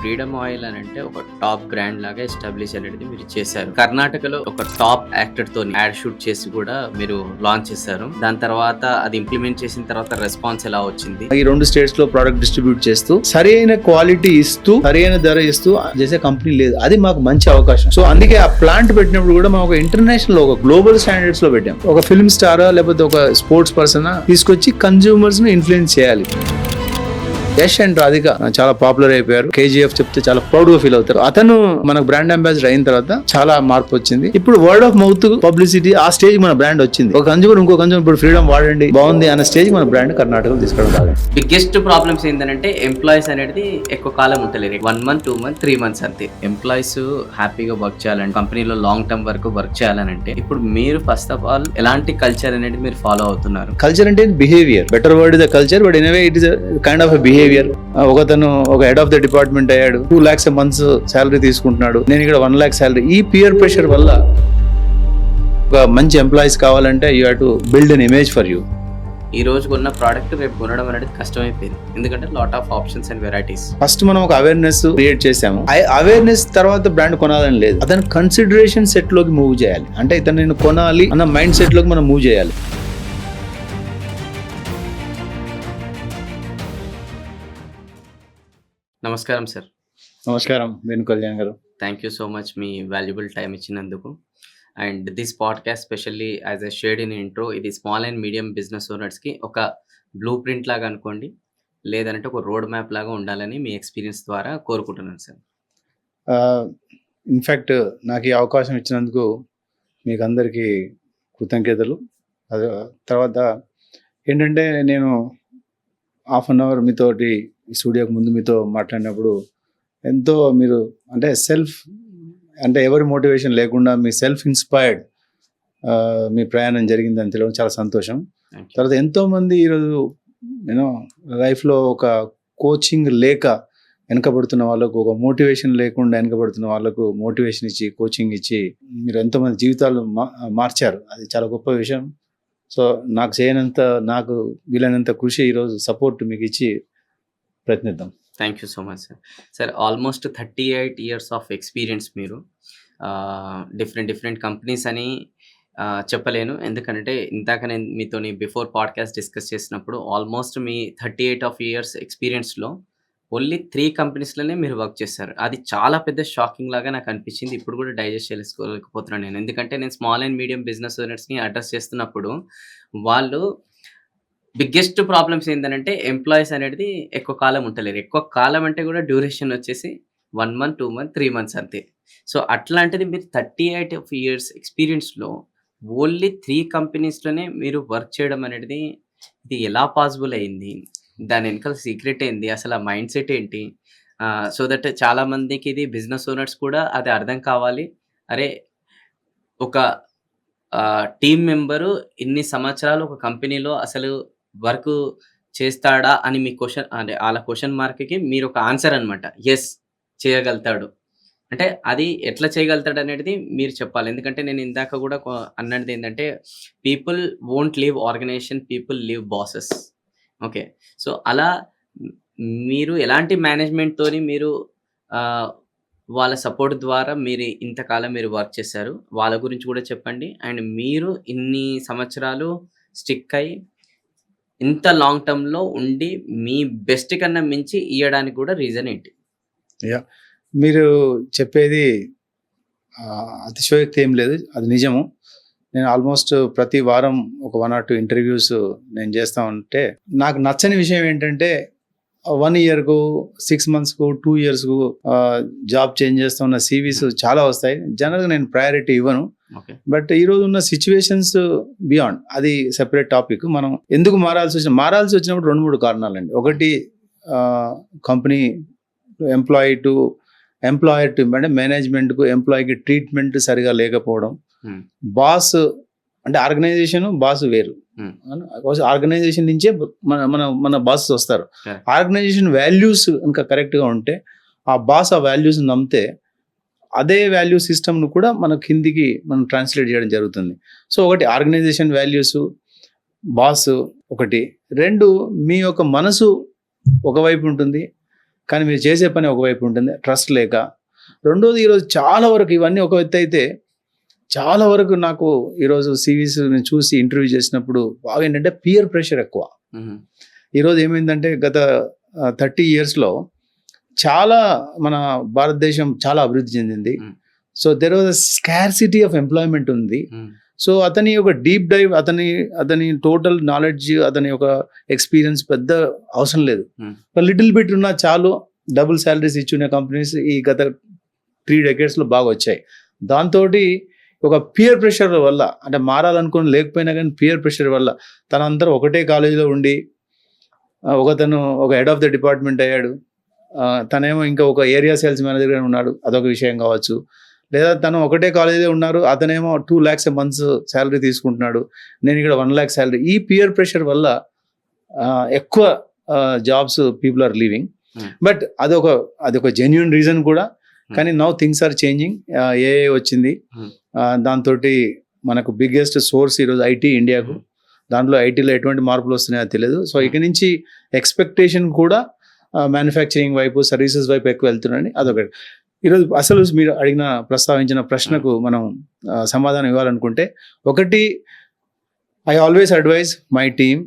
Freedom oil అని అంటే ఒక టాప్ బ్రాండ్ లాగా ఎస్టాబ్లిష్ అనేది మీరు చేశారు. కర్ణాటకలో ఒక టాప్ యాక్టర్ తో యాడ్ షూట్ చేసి కూడా మీరు లాంచ్ చేశారు. దాని తర్వాత అది ఇంప్లిమెంట్ చేసిన తర్వాత రెస్పాన్స్ ఎలా వచ్చింది? ఈ 2 స్టేట్స్ లో ప్రొడక్ట్ డిస్ట్రిబ్యూట్ చేస్తూ సరైన క్వాలిటీ ఇస్తూ సరైన ధర ఇస్తూ చేసే కంపెనీ లేదు. అది మాకు మంచి అవకాశం. సో అందుకే ఆ ప్లాంట్ పెట్టినప్పుడు కూడా మనం ఒక ఇంటర్నేషనల్ ఒక గ్లోబల్ స్టాండర్డ్స్ లో పెట్టాం. ఒక ఫిల్మ్ స్టార్ లేకపోతే ఒక స్పోర్ట్స్ పర్సన్ తీసుకొచ్చి కన్స్యూమర్స్ ను ఇన్ఫ్లుయెన్స్ చేయాలి. యష్ అండ్ రాధిక చాలా పాపులర్ అయిపోయారు. KGF చెప్తే చాలా ప్రౌడ్ గా ఫీల్ అవుతారు. అతను మనకు బ్రాండ్ అంబాసిడర్ అయిన తర్వాత చాలా మార్పు వచ్చింది. ఇప్పుడు వర్డ్ ఆఫ్ మౌత్ పబ్లిసిటీ ఆ స్టేజ్ మన బ్రాండ్ వచ్చింది. ఒక కన్జ్యూమర్ ఇంకో కన్జ్యూమర్ ఇప్పుడు ఫ్రీడమ్ వాడండి బాగుంది అన్న స్టేజ్ మన బ్రాండ్ కర్ణాటకలో తీసుకోవడం కాదు. బిగ్గెస్ట్ ప్రాబ్లమ్స్ ఏంటంటే ఎంప్లాయీస్ అనేది ఎక్కువ కాలం ఉంటలేరు. 1 month 2 months 3 months అంతే. ఎంప్లాయీస్ హ్యాపీగా వర్క్ చేయాలంటే కంపెనీలో లాంగ్ టర్మ్ వరకు వర్క్ చేయాలనంటే ఇప్పుడు మీరు ఫస్ట్ ఆఫ్ ఆల్ ఎలాంటి కల్చర్ అనేది మీరు ఫాలో అవుతున్నారు? కల్చర్ అంటే behaviour. Better word is the culture, but in way it is kind of behaviour. ఒకతను ఒక హెడ్ ఆఫ్ ద డిపార్ట్మెంట్ అయ్యాడు, 2 lakhs మంత్స్ శాలరీ తీసుకుంటున్నాడు, నేను ఇక్కడ 1 lakh శాలరీ. ఈ పియర్ ప్రెషర్ వల్ల ఒక మంచి ఎంప్లాయీస్ కావాలంటే you have to build an image for you. ఈ రోజు కొన్న ప్రోడక్ట్ రేపు కొనడం అనేది కష్టమైపోయింది. ఎందుకంటే lot of options and varieties. First మనం ఒక అవేర్నెస్ క్రియేట్ చేసాము. అవేర్నెస్ తర్వాత బ్రాండ్ కొనాలని లేదు, అతను కన్సిడరేషన్ సెట్ లోకి మూవ్ చేయాలి. అంటే ఇతను నేను కొనాలి అన్న మైండ్ సెట్ లోకి మనం మూవ్ చేయాలి. నమస్కారం సార్. నమస్కారం Venu Kalyan garu. Thank you so much మీ వాల్యుబుల్ టైం ఇచ్చినందుకు. And this podcast specially as a shared in intro, ఇది స్మాల్ అండ్ మీడియం బిజినెస్ ఓనర్స్కి ఒక బ్లూ ప్రింట్ లాగా అనుకోండి, లేదంటే ఒక రోడ్ మ్యాప్ లాగా ఉండాలని మీ ఎక్స్పీరియన్స్ ద్వారా కోరుకుంటున్నాను సార్. ఇన్ఫ్యాక్ట్ నాకు ఈ అవకాశం ఇచ్చినందుకు మీకు అందరికీ కృతజ్ఞతలు. తర్వాత ఏంటంటే నేను ½ an hour మీతోటి ఈ స్టూడియోకి ముందు మీతో మాట్లాడినప్పుడు ఎంతో మీరు అంటే అంటే ఎవరి మోటివేషన్ లేకుండా మీ సెల్ఫ్ ఇన్స్పైర్డ్ మీ ప్రయాణం జరిగిందని తెలియడం చాలా సంతోషం. తర్వాత ఎంతోమంది ఈరోజు నేను లైఫ్లో ఒక కోచింగ్ లేక వెనకబడుతున్న వాళ్ళకు, ఒక మోటివేషన్ లేకుండా వెనకబడుతున్న వాళ్ళకు మోటివేషన్ ఇచ్చి కోచింగ్ ఇచ్చి మీరు ఎంతోమంది జీవితాలు మార్చారు. అది చాలా గొప్ప విషయం. సో నాకు వీలైనంత కృషి ఈరోజు సపోర్ట్ మీకు ఇచ్చి ప్రయత్నిద్దాం. Thank you so much sir. Sir almost 38 years of experience మీరు. డిఫరెంట్ కంపెనీస్ అని చెప్పలేను, ఎందుకంటే ఇందాక నేను మీతోని బిఫోర్ పాడ్కాస్ట్ డిస్కస్ చేసినప్పుడు ఆల్మోస్ట్ మీ 38 years ఎక్స్పీరియన్స్లో ఓన్లీ 3 కంపెనీస్లోనే మీరు వర్క్ చేశారు. అది చాలా పెద్ద షాకింగ్ లాగా నాకు అనిపించింది. ఇప్పుడు కూడా డైజెస్ట్ చేసుకోలేకపోతున్నాను నేను, ఎందుకంటే నేను స్మాల్ అండ్ మీడియం బిజినెస్ ఓనర్స్ని అడ్రస్ చేస్తున్నప్పుడు వాళ్ళు బిగ్గెస్ట్ ప్రాబ్లమ్స్ ఏంటంటే ఎంప్లాయీస్ అనేది ఎక్కువ కాలం ఉంటలేరు. ఎక్కువ కాలం అంటే కూడా డ్యూరేషన్ వచ్చేసి 1 month 2 months 3 months అంతే. సో అట్లాంటిది మీరు 38 years ఎక్స్పీరియన్స్లో ఓన్లీ 3 కంపెనీస్లోనే మీరు వర్క్ చేయడం అనేది ఇది ఎలా పాసిబుల్ అయింది? దాని వెనకాల సీక్రెట్ ఏంది? అసలు ఆ మైండ్ సెట్ ఏంటి? సో దట్ చాలామందికి ఇది బిజినెస్ ఓనర్స్ కూడా అది అర్థం కావాలి. అరే, ఒక టీమ్ మెంబరు ఇన్ని సంవత్సరాలు ఒక కంపెనీలో అసలు వర్క్ చేస్తాడా అని మీ క్వశ్చన్, అంటే వాళ్ళ క్వశ్చన్ మార్క్కి మీరు ఒక ఆన్సర్ అనమాట. ఎస్, చేయగలుగుతాడు. అంటే అది ఎట్లా చేయగలుగుతాడు అనేది మీరు చెప్పాలి. ఎందుకంటే నేను ఇందాక కూడా అన్నది ఏంటంటే people won't leave organization, people leave bosses. Okay, so అలా మీరు ఎలాంటి మేనేజ్మెంట్తోని మీరు వాళ్ళ సపోర్ట్ ద్వారా మీరు ఇంతకాలం మీరు వర్క్ చేశారు, వాళ్ళ గురించి కూడా చెప్పండి. అండ్ మీరు ఇన్ని సంవత్సరాలు స్టిక్ అయ్యి ఇంత లాంగ్ టర్మ్లో ఉండి మీ బెస్ట్ కన్నా మించి ఇవ్వడానికి కూడా రీజన్ ఏంటి? మీరు చెప్పేది అతిశయోక్తి ఏం లేదు, అది నిజము. నేను ఆల్మోస్ట్ ప్రతి వారం ఒక 1 or 2 ఇంటర్వ్యూస్ నేను చేస్తా ఉంటే నాకు నచ్చని విషయం ఏంటంటే 1 yearకు 6 monthsకు 2 yearsకు జాబ్ చేంజ్ చేస్తూ ఉన్న CVs చాలా వస్తాయి. జనరల్గా నేను ప్రయారిటీ ఇవ్వను. బట్ ఈ రోజు ఉన్న సిచ్యువేషన్స్ బియాండ్, అది సెపరేట్ టాపిక్. మనం ఎందుకు మారాల్సి వచ్చినప్పుడు 2-3 కారణాలండి. ఒకటి కంపెనీ ఎంప్లాయర్ టు అంటే మేనేజ్మెంట్కు ఎంప్లాయీకి ట్రీట్మెంట్ సరిగా లేకపోవడం, బాస్ అంటే ఆర్గనైజేషన్ బాస్ వేరు, ఆర్గనైజేషన్ నుంచే మన బాస్ వస్తారు. ఆర్గనైజేషన్ వాల్యూస్ ఇంకా కరెక్ట్గా ఉంటే ఆ బాస్ ఆ వాల్యూస్ నమ్మితే అదే వాల్యూ సిస్టమ్ను కూడా మన కిందికి మనం ట్రాన్స్లేట్ చేయడం జరుగుతుంది. సో ఒకటి ఆర్గనైజేషన్ వాల్యూస్, బాస్ ఒకటి. 2 మీ యొక్క మనసు ఒకవైపు ఉంటుంది, కానీ మీరు చేసే పని ఒకవైపు ఉంటుంది, ట్రస్ట్ లేక. రెండోది ఈరోజు చాలా వరకు ఇవన్నీ ఒక ఎత్తు అయితే, చాలా వరకు నాకు ఈరోజు సివిస్ చూసి ఇంటర్వ్యూ చేసినప్పుడు బాగా ఏంటంటే పియర్ ప్రెషర్ ఎక్కువ. ఈరోజు ఏమైందంటే గత 30 yearsలో చాలా మన భారతదేశం చాలా అభివృద్ధి చెందింది. So there was a scarcity of employment ఉంది. సో అతని ఒక డీప్ డైవ్, అతని టోటల్ నాలెడ్జ్, అతని ఒక ఎక్స్పీరియన్స్ పెద్ద అవసరం లేదు. లిటిల్ బిట్ ఉన్నా చాలు, డబుల్ శాలరీస్ ఇచ్చునే కంపెనీస్ ఈ గత 3 decadesలో బాగా వచ్చాయి. దాంతో ఒక పియర్ ప్రెషర్ వల్ల, అంటే మారాలనుకుని లేకపోయినా కానీ పియర్ ప్రెషర్ వల్ల తనందరూ ఒకటే కాలేజీలో ఉండి, ఒకతను ఒక హెడ్ ఆఫ్ ద డిపార్ట్మెంట్ అయ్యాడు, తనేమో ఇంకా ఒక ఏరియా సేల్స్ మేనేజర్గా ఉన్నాడు, అదొక విషయం కావచ్చు. లేదా తను ఒకటే కాలేజీలో ఉన్నారు, అతనేమో 2 lakhs మంత్స్ శాలరీ తీసుకుంటున్నాడు, నేను ఇక్కడ 1 lakh శాలరీ. ఈ పియర్ ప్రెషర్ వల్ల ఎక్కువ jobs people are leaving. But అదొక జెన్యున్ రీజన్ కూడా. కానీ now things are changing. AI వచ్చింది, దాంతో మనకు బిగ్గెస్ట్ సోర్స్ ఈరోజు ఐటీ ఇండియాకు. దాంట్లో ఐటీలో ఎటువంటి మార్పులు వస్తున్నాయో తెలియదు. సో ఇక నుంచి ఎక్స్పెక్టేషన్ కూడా మ్యానుఫ్యాక్చరింగ్ వైపు, సర్వీసెస్ వైపు ఎక్కువ వెళ్తున్నాయని అదొకటి. ఈరోజు అసలు మీరు ప్రస్తావించిన ప్రశ్నకు మనం సమాధానం ఇవ్వాలనుకుంటే, ఒకటి, I always advise my team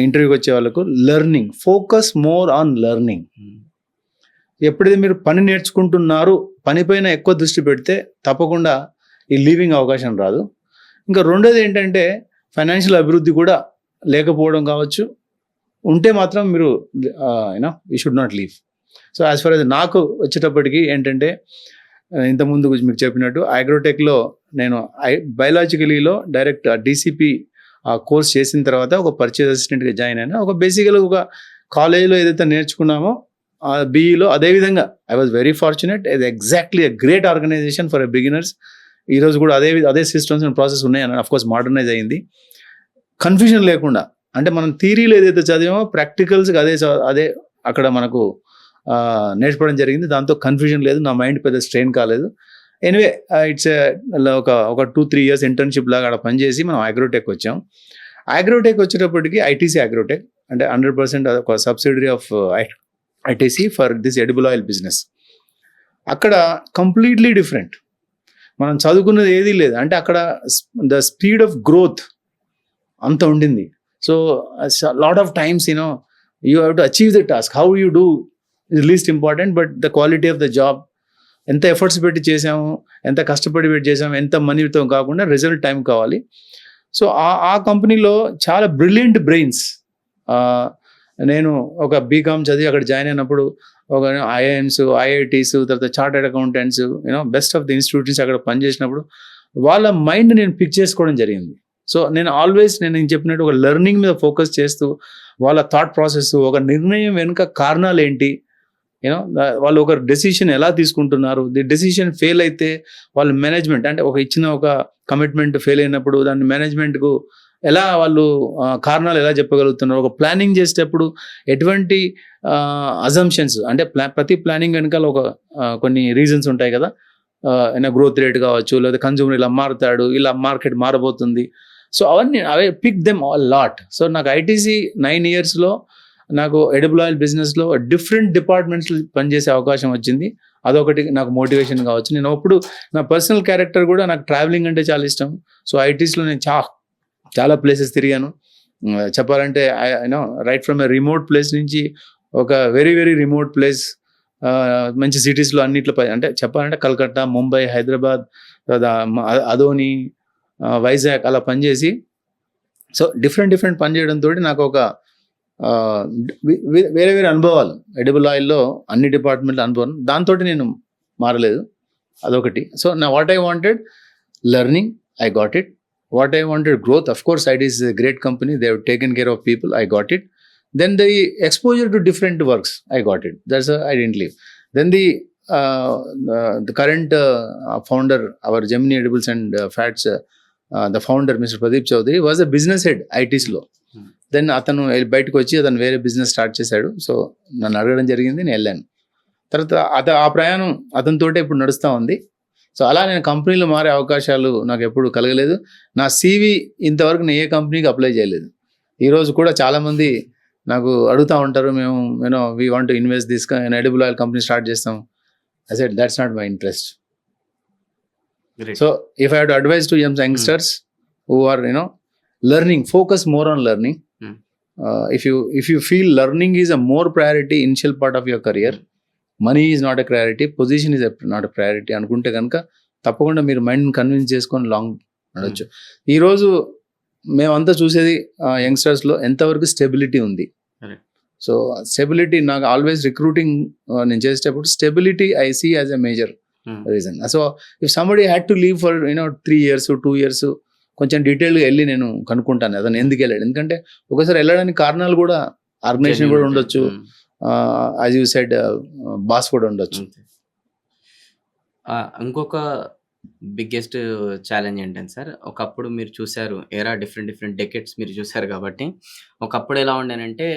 ఇంటర్వ్యూకి వచ్చే వాళ్ళకు, learning, focus more on learning. ఎప్పుడైతే మీరు పని నేర్చుకుంటున్నారు, పనిపైన ఎక్కువ దృష్టి పెడితే తప్పకుండా ఈ లీవింగ్ అవకాశం రాదు. ఇంకా రెండోది ఏంటంటే, ఫైనాన్షియల్ అభివృద్ధి కూడా లేకపోవడం కావచ్చు, ఉంటే మాత్రం మీరు you should not leave. So as for as నాకు వచ్చేటప్పటికి ఏంటంటే, ఇంతకుముందు మీకు చెప్పినట్టు అగ్రోటెక్లో నేను బయాలజికలీలో డైరెక్ట్ డీసీపీ కోర్స్ చేసిన తర్వాత ఒక పర్చేజ్ అసిస్టెంట్గా జాయిన్ అయినా. ఒక బేసికల్గా ఒక కాలేజీలో ఏదైతే నేర్చుకున్నామో బీఈలో, అదేవిధంగా ఐ వాజ్ వెరీ ఫార్చునేట్. ఇది exactly a great organization for a beginners. ఈరోజు కూడా అదే సిస్టమ్స్ అండ్ ప్రాసెస్ ఉన్నాయని, అఫ్కోర్స్ మోడర్నైజ్ అయింది. కన్ఫ్యూజన్ లేకుండా, అంటే మనం థియరీలో ఏదైతే చదివామో ప్రాక్టికల్స్గా అదే అక్కడ మనకు నేర్చుకోవడం జరిగింది. దాంతో కన్ఫ్యూజన్ లేదు, నా మైండ్ పెద్ద స్ట్రెయిన్ కాలేదు. ఎనివే ఇట్స్ ఒక 2-3 years ఇంటర్న్షిప్ లాగా అక్కడ పనిచేసి మనం అగ్రోటెక్ వచ్చాం. అగ్రోటెక్ వచ్చేటప్పటికి ఐటీసీ అగ్రోటెక్ అంటే 100% ఒక subsidiary of ITC for this edible oil business. అక్కడ కంప్లీట్లీ డిఫరెంట్. మనం చదువుకున్నది ఏదీ లేదు, అంటే అక్కడ ద స్పీడ్ ఆఫ్ గ్రోత్ అంత ఉండింది. So lot of times you have to achieve the task. How you do is least important, but the quality of the job, ఎంత ఎఫర్ట్స్ పెట్టి చేసాము, ఎంత కష్టపడి పెట్టి చేసాము, ఎంత మనీతో కాకుండా రిజల్ట్ టైం కావాలి. సో ఆ కంపెనీలో చాలా బ్రిలియంట్ బ్రెయిన్స్. నేను ఒక బీకామ్ చదివి అక్కడ జాయిన్ అయినప్పుడు ఒక ఐఐఎమ్స్, ఐఐటీస్, తర్వాత chartered accountants, best of the institutes అక్కడ పనిచేసినప్పుడు వాళ్ళ మైండ్ నేను పిక్ చేసుకోవడం జరిగింది. సో నేను ఆల్వేస్ నేను చెప్పినట్టు ఒక లెర్నింగ్ మీద ఫోకస్ చేస్తూ, వాళ్ళ థాట్ ప్రాసెస్, ఒక నిర్ణయం వెనుక కారణాలు ఏంటి, వాళ్ళు ఒక డెసిషన్ ఎలా తీసుకుంటున్నారు, ది డెసిషన్ ఫెయిల్ అయితే వాళ్ళ మేనేజ్మెంట్, అంటే ఇచ్చిన ఒక కమిట్మెంట్ ఫెయిల్ అయినప్పుడు దాన్ని మేనేజ్మెంట్కు ఎలా వాళ్ళు కారణాలు ఎలా చెప్పగలుగుతున్నారు, ఒక ప్లానింగ్ చేసేటప్పుడు ఎటువంటి అజంప్షన్స్, అంటే ప్రతి ప్లానింగ్ వెనకాల కొన్ని రీజన్స్ ఉంటాయి కదా, గ్రోత్ రేట్ కావచ్చు, లేదా కన్జ్యూమర్ ఇలా మారుతాడు, ఇలా మార్కెట్ మారబోతుంది. సో అవే pick them all lot. So నాకు ఐటీసీ 9 yearsలో నాకు ఎడిబుల్ ఆయిల్ బిజినెస్లో డిఫరెంట్ డిపార్ట్మెంట్స్ పనిచేసే అవకాశం వచ్చింది. అదొకటి నాకు మోటివేషన్ కావచ్చు. నేను అప్పుడు నా పర్సనల్ క్యారెక్టర్ కూడా, నాకు ట్రావెలింగ్ అంటే చాలా ఇష్టం. సో ఐటీస్లో నేను చాలా ప్లేసెస్ తిరిగాను. చెప్పాలంటే right from a remote place నుంచి ఒక వెరీ వెరీ రిమోట్ ప్లేస్, మంచి సిటీస్లో అన్నిట్లో అంటే చెప్పాలంటే కలకత్తా, ముంబై, హైదరాబాద్, అదోని, వైజాగ్ అలా పనిచేసి, సో డిఫరెంట్ పని చేయడంతో నాకు ఒక వేరే వేరే అనుభవాలు, ఎడిబుల్ ఆయిల్లో అన్ని డిపార్ట్మెంట్ల అనుభవం, దాంతో నేను మారలేదు. అదొకటి. సో నా what I wanted learning, I got it. What I wanted growth, of course, IT is a great company. They have taken care of people. I got it. Then the exposure to different works, I got it. I didn't leave. Then the current founder, our Gemini Edibles and Fats, the founder, Mr. Pradeep Chaudhary, was a business head, IT's లో. Then అతను బయటకు వచ్చి అతను వేరే business start చేశాడు. So నన్ను అడగడం జరిగింది, నేను వెళ్ళాను. తర్వాత ఆ ప్రయాణం అతనితోటే ఇప్పుడు నడుస్తూ ఉంది. సో అలా నేను కంపెనీలో మారే అవకాశాలు నాకు ఎప్పుడు కలగలేదు. నా CV ఇంతవరకు నేను ఏ కంపెనీకి అప్లై చేయలేదు. ఈరోజు కూడా చాలామంది నాకు అడుగుతూ ఉంటారు, మేము we want to invest this edible oil company start చేస్తాం. I said that's not my interest. Great. So if I had to advise to youngsters who are learning, focus more on learning. Hmm. If you feel learning is a more priority initial part of your career, money is not a priority, position is not a priority అనుకుంటే కనుక తప్పకుండా మీరు mind convince చేసుకొని long నడవచ్చు. ఈరోజు మేమంతా చూసేది యంగ్స్టర్స్లో ఎంతవరకు స్టెబిలిటీ ఉంది. Correct. సో స్టెబిలిటీ నాకు ఆల్వేస్ రిక్రూటింగ్ నేను చేసేటప్పుడు stability I see as a major reason. So if somebody had to leave for 3 years 2 years కొంచెం డీటెయిల్గా వెళ్ళి నేను కనుక్కుంటాను అతను ఎందుకు వెళ్ళాడు. ఎందుకంటే ఒకసారి వెళ్ళడానికి కారణాలు కూడా ఆర్గనైజేషన్ కూడా ఉండొచ్చు, యాజ్ యూ సెడ్ బాస్ కూడా ఉండొచ్చు. ఇంకొక బిగ్గెస్ట్ ఛాలెంజ్ ఏంటంటే సార్, ఒకప్పుడు మీరు చూశారు డిఫరెంట్ డెకెట్స్ మీరు చూశారు కాబట్టి, ఒకప్పుడు ఎలా ఉండేనంటే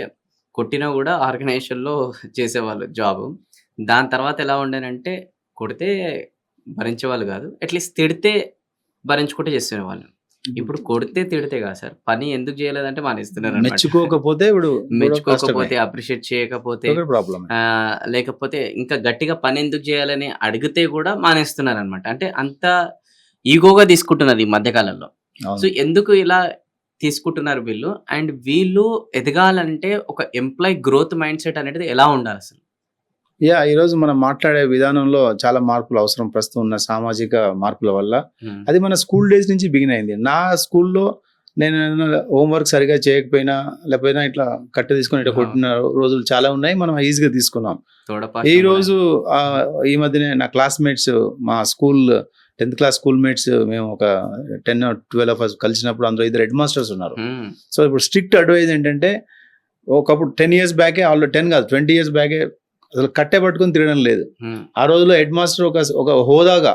కొట్టినా కూడా ఆర్గనైజేషన్లో చేసేవాళ్ళు జాబు. దాని తర్వాత ఎలా ఉండేనంటే కొడితే భరించేవాళ్ళు కాదు, అట్లీస్ట్ తిడితే భరించుకుంటే చేసేవాళ్ళు. ఇప్పుడు కొడితే తిడితే కాదు సార్, పని ఎందుకు చేయలేదంటే మానేస్తున్నారు. మెచ్చుకోకపోతే అప్రిషియేట్ చేయకపోతే ప్రాబ్లం, లేకపోతే ఇంకా గట్టిగా పని ఎందుకు చేయాలని అడిగితే కూడా మానేస్తున్నారు అనమాట. అంటే అంత ఈగోగా తీసుకుంటున్నది ఈ మధ్యకాలంలో. సో ఎందుకు ఇలా తీసుకుంటున్నారు వీళ్ళు? అండ్ వీళ్ళు ఎదగాలంటే ఒక ఎంప్లాయీ గ్రోత్ మైండ్ సెట్ అనేది ఎలా ఉండాలి అసలు? ఈరోజు మనం మాట్లాడే విధానంలో చాలా మార్పులు అవసరం. ప్రస్తుతం ఉన్న సామాజిక మార్పుల వల్ల అది మన స్కూల్ డేస్ నుంచి బిగిన్ అయింది. నా స్కూల్లో నేను హోంవర్క్ సరిగా చేయకపోయినా లేకపోయినా ఇట్లా కట్ట తీసుకొని ఇట్లా కొట్టిన రోజులు చాలా ఉన్నాయి. మనం ఈజీగా తీసుకున్నాం. ఈ రోజు ఈ మధ్యనే నా క్లాస్మేట్స్, మా school 10th class school mates, మేము ఒక 10 or 12 of us కలిసినప్పుడు అందులో 2 హెడ్ మాస్టర్స్ ఉన్నారు. సో ఇప్పుడు స్ట్రిక్ట్ అడ్వైజ్ ఏంటంటే, ఒకప్పుడు 10 years బ్యాకే, వాళ్ళు 10 కాదు 20 years బ్యాకే అసలు కట్టె పట్టుకొని తిరగడం లేదు. ఆ రోజులో హెడ్ మాస్టర్ ఒక హోదాగా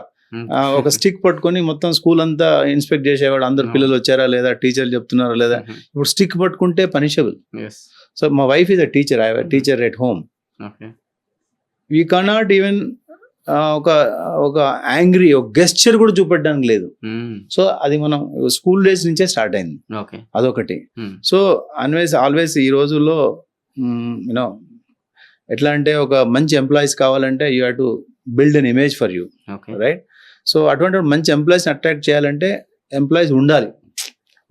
ఒక స్టిక్ పట్టుకొని మొత్తం స్కూల్ అంతా ఇన్స్పెక్ట్ చేసేవాడు. అందరు పిల్లలు వచ్చారా లేదా, టీచర్లు చెప్తున్నారా లేదా. ఇప్పుడు స్టిక్ పట్టుకుంటే పనిషబుల్. సో మా wife is a teacher, I teacher at home. We cannot even ఒక యాంగ్రీ ఒక గెస్చర్ కూడా చూపెట్టడానికి లేదు. సో అది మనం స్కూల్ డేస్ నుంచే స్టార్ట్ అయింది, అదొకటి. సో ఆల్వేస్ ఈ రోజుల్లో ఎట్లా అంటే, ఒక మంచి ఎంప్లాయీస్ కావాలంటే you have to build an image for you, right? So అటువంటి మంచి ఎంప్లాయీస్ని అట్రాక్ట్ చేయాలంటే ఎంప్లాయీస్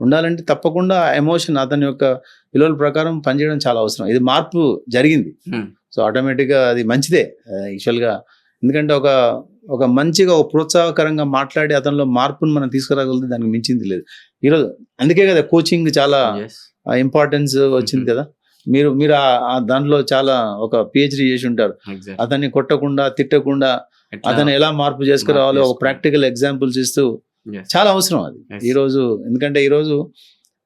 ఉండాలంటే తప్పకుండా ఎమోషన్, అతని యొక్క విలువల ప్రకారం పనిచేయడం చాలా అవసరం. ఇది మార్పు జరిగింది. సో ఆటోమేటిక్గా అది మంచిదే యాక్చువల్గా. ఎందుకంటే ఒక మంచిగా ఒక ప్రోత్సాహకరంగా మాట్లాడి అతనిలో మార్పును మనం తీసుకురాగలిగితే దానికి మించింది లేదు ఈరోజు. అందుకే కదా కోచింగ్ చాలా ఇంపార్టెన్స్ వచ్చింది కదా. మీరు దాంట్లో చాలా ఒక PhD చేసి ఉంటారు. అతన్ని కొట్టకుండా తిట్టకుండా అతను ఎలా మార్పు చేసుకురావాలో ఒక ప్రాక్టికల్ ఎగ్జాంపుల్స్ ఇస్తూ చాలా అవసరం అది ఈరోజు. ఎందుకంటే ఈరోజు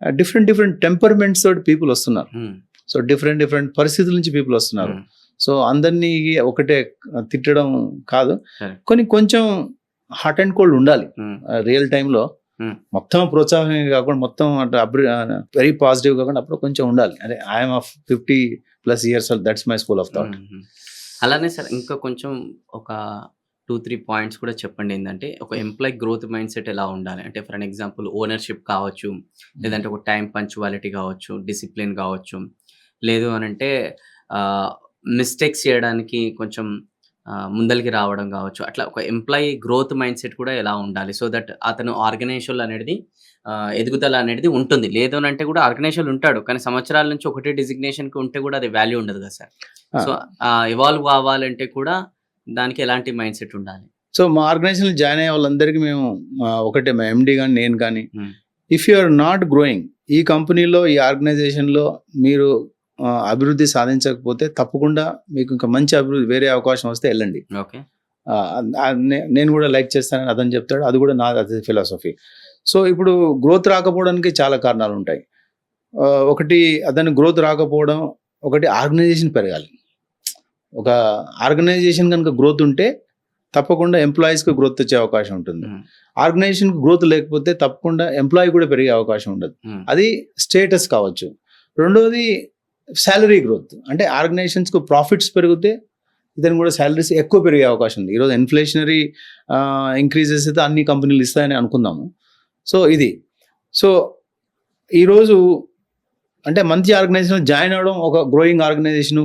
డిఫరెంట్ టెంపర్మెంట్స్ తోటి పీపుల్ వస్తున్నారు. సో డిఫరెంట్ పరిస్థితుల నుంచి పీపుల్ వస్తున్నారు. సో అందరినీ ఒకటే తిట్టడం కాదు, కొంచెం హాట్ అండ్ కోల్డ్ ఉండాలి రియల్ టైంలో. మొత్తం ప్రోత్సాహం కాకుండా మొత్తం వెరీ పాజిటివ్ కాకుండా అప్పుడు కొంచెం ఉండాలి. అదే I'm of 50+ years, that's my school of thought. అలానే సార్ ఇంకా కొంచెం ఒక 2-3 పాయింట్స్ కూడా చెప్పండి. ఏంటంటే ఒక ఎంప్లాయీ గ్రోత్ మైండ్ సెట్ ఎలా ఉండాలి అంటే, ఫర్ అన్ ఎగ్జాంపుల్ ఓనర్షిప్ కావచ్చు, లేదంటే ఒక టైం పంచువాలిటీ కావచ్చు, డిసిప్లిన్ కావచ్చు, లేదు అని అంటే మిస్టేక్స్ చేయడానికి కొంచెం ముందరికి రావడం కావచ్చు. అట్లా ఒక ఎంప్లాయీ గ్రోత్ మైండ్ సెట్ కూడా ఎలా ఉండాలి, సో దట్ అతను ఆర్గనైజేషన్ అనేది ఎదుగుదల అనేది ఉంటుంది. లేదు అని అంటే కూడా ఆర్గనైజేషన్ ఉంటాడు, కానీ సంవత్సరాల నుంచి ఒకటే డిజిగ్నేషన్కి ఉంటే కూడా అది వాల్యూ ఉండదు కదా సార్. సో ఎవాల్వ్ కావాలంటే కూడా దానికి ఎలాంటి మైండ్ సెట్ ఉండాలి? సో మా ఆర్గనైజేషన్ జాయిన్ అయ్యే వాళ్ళందరికీ మేము ఒకటే, మా MD కానీ నేను కానీ, if you are not growing, ఈ కంపెనీలో ఈ ఆర్గనైజేషన్లో మీరు అభివృద్ధి సాధించకపోతే తప్పకుండా మీకు ఇంకా మంచి అభివృద్ధి వేరే అవకాశం వస్తే వెళ్ళండి. ఓకే, నేను కూడా లైక్ చేస్తానని అతను చెప్తాడు, అది కూడా నా ఫిలాసఫీ. సో ఇప్పుడు గ్రోత్ రాకపోవడానికి చాలా కారణాలు ఉంటాయి. ఒకటి అతని గ్రోత్ రాకపోవడం, ఒకటి ఆర్గనైజేషన్ పెరగాలి. ఒక ఆర్గనైజేషన్ కనుక గ్రోత్ ఉంటే తప్పకుండా ఎంప్లాయీస్కి గ్రోత్ వచ్చే అవకాశం ఉంటుంది. ఆర్గనైజేషన్కి గ్రోత్ లేకపోతే తప్పకుండా ఎంప్లాయీ కూడా పెరిగే అవకాశం ఉండదు. అది స్టేటస్ కావచ్చు. రెండోది శాలరీ గ్రోత్, అంటే ఆర్గనైజేషన్స్కు ప్రాఫిట్స్ పెరిగితే ఇతను కూడా శాలరీస్ ఎక్కువ పెరిగే అవకాశం ఉంది. ఈరోజు ఇన్ఫ్లేషనరీ ఇంక్రీజెస్ అయితే అన్ని కంపెనీలు ఇస్తాయని అనుకుందాము. సో ఇది ఈరోజు అంటే మంచి ఆర్గనైజేషన్ జాయిన్ అవ్వడం, ఒక గ్రోయింగ్ ఆర్గనైజేషన్,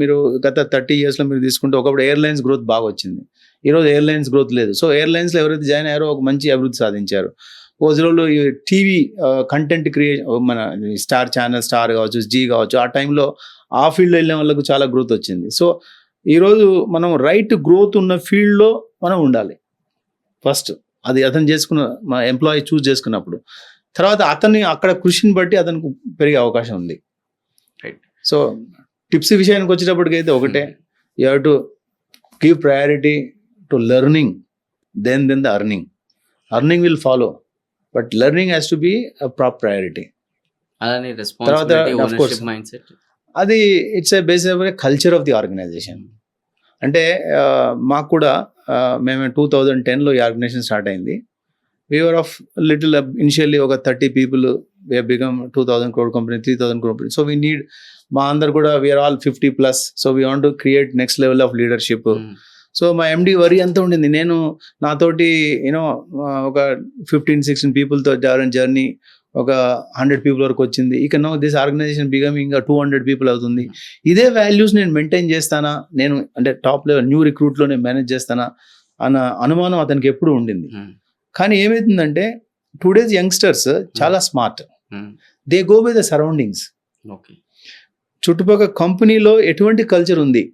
మీరు గత 30 yearsలో మీరు తీసుకుంటే ఒకప్పుడు ఎయిర్లైన్స్ గ్రోత్ బాగా వచ్చింది. ఈరోజు ఎయిర్లైన్స్ గ్రోత్ లేదు. సో ఎయిర్లైన్స్లో ఎవరైతే జాయిన్ అయ్యారో ఒక మంచి అభివృద్ధి సాధించారు. రోజులలో ఈ టీవీ కంటెంట్ మన స్టార్ ఛానల్, స్టార్ కావచ్చు, జీ కావచ్చు, ఆ టైంలో ఆ ఫీల్డ్లో వెళ్ళిన వాళ్ళకు చాలా గ్రోత్ వచ్చింది. సో ఈరోజు మనం రైట్ గ్రోత్ ఉన్న ఫీల్డ్లో మనం ఉండాలి ఫస్ట్. అది అతను చేసుకున్న మా ఎంప్లాయీ చూస్ చేసుకున్నప్పుడు, తర్వాత అతన్ని అక్కడ కృషిని బట్టి అతనికి పెరిగే అవకాశం ఉంది. రైట్. సో టిప్స్ విషయానికి వచ్చేటప్పటికైతే ఒకటే, you have to give priority to learning, then the earning will follow, but learning has to be a top priority. అలానే responsibility, of course, ownership mindset. అది it's basic culture of the organization. అంటే మాకు కూడా మేము 2010లో ఈ organization start అయింది. We are of little initially ఒక 30 people, we have become 2,000 crore company, 3,000 crore company. So we need, మా అందరు కూడా we are all 50+. So we want to create next level of leadership. So మా ఎండి వరి అంతా ఉండింది. నేను నాతోటి ఒక 15-16 peopleతో జర్నీ ఒక 100 people వరకు వచ్చింది. ఇక no this organization becoming 200 people అవుతుంది. ఇదే వాల్యూస్ నేను మెయింటైన్ చేస్తానా, నేను అంటే టాప్ లెవెల్ న్యూ రిక్రూట్లో నేను మేనేజ్ చేస్తానా అన్న అనుమానం అతనికి ఎప్పుడు ఉండింది. కానీ ఏమవుతుందంటే టుడేస్ యంగ్స్టర్స్ చాలా smart, they go by the surroundings. చుట్టుపక్కల కంపెనీలో ఎటువంటి కల్చర్ ఉంది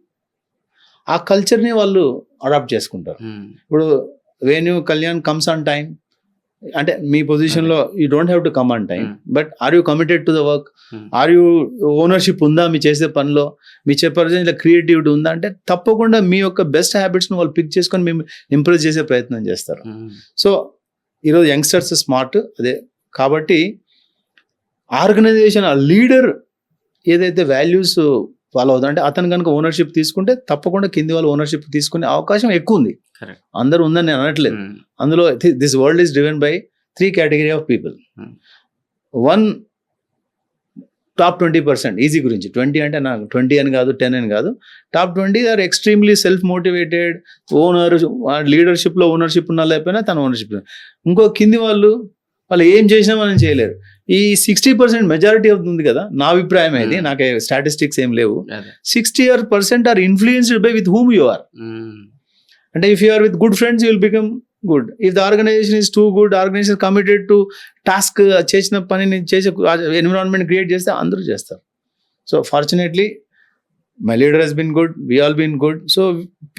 ఆ కల్చర్ని వాళ్ళు అడాప్ట్ చేసుకుంటారు. ఇప్పుడు Venu Kalyan comes on time అంటే మీ పొజిషన్లో you don't have to come on time, but are you committed to the work, are you ownership ఉందా మీ చేసే పనిలో, మీ చెప్పే క్రియేటివిటీ ఉందా అంటే తప్పకుండా మీ యొక్క బెస్ట్ హ్యాబిట్స్ని వాళ్ళు పిక్ చేసుకొని మేము ఇంప్రెస్ చేసే ప్రయత్నం చేస్తారు. సో ఈరోజు యంగ్స్టర్స్ స్మార్ట్ అదే కాబట్టి ఆర్గనైజేషన్ ఆ లీడర్ ఏదైతే వాల్యూస్ ఫాలో అవుతుంది అంటే అతను కనుక ఓనర్షిప్ తీసుకుంటే తప్పకుండా కింది వాళ్ళు ఓనర్షిప్ తీసుకునే అవకాశం ఎక్కువ ఉంది. అందరూ ఉందని నేను అనట్లేదు. అందులో this world is driven by 3 category of people. One top 20%, easy గురించి 20 అంటే నాకు 20 అని కాదు, 10 అని కాదు, top 20 are extremely self motivated, లీడర్షిప్లో ఓనర్షిప్ ఉన్నా లేకపోయినా తన ఓనర్షిప్. ఇంకో కింది వాళ్ళు ఏం చేసినా మనం చేయలేరు. ఈ 60% మెజారిటీ అవుతుంది కదా, నా అభిప్రాయం అయితే, నాకు స్టాటిస్టిక్స్ ఏం లేవు. 60% are influenced by with whom you are. అంటే if you are with good friends you will become good. If the organization is too good, organization committed to task, చేసిన పనిని చేసే ఎన్విరాన్మెంట్ క్రియేట్ చేస్తే అందరూ చేస్తారు. So fortunately my leader he's been good, we all been good. So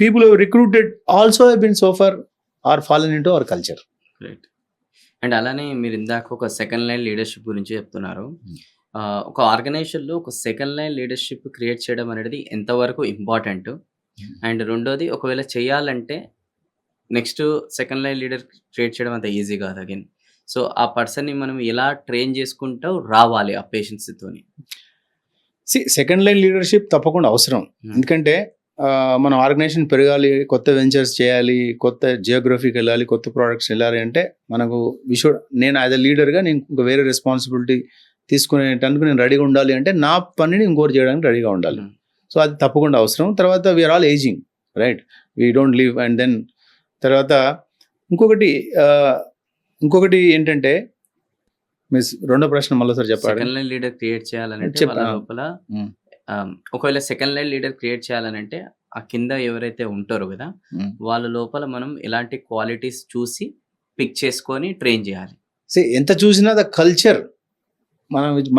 people who recruited also have been so far are fallen into our culture. Right. And అలానే మీరు ఇందాక ఒక సెకండ్ లైన్ లీడర్షిప్ గురించి చెప్తున్నారు. ఒక ఆర్గనైజేషన్లో ఒక second line leadership create చేయడం అనేది ఎంతవరకు ఇంపార్టెంట్, అండ్ రెండోది ఒకవేళ చేయాలంటే next second line leader create చేయడం అంత ఈజీ కాదు అగైన్. సో ఆ పర్సన్ని మనం ఎలా ట్రైన్ చేసుకుంటూ రావాలి ఆ పేషెన్స్తోని? సెకండ్ లైన్ లీడర్షిప్ తప్పకుండా అవసరం. ఎందుకంటే మనం ఆర్గనైజేషన్ పెరగాలి, కొత్త వెంచర్స్ చేయాలి, కొత్త జియోగ్రఫీకి వెళ్ళాలి, కొత్త ప్రోడక్ట్స్ వెళ్ళాలి అంటే మనకు నేను యాజ్ అ లీడర్గా నేను ఇంకా వేరే రెస్పాన్సిబిలిటీ తీసుకునేటందుకు నేను రెడీగా ఉండాలి. అంటే నా పనిని ఇంకోటి చేయడానికి రెడీగా ఉండాలి. సో అది తప్పకుండా అవసరం. తర్వాత we are all ageing, right, we don't live. And then తర్వాత ఇంకొకటి ఏంటంటే మిస్ రెండో ప్రశ్న మళ్ళీ సార్ చెప్పాలి. సెకండ్ లైన్ లీడర్ క్రియేట్ చేయాలంటే వాళ్ళ లోపల ఒకవేళ సెకండ్ లైన్ లీడర్ క్రియేట్ చేయాలనంటే ఆ కింద ఎవరైతే ఉంటారో కదా వాళ్ళ లోపల మనం ఎలాంటి క్వాలిటీస్ చూసి పిక్ చేసుకొని ట్రైన్ చేయాలి. ఎంత చూసినా ద కల్చర్,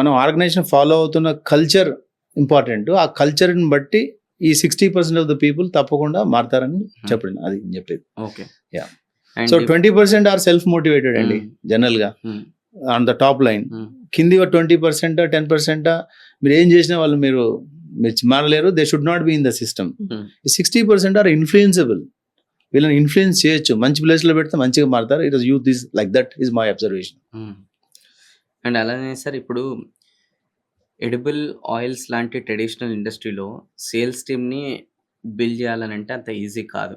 మనం ఆర్గనైజేషన్ ఫాలో అవుతున్న కల్చర్ ఇంపార్టెంట్. ఆ కల్చర్ని బట్టి ఈ 60% ఆఫ్ ద పీపుల్ తప్పకుండా మారుతారని చెప్పండి, అది చెప్పేది. Okay. So 20% are self motivated అండి జనరల్ గా ఆన్ ద టాప్ లైన్. కింది 20% 10% మీరు ఏం చేసినా వాళ్ళు మీరు మారలేరు. They should not be in the system. 60% are influenceable. వీళ్ళని ఇన్ఫ్లుయెన్స్ చేయొచ్చు, మంచి ప్లేస్ లో పెడితే మంచిగా మారుతారు. It is youth is like that is my observation. And అలానే సార్ ఇప్పుడు ఎడిబుల్ ఆయిల్స్ లాంటి ట్రెడిషనల్ ఇండస్ట్రీలో సేల్స్ టీమ్ని బిల్డ్ చేయాలని అంటే అంత ఈజీ కాదు.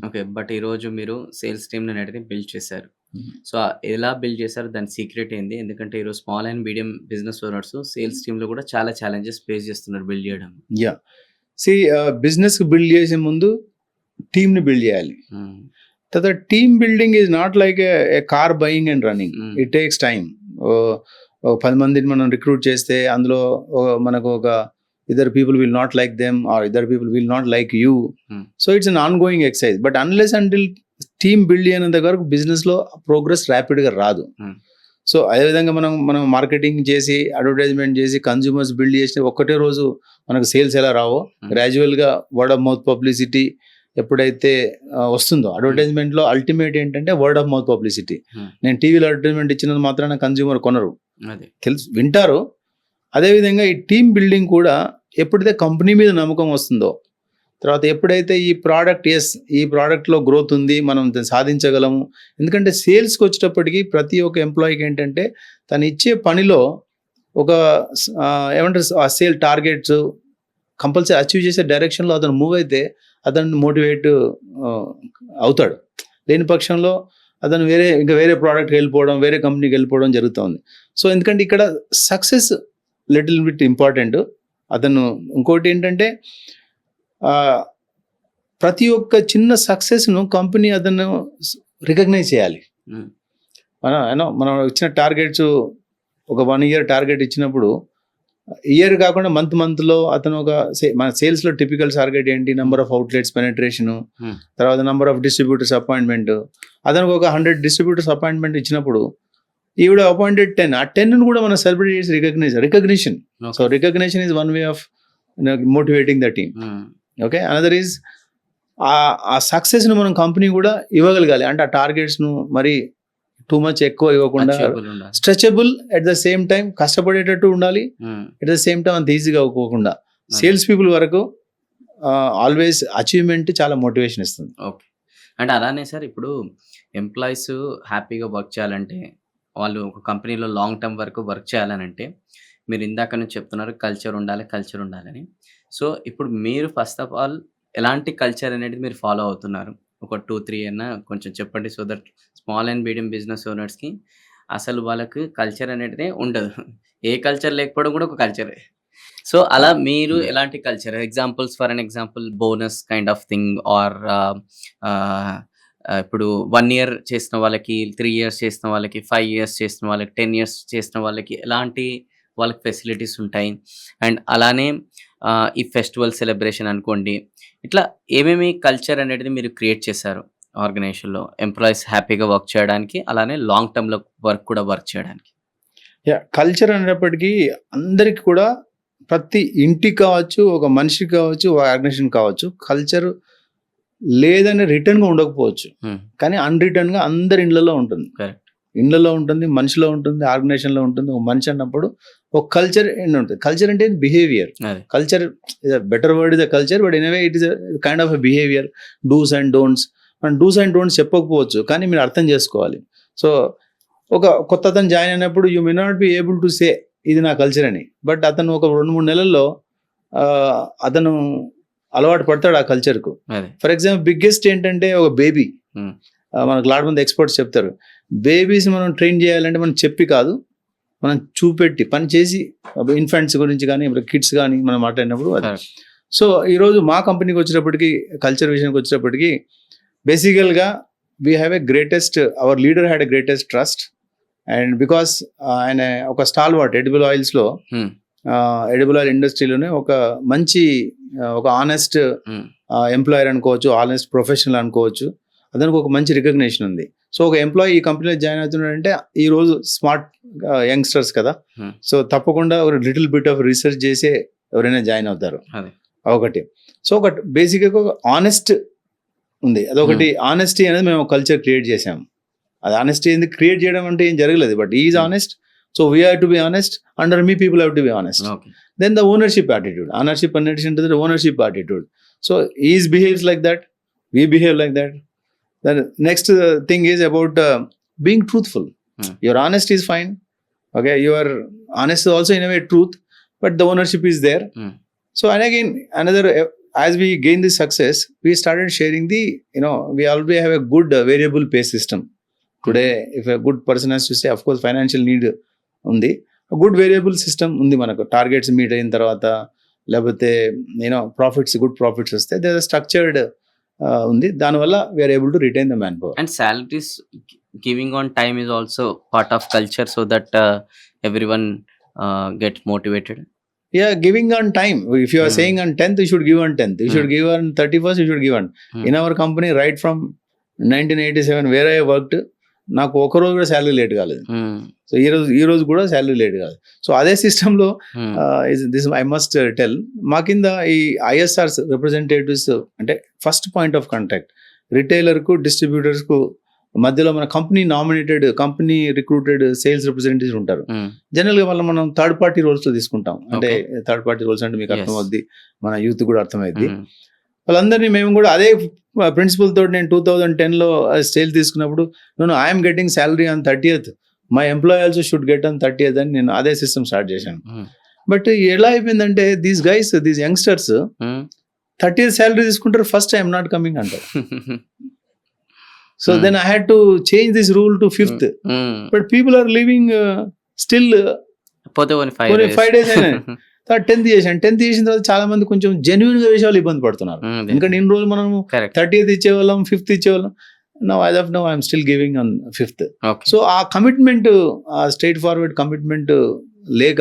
ఓకే, బట్ ఈరోజు మీరు సేల్స్ టీమ్ని అనేది బిల్డ్ చేశారు. సో ఎలా బిల్డ్ చేశారు, దాని సీక్రెట్ ఏంది? ఎందుకంటే ఈరోజు small and medium business owners sales టీంలో కూడా చాలా ఛాలెంజెస్ ఫేస్ చేస్తున్నారు బిల్డ్ చేయడం. బిజినెస్ బిల్డ్ చేసే ముందు టీమ్ని బిల్డ్ చేయాలి. తర్వాత team building is not like A car buying and running. It takes time. ఒక 10 మందిని మనం రిక్రూట్ చేస్తే అందులో మనకు ఒక ఇద్దరు people will not like them or ఇద్దరు people will not like you. So it's an ongoing exercise. But unless until team build అయినంత వరకు బిజినెస్లో ప్రోగ్రెస్ ర్యాపిడ్గా రాదు. సో అదేవిధంగా మనం మార్కెటింగ్ చేసి అడ్వర్టైజ్మెంట్ చేసి కన్జ్యూమర్స్ బిల్డ్ చేసి ఒక్కటే రోజు మనకు సేల్స్ ఎలా రావో, గ్రాడ్యువల్గా వర్డ్ ఆఫ్ మౌత్ పబ్లిసిటీ ఎప్పుడైతే వస్తుందో, అడ్వర్టైజ్మెంట్లో అల్టిమేట్ ఏంటంటే వర్డ్ ఆఫ్ మౌత్ పబ్లిసిటీ. నేను టీవీలో అడ్వర్టైజ్మెంట్ ఇచ్చినంత మాత్రాన కన్జ్యూమర్ కొనరు, తెలుసు, వింటారు. అదేవిధంగా ఈ టీమ్ బిల్డింగ్ కూడా ఎప్పుడైతే కంపెనీ మీద నమ్మకం వస్తుందో, తర్వాత ఎప్పుడైతే ఈ ప్రోడక్ట్ ఈ ప్రోడక్ట్లో గ్రోత్ ఉంది, మనం సాధించగలము. ఎందుకంటే సేల్స్కి వచ్చేటప్పటికి ప్రతి ఒక్క ఎంప్లాయీకి ఏంటంటే తను ఇచ్చే పనిలో ఒక ఏమంటారు ఆ సేల్ టార్గెట్స్ కంపల్సరీ అచీవ్ చేసే డైరెక్షన్లో అతను మూవ్ అయితే అతను మోటివేట్ అవుతాడు. లేని పక్షంలో అతను వేరే ప్రోడక్ట్కి వెళ్ళిపోవడం, వేరే కంపెనీకి వెళ్ళిపోవడం జరుగుతుంది. సో ఎందుకంటే ఇక్కడ సక్సెస్ లిటిల్ బిట్ ఇంపార్టెంట్. అతను ఇంకోటి ఏంటంటే ప్రతి ఒక్క చిన్న సక్సెస్ను కంపెనీ అతను రికగ్నైజ్ చేయాలి. మనం ఇచ్చిన టార్గెట్స్ ఒక 1 year టార్గెట్ ఇచ్చినప్పుడు ఇయర్ కాకుండా మంత్లో అతను మన సేల్స్లో టిపికల్ టార్గెట్ ఏంటి, నెంబర్ ఆఫ్ అవుట్లెట్స్ పెనట్రేషన్, తర్వాత నెంబర్ ఆఫ్ డిస్ట్రిబ్యూటర్స్ అపాయింట్మెంట్. అతనికి ఒక 100 డిస్ట్రిబ్యూటర్స్ అపాయింట్మెంట్ ఇచ్చినప్పుడు ఈవిడ అపాయింటెడ్ 10, ఆ 10ను కూడా మనం సెలబ్రేట్ చేసి recognition. So recognition is one way of motivating the team. Okay, another is ఆ సక్సెస్ను మనం కంపెనీ కూడా ఇవ్వగలగాలి. అంటే ఆ టార్గెట్స్ను మరి టూ మచ్ ఎక్కువ ఇవ్వకుండా stretchable, at the same time కష్టపడేటట్టు ఉండాలి, అట్ ద సేమ్ టైం అంత ఈజీగా అవ్వకుండా. సేల్స్ పీపుల్ వరకు ఆల్వేస్ అచీవ్మెంట్ చాలా మోటివేషన్ ఇస్తుంది. ఓకే, అంటే అలానే సార్ ఇప్పుడు ఎంప్లాయీస్ హ్యాపీగా వర్క్ చేయాలంటే, వాళ్ళు ఒక కంపెనీలో లాంగ్ టర్మ్ వరకు వర్క్ చేయాలనంటే, మీరు ఇందాక నుంచి చెప్తున్నారు కల్చర్ ఉండాలని. సో ఇప్పుడు మీరు ఫస్ట్ ఆఫ్ ఆల్ ఎలాంటి కల్చర్ అనేది మీరు ఫాలో అవుతున్నారు? ఒక 2-3 అయినా కొంచెం చెప్పండి. So that small and medium business ఓనర్స్కి అసలు వాళ్ళకి కల్చర్ అనేది ఉండదు. ఏ కల్చర్ లేకపోవడం కూడా ఒక కల్చరే. సో అలా మీరు ఎలాంటి culture, for example bonus kind of thing, or ఇప్పుడు 1 year చేసిన వాళ్ళకి, 3 years చేసిన వాళ్ళకి, 5 years చేసిన వాళ్ళకి, 10 years చేసిన వాళ్ళకి ఎలాంటి వాళ్ళకి ఫెసిలిటీస్ ఉంటాయి? అండ్ అలానే ఈ ఫెస్టివల్ సెలబ్రేషన్ అనుకోండి, ఇట్లా ఏమేమి కల్చర్ అనేది మీరు క్రియేట్ చేశారు ఆర్గనైజేషన్లో ఎంప్లాయీస్ హ్యాపీగా వర్క్ చేయడానికి, అలానే లాంగ్ టర్మ్లో వర్క్ చేయడానికి? కల్చర్ అనేటప్పటికీ అందరికి కూడా, ప్రతి ఇంటికి కావచ్చు, ఒక మనిషికి కావచ్చు, ఒక ఆర్గనైజేషన్ కావచ్చు, కల్చర్ లేదని రిటర్న్గా ఉండకపోవచ్చు, కానీ అన్రిటర్న్గా అందరి ఇళ్లలో ఉంటుంది. ఇళ్లలో ఉంటుంది, మనిషిలో ఉంటుంది, ఆర్గనైజేషన్లో ఉంటుంది. ఒక మనిషి అన్నప్పుడు ఒక కల్చర్ ఉంటుంది. కల్చర్ అంటే behaviour. Culture is better word is a culture, but in a way it is kind of a behaviour. Dos and don'ts, మనం డూస్ అండ్ డోంట్స్ చెప్పకపోవచ్చు, కానీ మీరు అర్థం చేసుకోవాలి. సో ఒక కొత్త అతను జాయిన్ అయినప్పుడు you may not be able to say ఇది నా కల్చర్ అని, బట్ అతను ఒక 2-3 నెలల్లో అతను అలవాటు పడతాడు ఆ కల్చర్కు. ఫర్ ఎగ్జాంపుల్ బిగ్గెస్ట్ ఏంటంటే ఒక బేబీ, మనకు లాట్ మంది ఎక్స్పర్ట్స్ చెప్తారు, బేబీస్ మనం ట్రైన్ చేయాలంటే మనం చెప్పి కాదు, మనం చూపెట్టి పని చేసి, ఇన్ఫాంట్స్ గురించి కానీ కిడ్స్ కానీ మనం మాట్లాడినప్పుడు అది. సో ఈరోజు మా కంపెనీకి వచ్చేటప్పటికి, కల్చర్ విషయానికి వచ్చేటప్పటికి, బేసికల్గా we have a greatest, our leader had a greatest trust. And because ఆయన ఒక స్టాల్వర్ట్ ఎడిబుల్ ఆయిల్స్లో, ఎడిబుల్ ఆయిల్ ఇండస్ట్రీలోనే ఒక మంచి, ఒక ఆనెస్ట్ ఎంప్లాయర్ అనుకోవచ్చు, ఆనెస్ట్ ప్రొఫెషనల్ అనుకోవచ్చు. అతనికి ఒక మంచి రికగ్నిషన్ ఉంది. సో ఒక ఎంప్లాయీ ఈ కంపెనీలో జాయిన్ అవుతున్నాడంటే ఈరోజు స్మార్ట్ యంగ్స్టర్స్ కదా, సో తప్పకుండా ఒక లిటిల్ బిట్ ఆఫ్ రీసెర్చ్ చేసే ఎవరైనా జాయిన్ అవుతారు. ఒకటి. సో ఒక బేసిక్గా ఒక ఆనెస్ట్ ఉంది, అదొకటి. ఆనెస్టీ అనేది మేము కల్చర్ క్రియేట్ చేసాము. అది ఆనెస్టీ ఎందుకు క్రియేట్ చేయడం అంటే ఏం జరగలేదు, but is honest. So we have to be honest, under me people have to be honest. Then the ownership attitude, ownership అనేది ఉంటుంది, ownership attitude. So is behaves like that, we behave like that. The next thing is about being truthful. Your honest is fine. Okay, your honest is also in a way truth, but the ownership is there. So and again another, as we gain this success, we started sharing we already have a good variable pay system. Today, if a good person has to say, of course financial need undi, a good variable system undi manaku. Targets meet ayin tarvata, లేకపోతే profits, good profits వస్తే there is a structured ఉంది. దానివల్ల we are able to retain the manpower. And salaries giving on time is also part of culture so that everyone gets motivated. Yeah, giving on time. If you are saying on 10th, you should give on 10th. You should give on 31st, you should give on. In our company, right from 1987, where I worked, నాకు ఒక రోజు కూడా salary late కాలేదు. So ఈ రోజు కూడా salary late కాదు. So అదే సిస్టంలో దిస్ ఐ మస్ట్ టెల్, మా కింద ఈ ఐఎస్ఆర్స్ రిప్రజెంటేటివ్స్ అంటే ఫస్ట్ పాయింట్ ఆఫ్ కాంటాక్ట్ రిటైలర్కు డిస్ట్రిబ్యూటర్స్కు మధ్యలో మన company nominated company recruited sales representatives ఉంటారు. జనరల్గా వాళ్ళు మనం థర్డ్ పార్టీ రోల్స్లో తీసుకుంటాం. అంటే థర్డ్ పార్టీ రోల్స్ అంటే మీకు అర్థమవుద్ది, మన యూత్ కూడా అర్థమైద్ది. వాళ్ళందరినీ మేము కూడా అదే ప్రిన్సిపల్ తోటి నేను 2010లో సేల్స్ తీసుకున్నప్పుడు I'm getting salary on 30th, my employee also should get on 30th అని నేను అదే సిస్టమ్ స్టార్ట్ చేశాను. బట్ ఎలా అయిపోయిందంటే these guys these youngsters 30th salary తీసుకుంటారు, ఫస్ట్ ఐఎమ్ నాట్ కమింగ్ అంటారు. So then I had to change this rule to 5th. But people are living still 5 days అయినా 10th చేశాను. 10th చేసిన తర్వాత చాలా మంది కొంచెం జెన్యున్ గా విషయాలు ఇబ్బంది పడుతున్నారు. ఎందుకంటే ఇన్ని రోజులు మనం 30th ఇచ్చేవాళ్ళం, 5th ఇచ్చేవాళ్ళం. Now as of now I'm still giving on 5th. So ఆ కమిట్మెంట్, ఆ స్ట్రైట్ ఫార్వర్డ్ కమిట్మెంట్ లేక,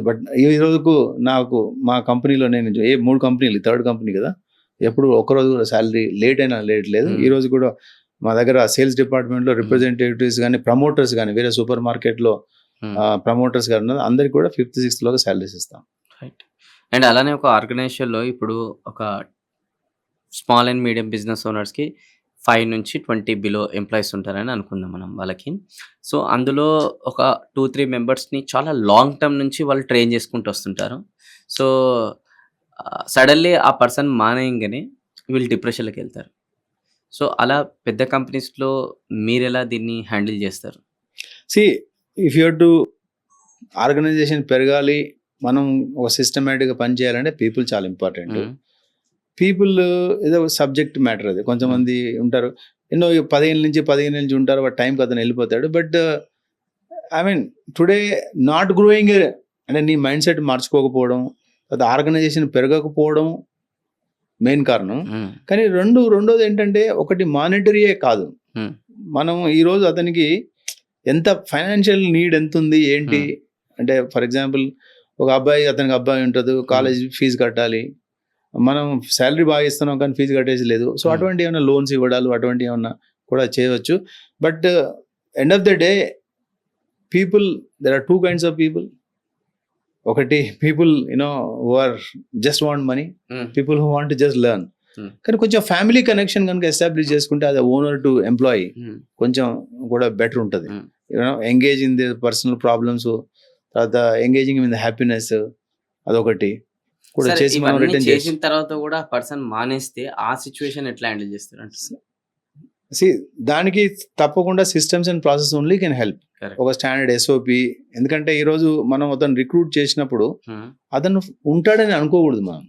బట్ ఈ రోజుకు నాకు మా కంపెనీలో నేను 3 కంపెనీలు, 3rd కంపెనీ కదా, ఎప్పుడు ఒకరోజు కూడా శాలరీ లేట్ అయినా లేట్ లేదు. ఈ రోజు కూడా మా దగ్గర సేల్స్ డిపార్ట్మెంట్లో రిప్రజెంటేటివ్స్ కానీ ప్రమోటర్స్ కానీ వేరే సూపర్ మార్కెట్లో ప్రమోటర్స్ గారు ఉన్నారు, అందరికి కూడా 5th, 6th లోగా శాలరీస్ ఇస్తాం. రైట్. అండ్ అలానే ఒక ఆర్గనైజేషన్లో ఇప్పుడు ఒక స్మాల్ అండ్ మీడియం బిజినెస్ ఓనర్స్కి 5 నుంచి 20 బిలో ఎంప్లాయీస్ ఉంటారని అనుకుందాం మనం వాళ్ళకి. సో అందులో ఒక 2-3 మెంబర్స్ని చాలా లాంగ్ టర్మ్ నుంచి వాళ్ళు ట్రైన్ చేసుకుంటూ వస్తుంటారు. సో సడన్లీ ఆ పర్సన్ మానేయంగానే వీళ్ళు డిప్రెషన్లోకి వెళ్తారు. సో అలా పెద్ద కంపెనీస్లో మీరు ఎలా దీన్ని హ్యాండిల్ చేస్తారు? See if you to organization పెరగాలి, మనం ఒక సిస్టమేటిక్గా పనిచేయాలంటే పీపుల్ చాలా ఇంపార్టెంట్. పీపుల్ ఏదో సబ్జెక్ట్ మ్యాటర్ అది. కొంతమంది ఉంటారు ఎన్నో 15 నుంచి ఉంటారు, వాటి టైంకి అతను వెళ్ళిపోతాడు. But I mean today not growing అంటే నీ మైండ్ సెట్ మార్చుకోకపోవడం, అది ఆర్గనైజేషన్ పెరగకపోవడం మెయిన్ కారణం. కానీ రెండోది ఏంటంటే, ఒకటి మానిటరీయే కాదు, మనం ఈరోజు అతనికి ఎంత ఫైనాన్షియల్ నీడ్ ఎంత ఉంది ఏంటి అంటే, ఫర్ ఎగ్జాంపుల్ ఒక అతనికి అబ్బాయి ఉంటుంది, కాలేజ్ ఫీజు కట్టాలి, మనం శాలరీ బాగా ఇస్తున్నాం కానీ ఫీజు కట్టేసి లేదు. సో అటువంటి ఏమైనా లోన్స్ ఇవ్వడాలు అటువంటి ఏమన్నా కూడా చేయవచ్చు. But end of the day people, there are 2 kinds of people. ఒకటి people who are just want money, people who want just learn. కానీ కొంచెం ఫ్యామిలీ కనెక్షన్ కనుక ఎస్టాబ్లిష్ చేసుకుంటే అది ఓనర్ టు ఎంప్లాయీ కొంచెం కూడా బెటర్ ఉంటుంది. Engage in the personal problems, తర్వాత ఎంగేజింగ్ ఇన్ ది హ్యాపీనెస్, అదొకటి కూడా చేసి మనం రిటర్న్ చేసిన తర్వాత కూడా పర్సన్ మానేస్తే ఆ సిచ్యువేషన్ ఎట్లా హ్యాండిల్ చేస్తారు? దానికి తప్పకుండా systems and process only can help. ఒక స్టాండర్డ్ SOP. ఎందుకంటే ఈరోజు మనం అతను రిక్రూట్ చేసినప్పుడు అతను ఉంటాడని అనుకోకూడదు. మనం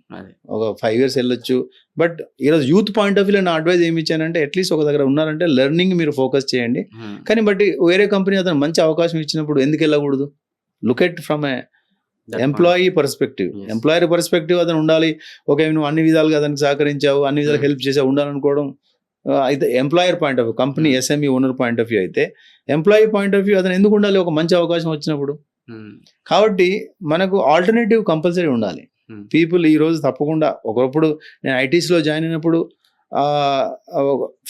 ఒక 5 years వెళ్ళొచ్చు. బట్ ఈరోజు యూత్ పాయింట్ ఆఫ్ వ్యూ నా అడ్వైజ్ ఏమి ఇచ్చానంటే, అట్లీస్ట్ ఒక దగ్గర ఉన్నారంటే లెర్నింగ్ మీరు ఫోకస్ చేయండి. కానీ బట్ వేరే కంపెనీ అతను మంచి అవకాశం ఇచ్చినప్పుడు ఎందుకు వెళ్ళకూడదు? Look at from A employee perspective. Employer perspective అతను ఉండాలి. ఓకే, నువ్వు అన్ని విధాలుగా అతనికి సహకరించావు, అన్ని విధాలు హెల్ప్ చేసావు, ఉండాలనుకోవడం అయితే employer point of view. Company SME owner point of view అయితే, ఎంప్లాయీ పాయింట్ ఆఫ్ వ్యూ అతను ఎందుకు ఉండాలి ఒక మంచి అవకాశం వచ్చినప్పుడు? కాబట్టి మనకు ఆల్టర్నేటివ్ కంపల్సరీ ఉండాలి. పీపుల్ ఈ రోజు తప్పకుండా, ఒకప్పుడు నేను ITSలో జాయిన్ అయినప్పుడు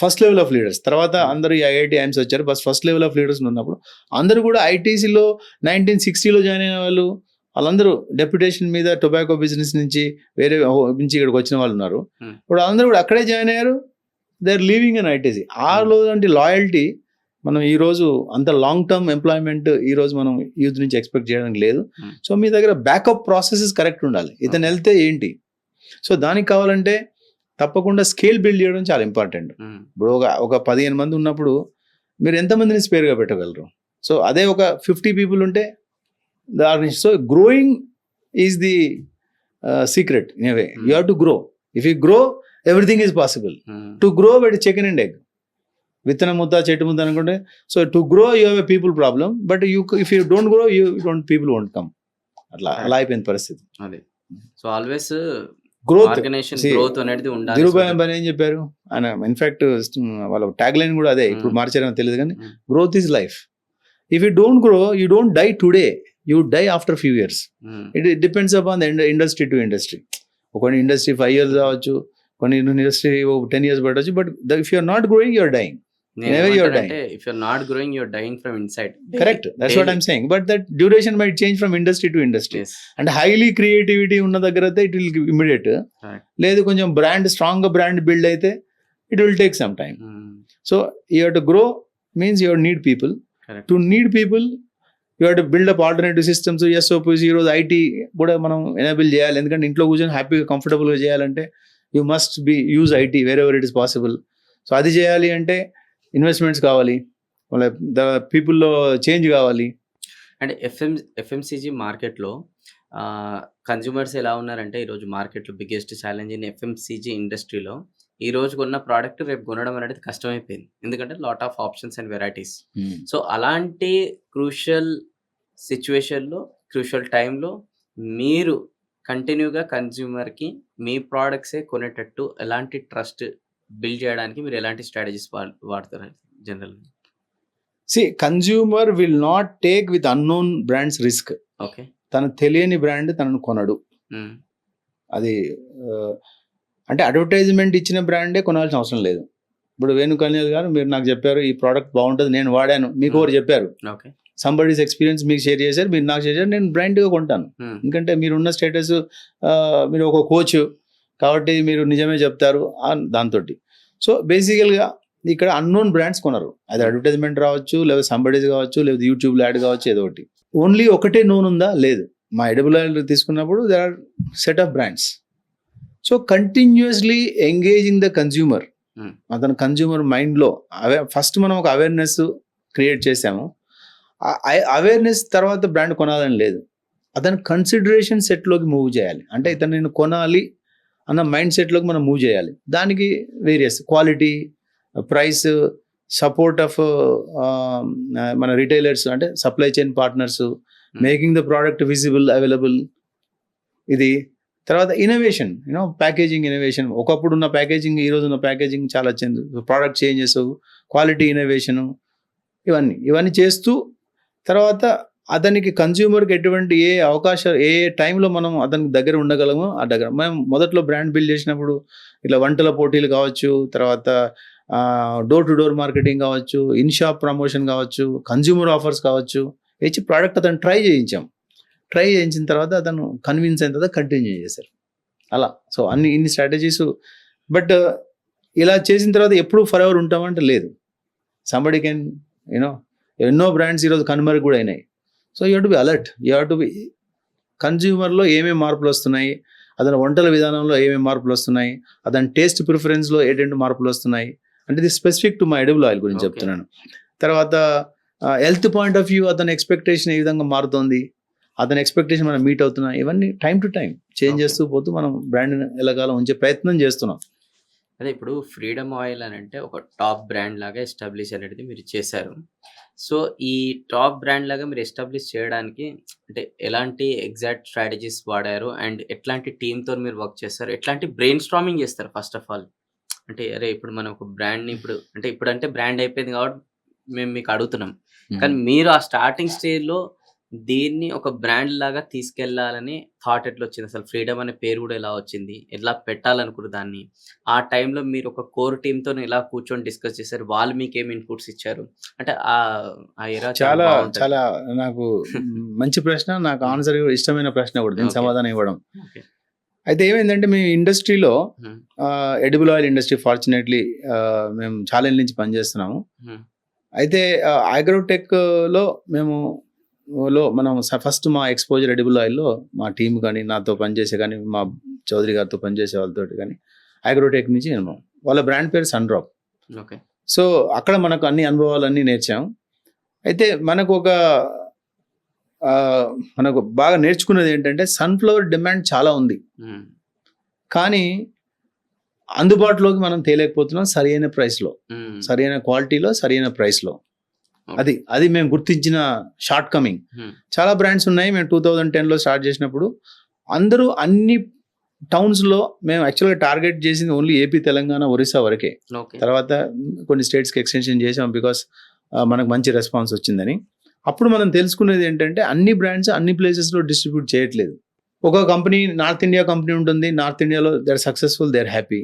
ఫస్ట్ లెవెల్ ఆఫ్ లీడర్స్, తర్వాత అందరూ IIT IIMS వచ్చారు. ఫస్ట్ లెవెల్ ఆఫ్ లీడర్స్ ఉన్నప్పుడు అందరూ కూడా ITCలో 1960లో జాయిన్ అయిన వాళ్ళందరూ డెప్యుటేషన్ మీద టొబాకో బిజినెస్ నుంచి వేరే నుంచి ఇక్కడికి వచ్చిన వాళ్ళు ఉన్నారు. ఇప్పుడు అందరూ కూడా అక్కడే జాయిన్ అయ్యారు. They are leaving in ITC. ఆ రోజు అంటే లాయల్టీ మనం ఈరోజు అంత లాంగ్ టర్మ్ ఎంప్లాయ్మెంట్ ఈరోజు మనం యూత్ నుంచి ఎక్స్పెక్ట్ చేయడానికి లేదు. సో మీ దగ్గర బ్యాకప్ ప్రాసెసెస్ కరెక్ట్ ఉండాలి. ఇతను వెళ్తే ఏంటి, సో దానికి కావాలంటే తప్పకుండా స్కేల్ బిల్డ్ చేయడం చాలా ఇంపార్టెంట్. ఇప్పుడు ఒక 15 మంది ఉన్నప్పుడు మీరు ఎంతమందిని స్పేర్గా పెట్టగలరు? సో అదే ఒక 50 people ఉంటే so growing is the secret in a way. You have to grow. If you grow everything is possible. To grow but chicken and egg, విత్తనం ముద్ద చెట్టు ముద్ద అనుకుంటే, so to grow you have a people problem. But if you don't grow people won't come. అలా అయిపోయింది పరిస్థితి. అదే. So always growth organization growth అనేది ఉండాలి. ధీరుభాయ్ అంబానీ ఏం చెప్పారు ఆయన, ఇన్ఫాక్ట్ వాళ్ళ ట్యాగ్ లైన్ కూడా అదే, ఇప్పుడు మార్చారని తెలియదు కానీ growth is life. If you don't grow you don't die today, you die after few years. It depends upon the industry to industry. కొన్ని ఇండస్ట్రీ 5 years కావచ్చు, కొన్ని ఇండస్ట్రీ 10 years పట్టవచ్చు, but if you're not growing you're dying. If you're not growing, you're dying from inside. Correct. That's what I'm saying. But that duration might change from industry to industry. Yes. And highly creativity ఉన్న దగ్గర అయితే it will give immediate. Correct. లేదు కొంచెం brand strong brand build అయితే it will take some time. So you have to grow means you need people. Correct. To need people you have to build up alternative systems. SOPs ఈరోజు IT కూడా మనం enable చేయాలి. ఎందుకంటే ఇంట్లో కూర్చొని హ్యాపీగా కంఫర్టబుల్గా చేయాలంటే you must be use IT wherever it is possible. So అది చేయాలి అంటే ఇన్వెస్ట్మెంట్స్ కావాలి, వాళ్ళ పీపుల్లో చేంజ్ కావాలి. అండ్ ఎఫ్ఎంసీజీ మార్కెట్లో కన్జ్యూమర్స్ ఎలా ఉన్నారంటే ఈరోజు మార్కెట్లో బిగ్గెస్ట్ ఛాలెంజ్ ఇన్ ఎఫ్ఎంసీజీ ఇండస్ట్రీలో ఈ రోజు కొన్న ప్రోడక్ట్ రేపు కొనడం అనేది కష్టమైపోయింది, ఎందుకంటే lot of options and varieties. So అలాంటి క్రూషియల్ సిచ్యువేషన్లో, క్రూషియల్ టైంలో మీరు కంటిన్యూగా కన్జ్యూమర్కి మీ ప్రోడక్ట్సే కొనేటట్టు ఎలాంటి ట్రస్ట్ బిల్డ్ చేయడానికి మీరు ఎలాంటి స్ట్రాటజీస్ వాడతారు general? See, consumer will not take with unknown brands risk. Okay. తను తెలియని బ్రాండ్ తనను కొనడు. అది అంటే అడ్వర్టైజ్మెంట్ ఇచ్చిన బ్రాండే కొనాల్సిన అవసరం లేదు. ఇప్పుడు వేణుకన్యల్ గారు మీరు నాకు చెప్పారు ఈ ప్రోడక్ట్ బాగుంటుంది, నేను వాడాను, మీకు ఎవరు చెప్పారు, ఓకే, సంబడీస్ ఎక్స్పీరియన్స్ మీకు షేర్ చేశారు, మీరు నాకు షేర్ చేశారు, నేను బ్రాండ్గా కొంటాను. ఎందుకంటే మీరున్న స్టేటస్, మీరు ఒక కోచ్ కాబట్టి మీరు నిజమే చెప్తారు దాంతో. సో బేసికల్గా ఇక్కడ అన్నోన్ బ్రాండ్స్ కొనరు. అది అడ్వర్టైజ్మెంట్ రావచ్చు, లేదా సంబడీస్ కావచ్చు, లేదా యూట్యూబ్లో యాడ్ కావచ్చు, ఏదో ఒకటి. ఓన్లీ ఒకటే నోన్ ఉందా? లేదు. మా ఎడిబుల్ ఆయిల్ తీసుకున్నప్పుడు there are set of brands. So continuously engaging the consumer. అతను కన్జ్యూమర్ మైండ్లో ఫస్ట్ మనం ఒక అవేర్నెస్ క్రియేట్ చేసాము. అవేర్నెస్ తర్వాత బ్రాండ్ కొనాలని లేదు, అతను కన్సిడరేషన్ సెట్లోకి మూవ్ చేయాలి. అంటే ఇతను నేను కొనాలి అన్న మైండ్ సెట్లోకి మనం మూవ్ చేయాలి. దానికి various quality, price, support of మన రిటైలర్స్ అంటే supply chain partners, making the product visible, available. ఇది తర్వాత ఇన్నోవేషన్, ప్యాకేజింగ్ ఇన్నోవేషన్. ఒకప్పుడు ఉన్న ప్యాకేజింగ్, ఈరోజు ఉన్న ప్యాకేజింగ్ చాలా change, product changes, quality innovation, ఇవన్నీ చేస్తూ తర్వాత అతనికి కన్జ్యూమర్కి ఎటువంటి ఏ అవకాశం, ఏ టైంలో మనం అతనికి దగ్గర ఉండగలమో ఆ దగ్గర. మనం మొదట్లో బ్రాండ్ బిల్డ్ చేసినప్పుడు ఇట్లా వంటల పోటీలు కావచ్చు, తర్వాత డోర్ టు డోర్ మార్కెటింగ్ కావచ్చు, ఇన్ షాప్ ప్రమోషన్ కావచ్చు, కన్జ్యూమర్ ఆఫర్స్ కావచ్చు, ఇచ్చి ప్రోడక్ట్ అతను ట్రై చేయించిన తర్వాత అతను కన్విన్స్ అయిన తర్వాత కంటిన్యూ చేశారు అలా. సో ఇన్ని స్ట్రాటజీస్. బట్ ఇలా చేసిన తర్వాత ఎప్పుడు ఫర్ ఎవర్ ఉంటామంటే లేదు. సంబడి కెన్ ఎన్నో బ్రాండ్స్ ఈరోజు కన్జ్యూమర్ కూడా అయినాయి. So you have to be alert, you have to be కన్జ్యూమర్లో ఏమేమి మార్పులు వస్తున్నాయి, అతని వంటల విధానంలో ఏమేమి మార్పులు వస్తున్నాయి, అతని టేస్ట్ ప్రిఫరెన్స్లో ఏంటంటే మార్పులు వస్తున్నాయి. అంటే ఇది specific to my edible oil గురించి చెప్తున్నాను. తర్వాత హెల్త్ పాయింట్ ఆఫ్ వ్యూ, అతని ఎక్స్పెక్టేషన్ ఏ విధంగా మారుతుంది, అతని ఎక్స్పెక్టేషన్ మనం మీట్ అవుతున్నాయి, ఇవన్నీ టైం టు టైం చేంజ్ చేస్తూ పోతూ మనం బ్రాండ్ ఎలాగాలో ఉంచే ప్రయత్నం చేస్తున్నాం. అదే ఇప్పుడు ఫ్రీడమ్ ఆయిల్ అని అంటే ఒక టాప్ బ్రాండ్ లాగా ఎస్టాబ్లిష్ అనేది మీరు చేశారు. సో ఈ టాప్ బ్రాండ్ లాగా మీరు ఎస్టాబ్లిష్ చేయడానికి అంటే ఎలాంటి ఎగ్జాక్ట్ స్ట్రాటజీస్ వాడారు, అండ్ ఎట్లాంటి టీమ్తో మీరు వర్క్ చేస్తారు, ఎట్లాంటి బ్రెయిన్ స్టార్మింగ్ చేస్తారు ఫస్ట్ ఆఫ్ ఆల్? అంటే అరే ఇప్పుడు మనం ఒక బ్రాండ్ని ఇప్పుడంటే బ్రాండ్ అయిపోయింది కాబట్టి మేము మీకు అడుగుతున్నాం, కానీ మీరు ఆ స్టార్టింగ్ స్టేజ్లో దీన్ని ఒక బ్రాండ్ లాగా తీసుకెళ్లాలని థాట్ ఎట్లా వచ్చింది? అసలు ఫ్రీడమ్ అనే పేరు కూడా ఎలా వచ్చింది, ఎలా పెట్టాలనుకున్నారు దాన్ని? ఆ టైంలో మీరు ఒక కోర్ టీమ్తో ఎలా కూర్చొని డిస్కస్ చేశారు, వాళ్ళు మీకు ఏమి ఇన్పుట్స్ ఇచ్చారు? అంటే ఆ ఎరా చాలా చాలా నాకు మంచి ప్రశ్న, నాకు ఆన్సర్ ఇష్టమైన ప్రశ్న కూడా, దీనికి సమాధానం ఇవ్వడం. అయితే ఏమైందంటే మేము ఇండస్ట్రీలో ఎడిబుల్ ఆయిల్ ఇండస్ట్రీ ఫార్చునేట్లీ మేము చాలా ఏళ్ళ నుంచి పనిచేస్తున్నాము. అయితే అగ్రోటెక్లో మనం ఫస్ట్ మా ఎక్స్పోజర్ ఎడిబుల్ ఆయిల్లో మా టీం కానీ, నాతో పనిచేసే కానీ, మా చౌదరి గారితో పనిచేసే వాళ్ళతో కానీ అగ్రోటెక్ నుంచి వాళ్ళ బ్రాండ్ పేరు సన్ డ్రాప్. ఓకే. సో అక్కడ మనకు అన్ని అనుభవాలన్నీ నేర్చాము. అయితే మనకు బాగా నేర్చుకున్నది ఏంటంటే సన్ఫ్లవర్ డిమాండ్ చాలా ఉంది, కానీ అందుబాటులోకి మనం తేలేకపోతున్నాం సరైన ప్రైస్లో, సరైన క్వాలిటీలో, సరైన ప్రైస్లో. అది మేము గుర్తించిన షార్ట్ కమింగ్. చాలా బ్రాండ్స్ ఉన్నాయి. మేము 2010లో స్టార్ట్ చేసినప్పుడు అందరూ అన్ని టౌన్స్లో మేము యాక్చువల్గా టార్గెట్ చేసింది ఓన్లీ ఏపీ, తెలంగాణ, ఒరిస్సా వరకే. ఓకే. తర్వాత కొన్ని స్టేట్స్కి ఎక్స్టెన్షన్ చేసాం బికాస్ మనకు మంచి రెస్పాన్స్ వచ్చిందని. అప్పుడు మనం తెలుసుకునేది ఏంటంటే అన్ని బ్రాండ్స్ అన్ని ప్లేసెస్లో డిస్ట్రిబ్యూట్ చేయట్లేదు. ఒక కంపెనీ నార్త్ ఇండియా కంపెనీ ఉంటుంది, నార్త్ ఇండియాలో they are successful, they are happy.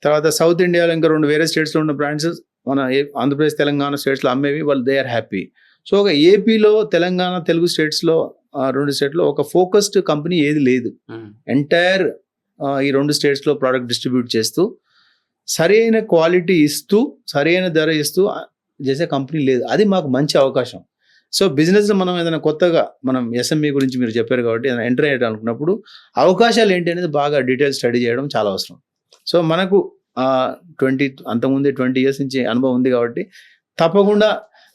తర్వాత సౌత్ ఇండియాలో ఇంకా 2 వేరే స్టేట్స్లో ఉన్న బ్రాండ్స్ మన ఆంధ్రప్రదేశ్, తెలంగాణ స్టేట్స్లో అమ్మేవి, వాళ్ళు దే ఆర్ హ్యాపీ. సో ఒక ఏపీలో, తెలంగాణ, తెలుగు స్టేట్స్లో 2 స్టేట్లో ఒక ఫోకస్డ్ కంపెనీ ఏది లేదు. ఎంటైర్ ఈ 2 స్టేట్స్లో ప్రోడక్ట్ డిస్ట్రిబ్యూట్ చేస్తూ సరైన క్వాలిటీ ఇస్తూ సరైన ధర ఇస్తూ చేసే కంపెనీ లేదు. అది మాకు మంచి అవకాశం. సో బిజినెస్లో మనం ఏదైనా కొత్తగా మనం ఎస్ఎంఈ గురించి మీరు చెప్పారు కాబట్టి ఏదైనా ఎంటర్ అయ్యాడు అనుకున్నప్పుడు అవకాశాలు ఏంటి అనేది బాగా డీటెయిల్ స్టడీ చేయడం చాలా అవసరం. సో మనకు 20 ఇయర్స్ నుంచి అనుభవం ఉంది కాబట్టి తప్పకుండా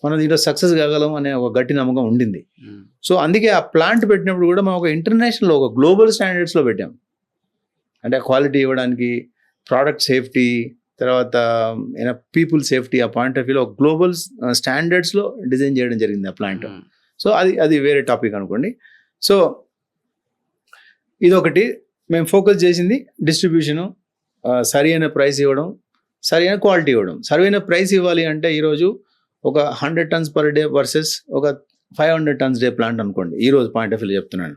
మనం దీంట్లో సక్సెస్ కాగలం అనే ఒక గట్టి నమ్మకం ఉండింది. సో అందుకే ఆ ప్లాంట్ పెట్టినప్పుడు కూడా మనం ఒక ఇంటర్నేషనల్, ఒక గ్లోబల్ స్టాండర్డ్స్లో పెట్టాం. అంటే క్వాలిటీ ఇవ్వడానికి, ప్రోడక్ట్ సేఫ్టీ, తర్వాత పీపుల్ సేఫ్టీ, ఆ పాయింట్ ఆఫ్ వ్యూలో ఒక గ్లోబల్ స్టాండర్డ్స్లో డిజైన్ చేయడం జరిగింది ఆ ప్లాంట్. సో అది వేరే టాపిక్ అనుకోండి. సో ఇదొకటి మేము ఫోకస్ చేసింది, డిస్ట్రిబ్యూషను, సరైన ప్రైస్ ఇవ్వడం, సరైన క్వాలిటీ ఇవ్వడం. సరైన ప్రైస్ ఇవ్వాలి అంటే ఈరోజు ఒక 100 tons per day వర్సెస్ ఒక 500 tons డే ప్లాంట్ అనుకోండి. ఈరోజు పాయింట్ ఆఫ్ వ్యూలో చెప్తున్నాను.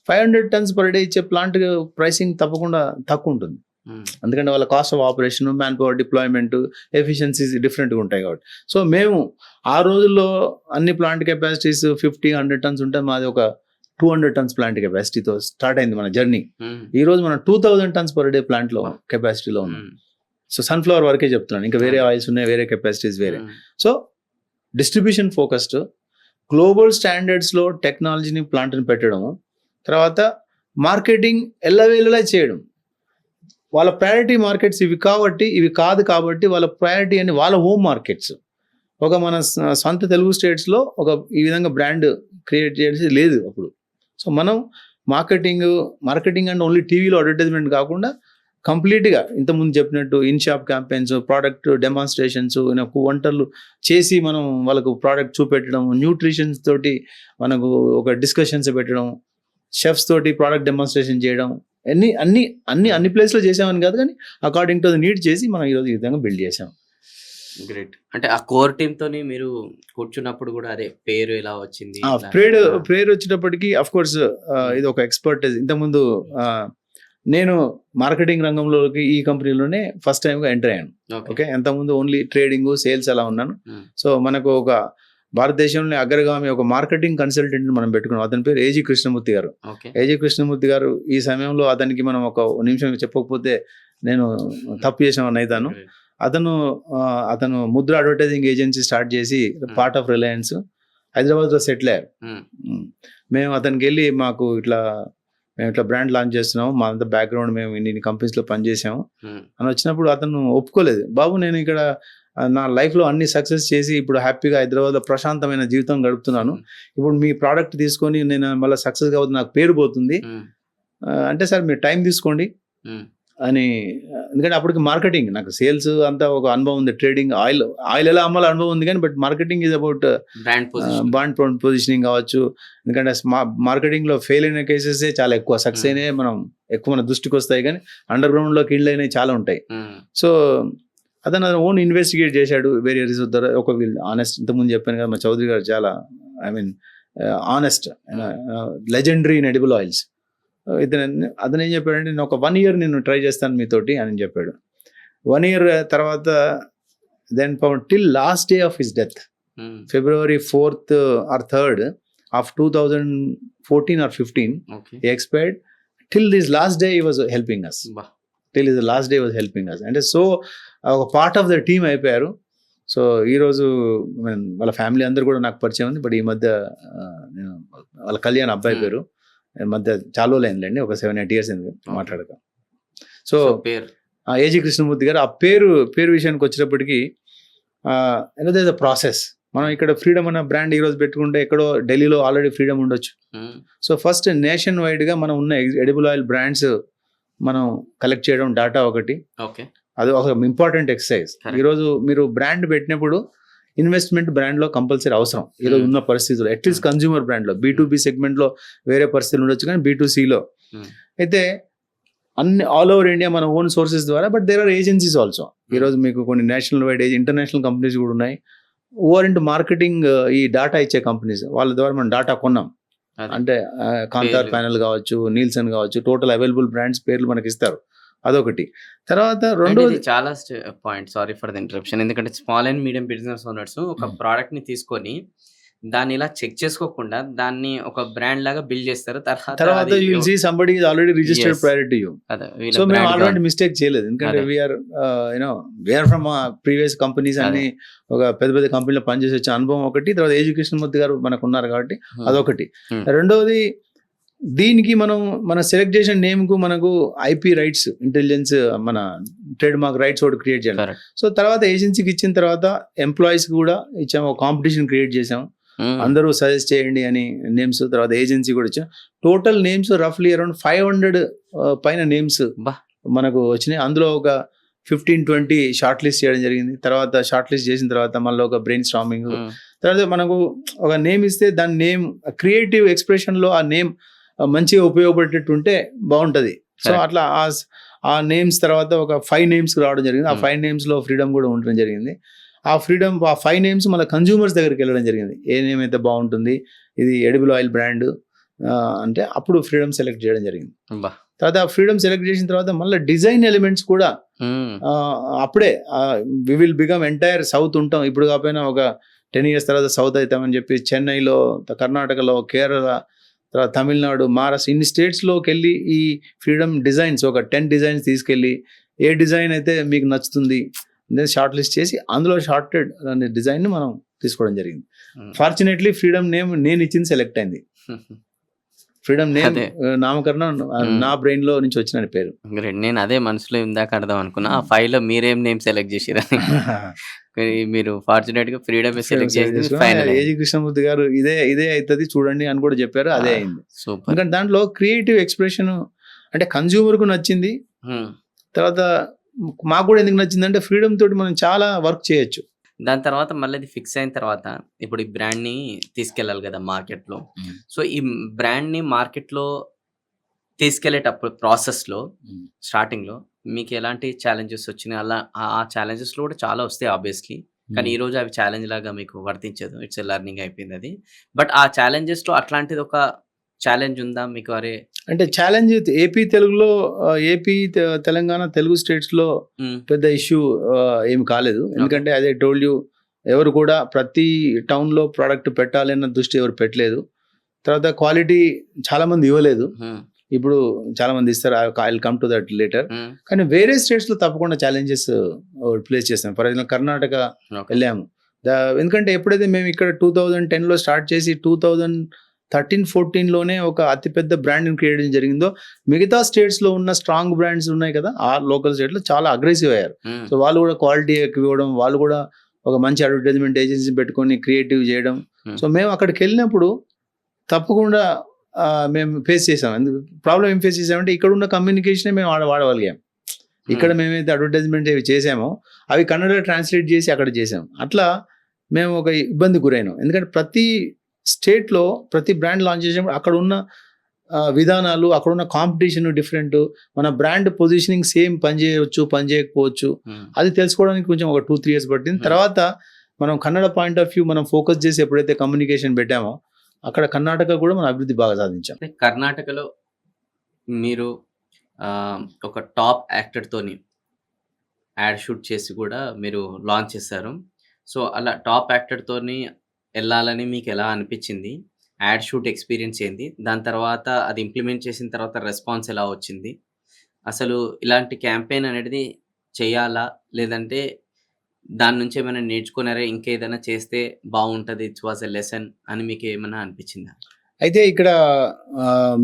500 tons per day ఇచ్చే ప్లాంట్ ప్రైసింగ్ తప్పకుండా తక్కువ ఉంటుంది. ఎందుకంటే వాళ్ళ cost of operation, man power deployment, efficiencies డిఫరెంట్గా ఉంటాయి కాబట్టి. సో మేము ఆ రోజుల్లో అన్ని ప్లాంట్ కెపాసిటీస్ 50-100 tons ఉంటే మాది ఒక 200 tons ప్లాంట్ కెపాసిటీతో స్టార్ట్ అయింది మన జర్నీ. ఈ రోజు మనం 2000 tons per day ప్లాంట్లో కెపాసిటీలో ఉన్నాం. సో సన్ఫ్లవర్ వరకే చెప్తున్నాను, ఇంకా వేరే ఆయిల్స్ ఉన్నాయి, వేరే కెపాసిటీస్ వేరే. సో డిస్ట్రిబ్యూషన్ ఫోకస్డ్, గ్లోబల్ స్టాండర్డ్స్లో టెక్నాలజీని, ప్లాంట్ని పెట్టడము, తర్వాత మార్కెటింగ్ ఎల్లవేళలా చేయడం. వాళ్ళ ప్రయారిటీ మార్కెట్స్ ఇవి కాబట్టి, ఇవి కాదు కాబట్టి వాళ్ళ ప్రయారిటీ అని వాళ్ళ హోమ్ మార్కెట్స్. ఒక మన సొంత తెలుగు స్టేట్స్లో ఒక ఈ విధంగా బ్రాండ్ క్రియేట్ చేసి లేదు అప్పుడు. సో మనం మార్కెటింగ్ అంటే ఓన్లీ టీవీలో అడ్వర్టైజ్మెంట్ కాకుండా కంప్లీట్గా ఇంతకుముందు చెప్పినట్టు in shop campaigns, product demonstrations, వంటలు చేసి మనం వాళ్ళకు ప్రోడక్ట్ చూపెట్టడం, న్యూట్రిషన్స్ తోటి మనకు ఒక డిస్కషన్స్ పెట్టడం, షెఫ్స్ తోటి ప్రోడక్ట్ డెమాన్స్ట్రేషన్ చేయడం, అన్ని ప్లేస్లో చేసామని కాదు కానీ అకార్డింగ్ టు ద నీడ్ చేసి మనం ఈరోజు ఈ విధంగా బిల్డ్ చేసాం. గ్రేట్. అంటే ఆ కోర్ టీమ్ తోని మీరు కూర్చున్నప్పుడు కూడా అదే పేరు ఎలా వచ్చింది? పేరు వచ్చేటప్పటికి అఫ్ కోర్స్ ఇది ఒక ఎక్స్పర్టైజ్. ఇంతకుముందు నేను మార్కెటింగ్ రంగంలోకి ఈ కంపెనీలోనే ఫస్ట్ టైంగా ఎంటర్ అయ్యాను. ఓకే, ఎంతకుముందు ఓన్లీ ట్రేడింగ్, సేల్స్ అలా ఉన్నాను. సో మనకు ఒక భారతదేశంలో అగ్రగామి ఒక మార్కెటింగ్ కన్సల్టెంట్ మనం పెట్టుకున్నాం. అతని పేరు ఏజీ కృష్ణమూర్తి గారు. ఏజీ కృష్ణమూర్తి గారు ఈ సమయంలో అతనికి మనం ఒక నిమిషం చెప్పకపోతే నేను తప్పు చేసామని అవుతాను. అతను ముద్ర అడ్వర్టైజింగ్ ఏజెన్సీ స్టార్ట్ చేసి పార్ట్ ఆఫ్ రిలయన్స్ హైదరాబాద్లో సెటిల్ అయ్యారు. మేము అతనికి వెళ్ళి మేము ఇట్లా బ్రాండ్ లాంచ్ చేస్తున్నాము, మా అంతా బ్యాక్గ్రౌండ్ మేము ఇన్ని కంపెనీస్లో పనిచేసాము అని వచ్చినప్పుడు అతను ఒప్పుకోలేదు. బాబు, నేను ఇక్కడ నా లైఫ్లో అన్ని సక్సెస్ చేసి ఇప్పుడు హ్యాపీగా హైదరాబాద్లో ప్రశాంతమైన జీవితం గడుపుతున్నాను, ఇప్పుడు మీ ప్రోడక్ట్ తీసుకొని నేను మళ్ళీ సక్సెస్ కావద్దు, నాకు పేరు పోతుంది అంటే, సార్ మీరు టైం తీసుకోండి అని. ఎందుకంటే అప్పటికి మార్కెటింగ్, నాకు సేల్స్ అంతా ఒక అనుభవం ఉంది, ట్రేడింగ్, ఆయిల్ ఎలా అమ్మాలో అనుభవం ఉంది కానీ, but marketing is about brand positioning కావచ్చు. ఎందుకంటే మార్కెటింగ్లో ఫెయిల్ అయిన కేసెస్ చాలా ఎక్కువ, సక్సెస్ అయినాయి మన దృష్టికి వస్తాయి కానీ అండర్ గ్రౌండ్లో కిండ్ అయినాయి చాలా ఉంటాయి. సో అతను ఓన్ ఇన్వెస్టిగేట్ చేశాడు వేరే రీజన్ ద్వారా. ఒక ఆనెస్ట్, ఇంతకుముందు చెప్పాను కదా మా చౌదరి గారు చాలా honest, legendary in edible oils. అతను ఏం చెప్పాడంటే, నేను ఒక 1 year నేను ట్రై చేస్తాను మీతోటి అని చెప్పాడు. 1 year తర్వాత then till last day of his death, February 4th or 3rd of 2014 or 15 he expired. Till this last day he was helping us. అంటే సో ఒక పార్ట్ ఆఫ్ ద టీమ్ అయిపోయారు. So ఈరోజు వాళ్ళ ఫ్యామిలీ అందరూ కూడా నాకు పరిచయం ఉంది. బట్ ఈ మధ్య వాళ్ళ కళ్యాణ్ అబ్బాయి పేరు మధ్య చాలా లేదులేండి, ఒక 7-8 years మాట్లాడక. సో ఏజీ కృష్ణమూర్తి గారు, ఆ పేరు విషయానికి వచ్చేటప్పటికి ద ప్రాసెస్. మనం ఇక్కడ ఫ్రీడమ్ అన్న బ్రాండ్ ఈరోజు పెట్టుకుంటే ఎక్కడో ఢిల్లీలో ఆల్రెడీ ఫ్రీడమ్ ఉండొచ్చు. సో ఫస్ట్ నేషన్ వైడ్గా మనం ఉన్న ఎడిబుల్ ఆయిల్ బ్రాండ్స్ మనం కలెక్ట్ చేయడం, డేటా ఒకటి, అది ఒక ఇంపార్టెంట్ ఎక్సర్సైజ్. ఈరోజు మీరు బ్రాండ్ పెట్టినప్పుడు ఇన్వెస్ట్మెంట్ బ్రాండ్లో కంపల్సరీ అవసరం ఈరోజు ఉన్న పరిస్థితుల్లో. అట్లీస్ట్ కన్జ్యూమర్ బ్రాండ్లో, B2B సెగ్మెంట్లో వేరే పరిస్థితులు ఉండొచ్చు కానీ B2Cలో అయితే అన్ని ఆల్ ఓవర్ ఇండియా మన ఓన్ సోర్సెస్ ద్వారా. But there are agencies also. ఈరోజు మీకు కొన్ని నేషనల్ వైడ్ ఇంటర్నేషనల్ కంపెనీస్ కూడా ఉన్నాయి. ఓవర్ ఇంటూ మార్కెటింగ్ ఈ డాటా ఇచ్చే కంపెనీస్ వాళ్ళ ద్వారా మనం డాటా కొన్నాం. అదే. అంటే కాంతార్ పేర్లు. ప్యానల్ కావచ్చు, నీల్సన్ కావచ్చు, టోటల్ అవైలబుల్ బ్రాండ్స్ పేర్లు మనకి ఇస్తారు. అదొకటి. తర్వాత అండ్ రెండోది ఇది చాలా point, sorry for the interruption. ఎందుకంటే small and medium business owners ఒక ప్రోడక్ట్ ని తీసుకొని దాన్ని ఇలా చెక్ చేసుకోకుండా దాన్ని ఒక బ్రాండ్ లాగా బిల్డ్ చేస్తారు. తర్వాత అది you will see somebody is already registered Yes. Prior to you. అదే వీళ్ళ సో మేము brand గా ఆల్రెడీ మిస్టేక్ చేయలేదు. ఎందుకంటే అదే. వీఆర్ ఫ్రమ్ ప్రీవియస్ కంపెనీస్ అన్ని ఒక పెద్ద పెద్ద కంపెనీలో పనిచేసి వచ్చే అనుభవం ఒకటి. తర్వాత ఎడ్యుకేషన్ మూర్తి గారు మనకు ఉన్నారు కాబట్టి అదొకటి. రెండవది దీనికి మన సెలెక్ట్ చేసిన నేమ్ కు మనకు ఐపీ రైట్స్, ఇంటెలిజెన్స్, మన ట్రేడ్ మార్క్ రైట్స్ ఒకటి క్రియేట్ చేయాలి. Correct. సో తర్వాత ఏజెన్సీకి ఇచ్చిన తర్వాత ఎంప్లాయీస్ కూడా ఇచ్చాము, కాంపిటీషన్ క్రియేట్ చేసాం. అందరూ సజెస్ట్ చేయండి అని నేమ్స్. తర్వాత ఏజెన్సీ కూడా ఇచ్చాం. టోటల్ నేమ్స్ రఫ్లీ అరౌండ్ 500 పైన నేమ్స్ బా. మనకు వచ్చినాయి. అందులో ఒక 15-20 షార్ట్ లిస్ట్ చేయడం జరిగింది. తర్వాత షార్ట్ లిస్ట్ చేసిన తర్వాత మళ్ళీ ఒక బ్రెయిన్ స్టార్మింగ్. తర్వాత మనకు ఒక నేమ్ ఇస్తే దాని నేమ్ క్రియేటివ్ ఎక్స్ప్రెషన్ లో ఆ నేమ్ మంచిగా ఉపయోగపడేటట్టు ఉంటే బాగుంటది. So Correct. అట్లా ఆ నేమ్స్ తర్వాత ఒక 5 నేమ్స్ రావడం జరిగింది. ఆ 5 నేమ్స్ లో ఫ్రీడమ్ కూడా ఉండడం జరిగింది. ఆ 5 నేమ్స్ మన కన్జ్యూమర్స్ దగ్గరికి వెళ్ళడం జరిగింది. ఏ నేమ్ అయితే బాగుంటుంది, ఇది ఎడిబుల్ ఆయిల్ బ్రాండ్ అంటే అప్పుడు ఫ్రీడమ్ సెలెక్ట్ చేయడం జరిగింది. బా. తర్వాత ఫ్రీడమ్ సెలెక్ట్ చేసిన తర్వాత మళ్ళీ డిజైన్ ఎలిమెంట్స్ కూడా అప్పుడే we will become entire south ఉంటాం. ఇప్పుడు కాకపోయినా ఒక 10 years తర్వాత సౌత్ అవుతామని చెప్పి చెన్నైలో, కర్ణాటకలో, కేరళ, తర్వాత తమిళనాడు, మహారాష్ట్ర ఇన్ని స్టేట్స్లోకి వెళ్ళి ఈ ఫ్రీడమ్ డిజైన్స్ ఒక 10 డిజైన్స్ తీసుకెళ్ళి ఏ డిజైన్ అయితే మీకు నచ్చుతుంది అనేది షార్ట్ లిస్ట్ చేసి అందులో షార్టెడ్ అనే డిజైన్ మనం తీసుకోవడం జరిగింది. ఫార్చునేట్లీ ఫ్రీడమ్ నేమ్ నేను ఇచ్చింది సెలెక్ట్ అయింది. ఫ్రీడమ్ నేమ్ అదే. నామకరణం నా బ్రెయిన్ లో నుంచి వచ్చిన పేరు. గ్రేట్. నేను అదే మనసులో ఇందాక అడదాం అనుకున్నా. ఆ 5 లో మీరేం నేమ్ సెలెక్ట్ చేసిరని. మీరు ఫార్చునేట్ గా ఫ్రీడమ్ సెలెక్ట్ చేసి ఫైనల్ ఏజీ కృష్ణమూర్తి గారు ఇదే అవుతుంది చూడండి అని కూడా చెప్పారు. అదే అయింది. సూపర్. ఎందుకంటే దాంట్లో క్రియేటివ్ ఎక్స్ప్రెషన్ అంటే కన్జ్యూమర్ కు నచ్చింది. తర్వాత మాకు కూడా ఎందుకు నచ్చిందంటే ఫ్రీడమ్ తోటి మనం చాలా వర్క్ చేయొచ్చు. దాని తర్వాత మళ్ళీ అది ఫిక్స్ అయిన తర్వాత ఇప్పుడు ఈ బ్రాండ్ ని తీసుకెళ్ళాలి కదా మార్కెట్ లో. సో ఈ బ్రాండ్ ని మార్కెట్ లో తీసుకెళ్లేటప్పుడు ప్రాసెస్ లో స్టార్టింగ్ లో మీకు ఎలాంటి ఛాలెంజెస్ వచ్చినాయి? అలా ఆ ఛాలెంజెస్ లో కూడా చాలా వస్తాయి ఆబ్వియస్లీ. కానీ ఈ రోజు అవి ఛాలెంజ్ లాగా మీకు వర్తించదు. ఇట్స్ లెర్నింగ్ అయిపోయింది అది. బట్ ఆ ఛాలెంజెస్ లో అట్లాంటిది ఒక ఛాలెంజ్ ఉందా మీకు? అరే అంటే ఛాలెంజ్ ఏపీ తెలుగులో ఏపీ తెలంగాణ తెలుగు స్టేట్స్ లో పెద్ద ఇష్యూ ఏమి కాలేదు. ఎందుకంటే అదే టోల్డ్ యూ ఎవరు కూడా ప్రతి టౌన్ లో ప్రోడక్ట్ పెట్టాలన్న దృష్టి ఎవరు పెట్టలేదు. తర్వాత క్వాలిటీ చాలా మంది ఇవ్వలేదు. ఇప్పుడు చాలా మంది ఇస్తారు. I will come to that later. కానీ వేరే స్టేట్స్ లో తప్పకుండా ఛాలెంజెస్ ప్లేస్ చేస్తాం. ఫర్ ఎగ్జాంపుల్ కర్ణాటక వెళ్ళాము. ఎందుకంటే ఎప్పుడైతే మేము ఇక్కడ 2010 లో స్టార్ట్ చేసి 2013-14 లోనే ఒక అతిపెద్ద బ్రాండ్ క్రియేట్ చేయడం జరిగిందో, మిగతా స్టేట్స్ లో ఉన్న స్ట్రాంగ్ బ్రాండ్స్ ఉన్నాయి కదా, ఆ లోకల్ స్టేట్ లో చాలా అగ్రెసివ్ అయ్యారు. సో వాళ్ళు కూడా క్వాలిటీ ఎక్కువ ఇవ్వడం, వాళ్ళు కూడా ఒక మంచి అడ్వర్టైజ్మెంట్ ఏజెన్సీ పెట్టుకొని క్రియేటివ్ చేయడం. సో మేము అక్కడికి వెళ్ళినప్పుడు తప్పకుండా మేము ఫేస్ చేసాం. ప్రాబ్లం ఏం ఫేస్ చేసామంటే ఇక్కడ ఉన్న కమ్యూనికేషన్ మేము వాడగలిగాం. ఇక్కడ మేమైతే అడ్వర్టైజ్మెంట్ ఏవి చేసామో అవి కన్నడ ట్రాన్స్లేట్ చేసి అక్కడ చేసాం. అట్లా మేము ఒక ఇబ్బంది గురైనాం. ఎందుకంటే ప్రతి స్టేట్లో ప్రతి బ్రాండ్ లాంచ్ చేసినప్పుడు అక్కడ ఉన్న విధానాలు, అక్కడ ఉన్న కాంపిటీషన్ డిఫరెంట్, మన బ్రాండ్ పొజిషనింగ్ సేమ్ పని చేయవచ్చు, పని చేయకపోవచ్చు. అది తెలుసుకోవడానికి కొంచెం ఒక 2-3 years పట్టింది. తర్వాత మనం కన్నడ పాయింట్ ఆఫ్ వ్యూ మనం ఫోకస్ చేసి ఎప్పుడైతే కమ్యూనికేషన్ పెట్టామో అక్కడ కర్ణాటక కూడా మన అభివృద్ధి బాగా సాధించాం. కర్ణాటకలో మీరు ఒక టాప్ యాక్టర్ తోని యాడ్ షూట్ చేసి కూడా మీరు లాంచ్ చేశారు. సో అలా టాప్ యాక్టర్ తోని వెళ్ళాలని మీకు ఎలా అనిపించింది? యాడ్ షూట్ ఎక్స్పీరియన్స్ ఏంది? దాని తర్వాత అది ఇంప్లిమెంట్ చేసిన తర్వాత రెస్పాన్స్ ఎలా వచ్చింది? అసలు ఇలాంటి క్యాంపెయిన్ అనేది చేయాలా, లేదంటే దాని నుంచి ఏమైనా నేర్చుకున్నారా? ఇంకేదైనా చేస్తే బాగుంటుంది, ఇట్ వాజ్ ఎ లెసన్ అని మీకు ఏమైనా అనిపించిందా? అయితే ఇక్కడ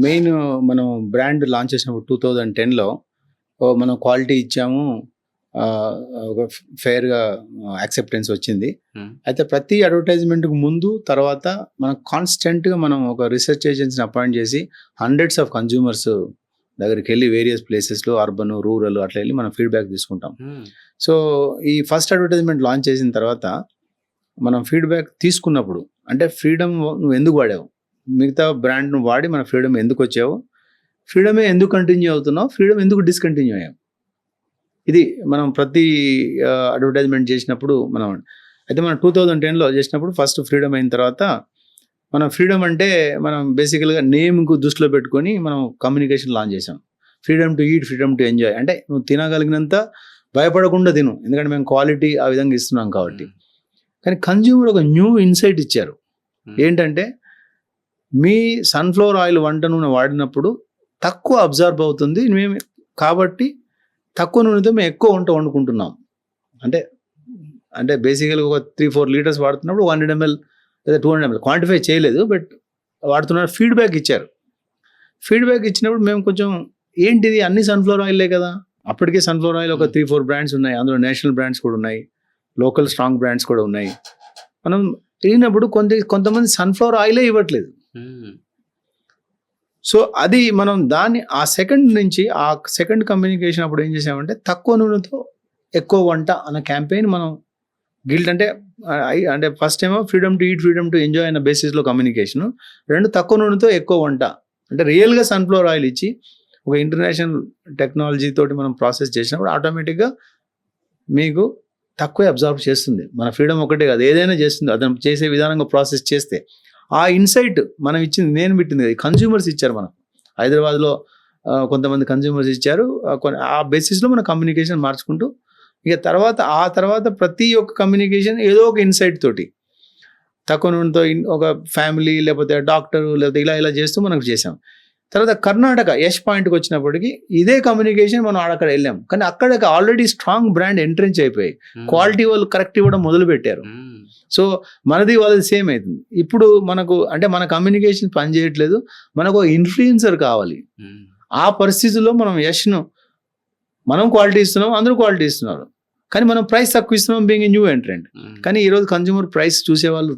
మెయిన్ మనం బ్రాండ్ లాంచ్ చేసినప్పుడు 2010లో మనం క్వాలిటీ ఇచ్చాము, ఒక ఫెయిర్గా యాక్సెప్టెన్స్ వచ్చింది. అయితే ప్రతి అడ్వర్టైజ్మెంట్కి ముందు తర్వాత మనం కాన్స్టెంట్గా మనం ఒక రీసెర్చ్ ఏజెన్సీని అపాయింట్ చేసి హండ్రెడ్స్ ఆఫ్ కన్జ్యూమర్స్ దగ్గరికి వెళ్ళి వేరియస్ ప్లేసెస్లో అర్బన్, రూరల్ అట్లా వెళ్ళి మనం ఫీడ్బ్యాక్ తీసుకుంటాం. సో ఈ ఫస్ట్ అడ్వర్టైజ్మెంట్ లాంచ్ చేసిన తర్వాత మనం ఫీడ్బ్యాక్ తీసుకున్నప్పుడు అంటే ఫ్రీడమ్ నువ్వు ఎందుకు వాడావు, మిగతా బ్రాండ్ను వాడి మన ఫ్రీడమ్ ఎందుకు వచ్చావు, ఫ్రీడమే ఎందుకు కంటిన్యూ అవుతున్నావు, ఫ్రీడమ్ ఎందుకు డిస్కంటిన్యూ అయ్యాం. ఇది మనం ప్రతి అడ్వర్టైజ్మెంట్ చేసినప్పుడు మనం అయితే మనం 2010లో చేసినప్పుడు ఫస్ట్ ఫ్రీడమ్ అయిన తర్వాత మనం ఫ్రీడమ్ అంటే మనం బేసికల్గా నేమ్కు దృష్టిలో పెట్టుకొని మనం కమ్యూనికేషన్ లాంచ్ చేసాం. Freedom to eat, freedom to enjoy. అంటే నువ్వు తినగలిగినంత భయపడకుండా తిను, ఎందుకంటే మేము క్వాలిటీ ఆ విధంగా ఇస్తున్నాం కాబట్టి. కానీ కన్జ్యూమర్ ఒక న్యూ ఇన్సైట్ ఇచ్చారు. ఏంటంటే మీ సన్ఫ్లవర్ ఆయిల్ వంట నూనె వాడినప్పుడు తక్కువ అబ్జర్వ్ అవుతుంది మేము, కాబట్టి తక్కువ నూనెతో మేము ఎక్కువ వంట వండుకుంటున్నాం. అంటే బేసికల్గా ఒక 3-4 లీటర్స్ వాడుతున్నప్పుడు 100 ml లేదా 200 ml క్వాంటిఫై చేయలేదు, బట్ వాడుతున్నారు. ఫీడ్బ్యాక్ ఇచ్చారు. ఫీడ్బ్యాక్ ఇచ్చినప్పుడు మేము కొంచెం ఏంటిది అన్ని సన్ఫ్లవర్ ఆయిల్లే కదా. అప్పటికే సన్ఫ్లవర్ ఆయిల్ ఒక 3-4 బ్రాండ్స్ ఉన్నాయి, అందులో నేషనల్ బ్రాండ్స్ కూడా ఉన్నాయి, లోకల్ స్ట్రాంగ్ బ్రాండ్స్ కూడా ఉన్నాయి. మనం తిరిగినప్పుడు కొంతమంది సన్ఫ్లవర్ ఆయిలే ఇవ్వట్లేదు. సో అది మనం దాన్ని ఆ సెకండ్ కమ్యూనికేషన్ అప్పుడు ఏం చేసామంటే తక్కువ నూనెతో ఎక్కువ వంట అన్న క్యాంపెయిన్ మనం గిల్ట్ అంటే ఫస్ట్ ఏమో freedom to eat, freedom to enjoy అన్న బేసిస్లో కమ్యూనికేషన్, రెండు తక్కువ నూనెతో ఎక్కువ వంట అంటే రియల్గా సన్ఫ్లవర్ ఆయిల్ ఇచ్చి ఒక ఇంటర్నేషనల్ టెక్నాలజీ తోటి మనం ప్రాసెస్ చేసినప్పుడు ఆటోమేటిక్గా మీకు తక్కువే అబ్జర్వ్ చేస్తుంది. మన ఫ్రీడమ్ ఒకటే కాదు, ఏదైనా చేస్తుంది అతను చేసే విధానంగా ప్రాసెస్ చేస్తే. ఆ ఇన్సైట్ మనం ఇచ్చింది, నేను పెట్టింది కదా, కన్జ్యూమర్స్ ఇచ్చారు. మనం హైదరాబాద్లో కొంతమంది కన్జ్యూమర్స్ ఇచ్చారు. ఆ బేసిస్లో మన కమ్యూనికేషన్ మార్చుకుంటూ ఇక తర్వాత ప్రతి ఒక్క కమ్యూనికేషన్ ఏదో ఒక ఇన్సైట్ తోటి తక్కువ నూనెతో ఒక ఫ్యామిలీ లేకపోతే డాక్టర్ లేకపోతే ఇలా చేస్తూ మనకు చేసాం. తర్వాత కర్ణాటక యష్ పాయింట్కి వచ్చినప్పటికీ ఇదే కమ్యూనికేషన్ మనం అక్కడ వెళ్ళాం, కానీ అక్కడ ఆల్రెడీ స్ట్రాంగ్ బ్రాండ్ ఎంట్రెన్స్ అయిపోయి క్వాలిటీ వాళ్ళు కరెక్ట్ ఇవ్వడం మొదలు పెట్టారు. సో మనది వాళ్ళది సేమ్ అవుతుంది. ఇప్పుడు మనకు అంటే మన కమ్యూనికేషన్ పనిచేయట్లేదు, మనకు ఇన్ఫ్లుయెన్సర్ కావాలి. ఆ పరిస్థితుల్లో మనం యష్ను మనం క్వాలిటీ ఇస్తున్నాం, అందరూ క్వాలిటీ ఇస్తున్నారు, కానీ మనం ప్రైస్ తక్కువ ఇస్తున్నాం బీయింగ్ న్యూ ఎంట్రెంట్. కానీ ఈరోజు కన్జ్యూమర్ ప్రైస్ చూసేవాళ్ళు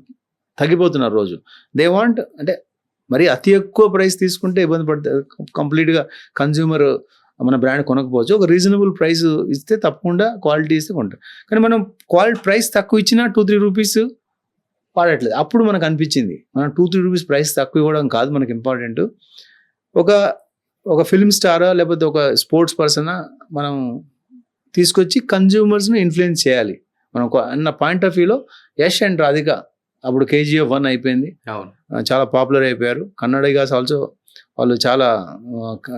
తగ్గిపోతున్నారు రోజు. దే వాంట్ అంటే మరి అతి ఎక్కువ ప్రైస్ తీసుకుంటే ఇబ్బంది పడతారు, కంప్లీట్గా కన్జ్యూమర్ మన బ్రాండ్ కొనకపోవచ్చు. ఒక రీజనబుల్ ప్రైస్ ఇస్తే తప్పకుండా క్వాలిటీ ఇస్తే కొంటారు. కానీ మనం ప్రైస్ తక్కువ ఇచ్చినా 2-3 రూపీస్ వాడట్లేదు. అప్పుడు మనకు అనిపించింది మనం 2-3 రూపీస్ ప్రైస్ తక్కువ ఇవ్వడం కాదు మనకి ఇంపార్టెంట్, ఒక ఫిల్మ్ స్టారా లేకపోతే ఒక స్పోర్ట్స్ పర్సనా మనం తీసుకొచ్చి కన్జ్యూమర్స్ని ఇన్ఫ్లుయెన్స్ చేయాలి మనం అన్న పాయింట్ ఆఫ్ వ్యూలో యష్ అండ్ రాధిక అప్పుడు KGF 1 అయిపోయింది, చాలా పాపులర్ అయిపోయారు. కన్నడగాస్ ఆల్సో వాళ్ళు చాలా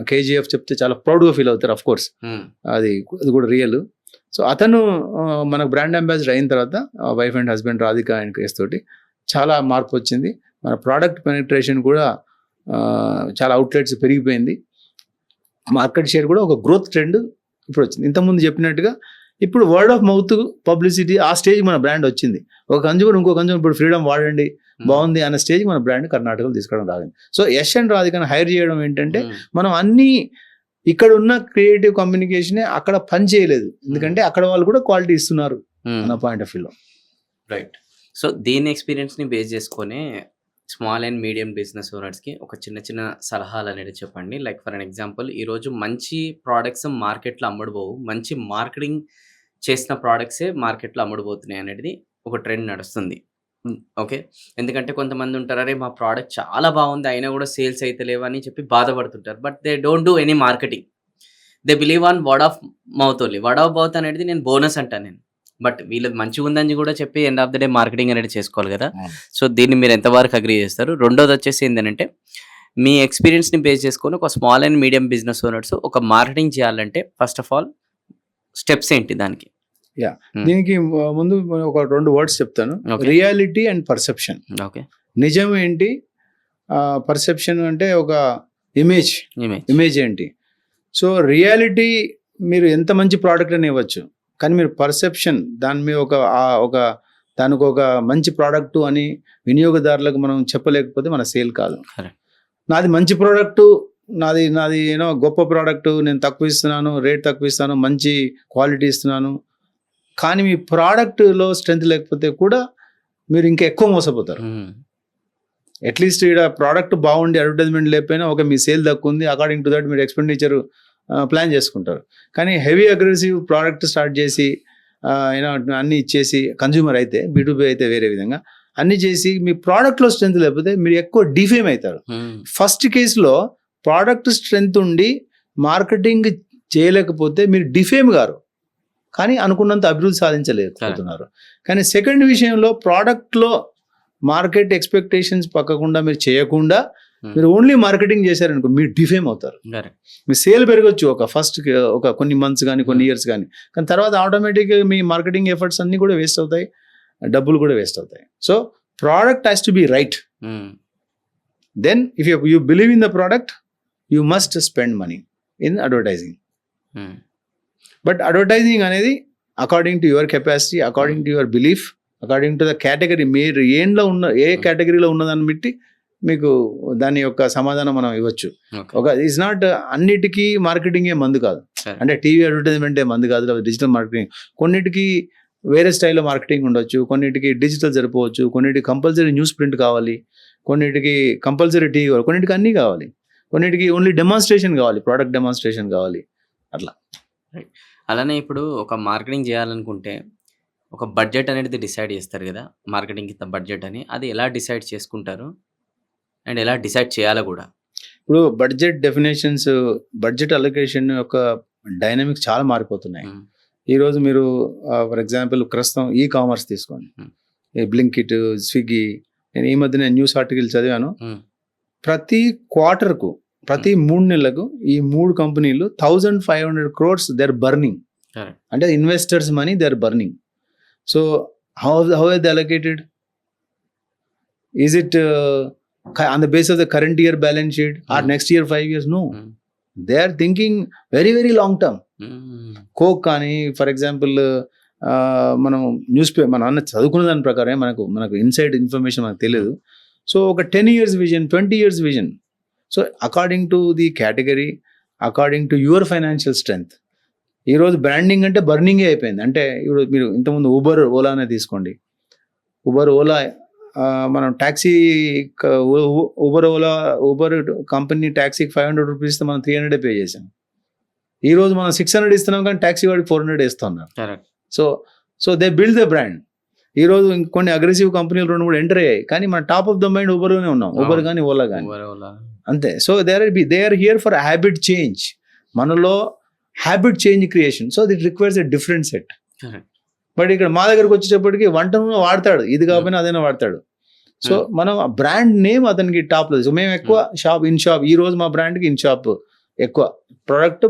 KGF చెప్తే చాలా ప్రౌడ్గా ఫీల్ అవుతారు. అఫ్ కోర్స్ అది కూడా రియల్. సో అతను మనకు బ్రాండ్ అంబాసిడర్ అయిన తర్వాత wife and husband Radhika and case తోటి చాలా మార్పు వచ్చింది. మన ప్రోడక్ట్ పెనిట్రేషన్ కూడా చాలా అవుట్లెట్స్ పెరిగిపోయింది. మార్కెట్ షేర్ కూడా ఒక గ్రోత్ ట్రెండ్ ఇప్పుడు వచ్చింది. ఇంతకుముందు చెప్పినట్టుగా ఇప్పుడు వర్డ్ ఆఫ్ మౌత్ పబ్లిసిటీ ఆ స్టేజ్ మన బ్రాండ్ వచ్చింది. ఒక కన్జ్యూమర్ ఇంకో కన్జ్యూమర్ ఇప్పుడు ఫ్రీడమ్ వాడండి బాగుంది అన్న స్టేజ్ మన బ్రాండ్ కర్ణాటకలో తీసుకోవడం రాగింది. సో యష్ అండ్ రాధికను హైర్ చేయడం ఏంటంటే మనం అన్ని ఇక్కడ ఉన్న క్రియేటివ్ కమ్యూనికేషన్ అక్కడ పని చేయలేదు, ఎందుకంటే అక్కడ వాళ్ళు కూడా క్వాలిటీ ఇస్తున్నారు అన్న పాయింట్ ఆఫ్ వ్యూలో. రైట్. సో దీని ఎక్స్పీరియన్స్ని బేస్ చేసుకొని స్మాల్ అండ్ మీడియం బిజినెస్ ఓనర్స్కి ఒక చిన్న సలహాలు అనేది చెప్పండి. లైక్ ఫర్ అన్ ఎగ్జాంపుల్, ఈరోజు మంచి ప్రోడక్ట్స్ మార్కెట్లో అమ్ముడుపోవు, మంచి మార్కెటింగ్ చేసిన ప్రోడక్ట్సే మార్కెట్లో అమ్ముడుపోతున్నాయి అనేది ఒక ట్రెండ్ నడుస్తుంది. ఓకే, ఎందుకంటే కొంతమంది ఉంటారు, అరే మా ప్రోడక్ట్ చాలా బాగుంది అయినా కూడా సేల్స్ అయితే లేవని చెప్పి బాధపడుతుంటారు. But they don't do any marketing, they believe on word of mouth only. Word of mouth అనేది నేను బోనస్ అంటాను నేను, బట్ వీళ్ళది మంచిగా ఉందని కూడా చెప్పి end of the day marketing అనేది చేసుకోవాలి కదా. సో దీన్ని మీరు ఎంతవరకు అగ్రీ చేస్తారు? రెండోది వచ్చేసి ఏంటంటే మీ ఎక్స్పీరియన్స్ని బేస్ చేసుకొని ఒక small and medium business owners ఒక మార్కెటింగ్ చేయాలంటే ఫస్ట్ ఆఫ్ ఆల్ స్టెప్స్ ఏంటి దానికి? దీనికి ముందు ఒక 2 వర్డ్స్ చెప్తాను, రియాలిటీ అండ్ పర్సెప్షన్. ఓకే, నిజం ఏంటి, పర్సెప్షన్ అంటే ఒక ఇమేజ్ ఏంటి. సో రియాలిటీ మీరు ఎంత మంచి ప్రోడక్ట్ అని ఇవ్వచ్చు, కానీ మీరు పర్సెప్షన్ దాని మీద దానికి ఒక మంచి ప్రోడక్ట్ అని వినియోగదారులకు మనం చెప్పలేకపోతే మన సేల్ కాదు. నాది మంచి ప్రోడక్టు, నాది గొప్ప ప్రోడక్టు, నేను తక్కువ ఇస్తున్నాను, రేట్ తక్కువ ఇస్తాను, మంచి క్వాలిటీ ఇస్తున్నాను, కానీ మీ ప్రోడక్ట్లో స్ట్రెంత్ లేకపోతే కూడా మీరు ఇంకా ఎక్కువ మోసపోతారు. అట్లీస్ట్ ఇక్కడ ప్రోడక్ట్ బాగుండి అడ్వర్టైజ్మెంట్ లేకపోయినా ఓకే మీ సేల్ తక్కువ ఉంది, అకార్డింగ్ టు దట్ మీరు ఎక్స్పెండిచర్ ప్లాన్ చేసుకుంటారు. కానీ హెవీ అగ్రెసివ్ ప్రోడక్ట్ స్టార్ట్ చేసి అన్నీ ఇచ్చేసి కన్జ్యూమర్ అయితే B2B అయితే వేరే విధంగా అన్ని చేసి మీ ప్రోడక్ట్లో స్ట్రెంత్ లేకపోతే మీరు ఎక్కువ డిఫేమ్ అవుతారు. ఫస్ట్ కేసులో ప్రోడక్ట్ స్ట్రెంగ్త్ ఉండి మార్కెటింగ్ చేయలేకపోతే మీరు డిఫేమ్ గారు, కానీ అనుకున్నంత అభివృద్ధి సాధించలేకపోతున్నారు. కానీ సెకండ్ విషయంలో ప్రోడక్ట్లో మార్కెట్ ఎక్స్పెక్టేషన్స్ పక్కకుండా మీరు చేయకుండా మీరు ఓన్లీ మార్కెటింగ్ చేశారనుకో మీరు డిఫేమ్ అవుతారు. మీ సేల్ పెరగచ్చు ఒక కొన్ని మంత్స్ కానీ కొన్ని ఇయర్స్ కానీ తర్వాత ఆటోమేటిక్గా మీ మార్కెటింగ్ ఎఫర్ట్స్ అన్నీ కూడా వేస్ట్ అవుతాయి, డబ్బులు కూడా వేస్ట్ అవుతాయి. So product has to be right. Then if you believe in the product you must spend money in advertising. But advertising అనేది according to your capacity, according to your belief, according to the category, మీరు ఏ కేటగిరీలో ఉన్నదాన్ని బట్టి మీకు దాని యొక్క సమాధానం మనం ఇవ్వచ్చు. ఇట్స్ నాట్ అన్నిటికీ మార్కెటింగే మందు కాదు, అంటే టీవీ అడ్వర్టైజ్మెంటే మందు కాదు, లేదా డిజిటల్ మార్కెటింగ్. కొన్నిటికి వేరే స్టైల్లో మార్కెటింగ్ ఉండొచ్చు, కొన్నిటికి డిజిటల్ సరిపోవచ్చు, కొన్నిటికి కంపల్సరీ న్యూస్ ప్రింట్ కావాలి, కొన్నిటికి కంపల్సరీ టీవీ కావాలి, కొన్నిటికి అన్నీ కావాలి, కొన్నిటికి ఓన్లీ డెమాన్స్ట్రేషన్ కావాలి, ప్రోడక్ట్ డెమాన్స్ట్రేషన్ కావాలి. అట్లా అలానే ఇప్పుడు ఒక మార్కెటింగ్ చేయాలనుకుంటే ఒక బడ్జెట్ అనేది డిసైడ్ చేస్తారు కదా, మార్కెటింగ్ ఇంత బడ్జెట్ అని, అది ఎలా డిసైడ్ చేసుకుంటారు అండ్ ఎలా డిసైడ్ చేయాలో కూడా? ఇప్పుడు బడ్జెట్ డెఫినేషన్స్, బడ్జెట్ అలొకేషన్ యొక్క డైనమిక్స్ చాలా మారిపోతున్నాయి. ఈరోజు మీరు ఫర్ ఎగ్జాంపుల్ ప్రస్తుతం కామర్స్ తీసుకోండి, బ్లింకిట్, స్విగ్గీ. నేను ఈ మధ్య న్యూస్ ఆర్టికల్ చదివాను, ప్రతి క్వార్టర్కు ప్రతి 3 నెలలకు ఈ 3 కంపెనీలు 1500 crores దే ఆర్ బర్నింగ్. అంటే investors money they are burning. So how are they allocated? Is it on the basis of the current year balance sheet or next year 5 years? No. They are thinking very, very long term. Coke కానీ for example మనం మన అన్న చదువుకున్న దాని ప్రకారం మనకు inside information మనకు తెలియదు. సో ఒక 10 years vision, 20 years vision. So according to the category, according to your financial strength. ఈరోజు బ్రాండింగ్ అంటే బర్నింగే అయిపోయింది. అంటే ఇప్పుడు మీరు ఇంతకుముందు ఊబర్, ఓలానే తీసుకోండి. ఓలా మనం ట్యాక్సీ, ఊబర్ కంపెనీ ట్యాక్సీకి 500 rupees ఇస్తే మనం 300 పే చేసాం. ఈరోజు మనం 600 ఇస్తున్నాం, కానీ ట్యాక్సీ వాడికి 400 ఇస్తున్నాం. So they build the brand. ఈరోజు కొన్ని అగ్రెసివ్ కంపెనీలు 2-3 ఎంటర్ అయ్యాయి, కానీ మన టాప్ ఆఫ్ ద మైండ్ ఊబర్లోనే ఉన్నాం, ఊబర్ కానీ ఓలా కానీ అంతే. So they are here for habit change. మనలో habit change creation. So that requires a different set. But ఇక్కడ మా దగ్గరకు వచ్చేటప్పటికి వంట వాడతాడు, ఇది కాకపోయినా అదైనా వాడతాడు. సో మనం ఆ బ్రాండ్ నేమ్ అతనికి టాప్ లో. సో మేము ఎక్కువ ఇన్ షాప్, ఈ రోజు మా బ్రాండ్కి ఇన్ షాప్ ఎక్కువ, ప్రొడక్ట్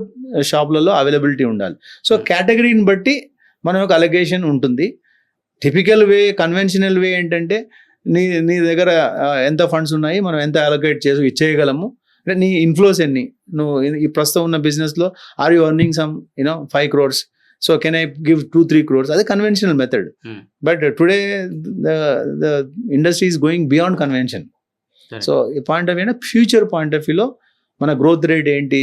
షాప్లలో అవైలబిలిటీ ఉండాలి. సో కేటగిరీని బట్టి మనం ఒక అలొకేషన్ ఉంటుంది. టిపికల్ వే, కన్వెన్షనల్ వే ఏంటంటే నీ దగ్గర ఎంత ఫండ్స్ ఉన్నాయి, మనం ఎంత అలొకేట్ చేయగలము, నీ ఇన్ఫ్లోస్ ఎన్ని, నువ్వు ఈ ప్రస్తుతం ఉన్న బిజినెస్లో are you earning some 5 crores. So can I give 2-3 crores? That's a conventional method. But today the industry is going beyond convention. So a point of view, future point of view, మన growth rate ఏంటి,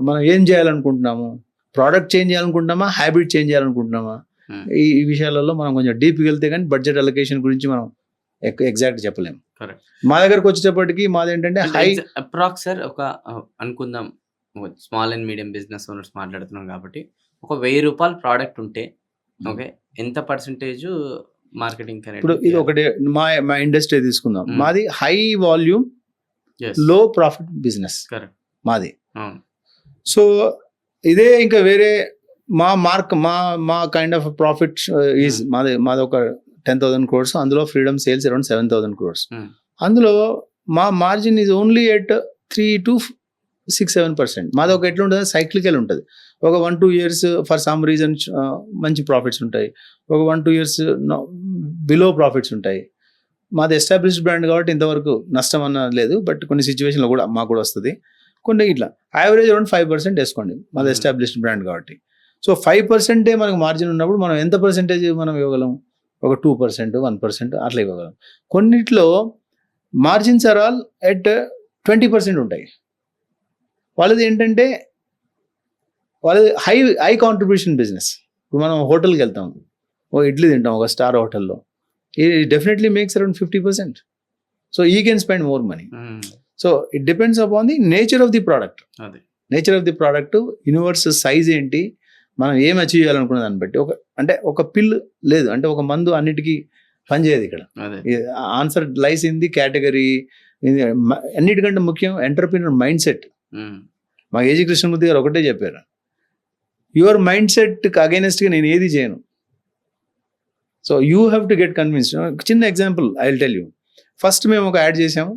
మనం ఏం చేయాలనుకుంటున్నాము, product change చేయాలనుకుంటున్నామా, habit change చేయాలనుకుంటున్నామా, ఈ విషయాలలో మనం కొంచెం డీప్కి వెళ్తే కానీ బడ్జెట్ అలొకేషన్ గురించి మనం ఎగ్జాక్ట్ చెప్పలేము. మా దగ్గరకు వచ్చేటప్పటికి మాది ఏంటంటే హై అప్రాక్స్ సార్, ఒక అనుకుందాం small and medium business owners మాట్లాడుతున్నాం కాబట్టి, ఒక 1000 రూపాయల ప్రోడక్ట్ ఉంటే ఓకే, ఎంత పర్సెంటేజ్ మార్కెటింగ్? ఇప్పుడు ఇది ఒకటి మా ఇండస్ట్రీ తీసుకుందాం. మాది హై వాల్యూమ్ లో ప్రాఫిట్ బిజినెస్ మాది. సో ఇదే ఇంకా వేరే మా కైండ్ ఆఫ్ ప్రాఫిట్ ఈజ్ మాది ఒక 10,000 crores. అందులో ఫ్రీడమ్ సేల్స్ అరౌండ్ 7,000 crores. అందులో మా margin is only at 3 to 6-7%. మాది ఒక ఎట్లా ఉంటుంది, సైక్లికల్ ఉంటుంది. ఒక 1-2 years ఫర్ సమ్ రీజన్ మంచి ప్రాఫిట్స్ ఉంటాయి, ఒక 1-2 years బిలో ప్రాఫిట్స్ ఉంటాయి. మాది ఎస్టాబ్లిష్డ్ బ్రాండ్ కాబట్టి ఇంతవరకు నష్టం అన్న లేదు, బట్ కొన్ని సిచ్యువేషన్లో కూడా మాకు కూడా వస్తుంది. కొన్ని ఇట్లా యావరేజ్ అరౌండ్ 5% వేసుకోండి, మాది ఎస్టాబ్లిష్డ్ బ్రాండ్ కాబట్టి. సో 5% మనకు మార్జిన్ ఉన్నప్పుడు మనం ఎంత పర్సెంటేజ్ మనం ఇవ్వగలం? ఒక 2%, 1% అట్లా ఇవ్వగలం. కొన్నిట్లో మార్జిన్స్ ఆర్ ఆల్ ఎట్ 20% ఉంటాయి. వాళ్ళది ఏంటంటే హై కాంట్రిబ్యూషన్ బిజినెస్. ఇప్పుడు మనం హోటల్కి వెళ్తాం, ఇడ్లీ తింటాం ఒక స్టార్ హోటల్లో, it definitely makes around 50%. So he can spend more money. So it depends upon the nature of the product. Nature of the product, universe size ఏంటి, మనం ఏం అచీవ్ చేయాలనుకున్న దాన్ని బట్టి. అంటే ఒక పిల్ లేదు, అంటే ఒక మందు అన్నిటికీ పనిచేయదు. ఇక్కడ answer lies in the category, ఇది అన్నిటికంటే ముఖ్యం ఎంటర్‌ప్రెన్యూర్ మైండ్ సెట్. మా ఏజీ కృష్ణమూర్తి గారు ఒకటే చెప్పారు. యువర్ మైండ్ సెట్‌కి అగైనెస్ట్‌గా నేను ఏది చేయను. So you have to get convinced. చిన్న example I will tell you. First మేము ఒక యాడ్ చేసాము.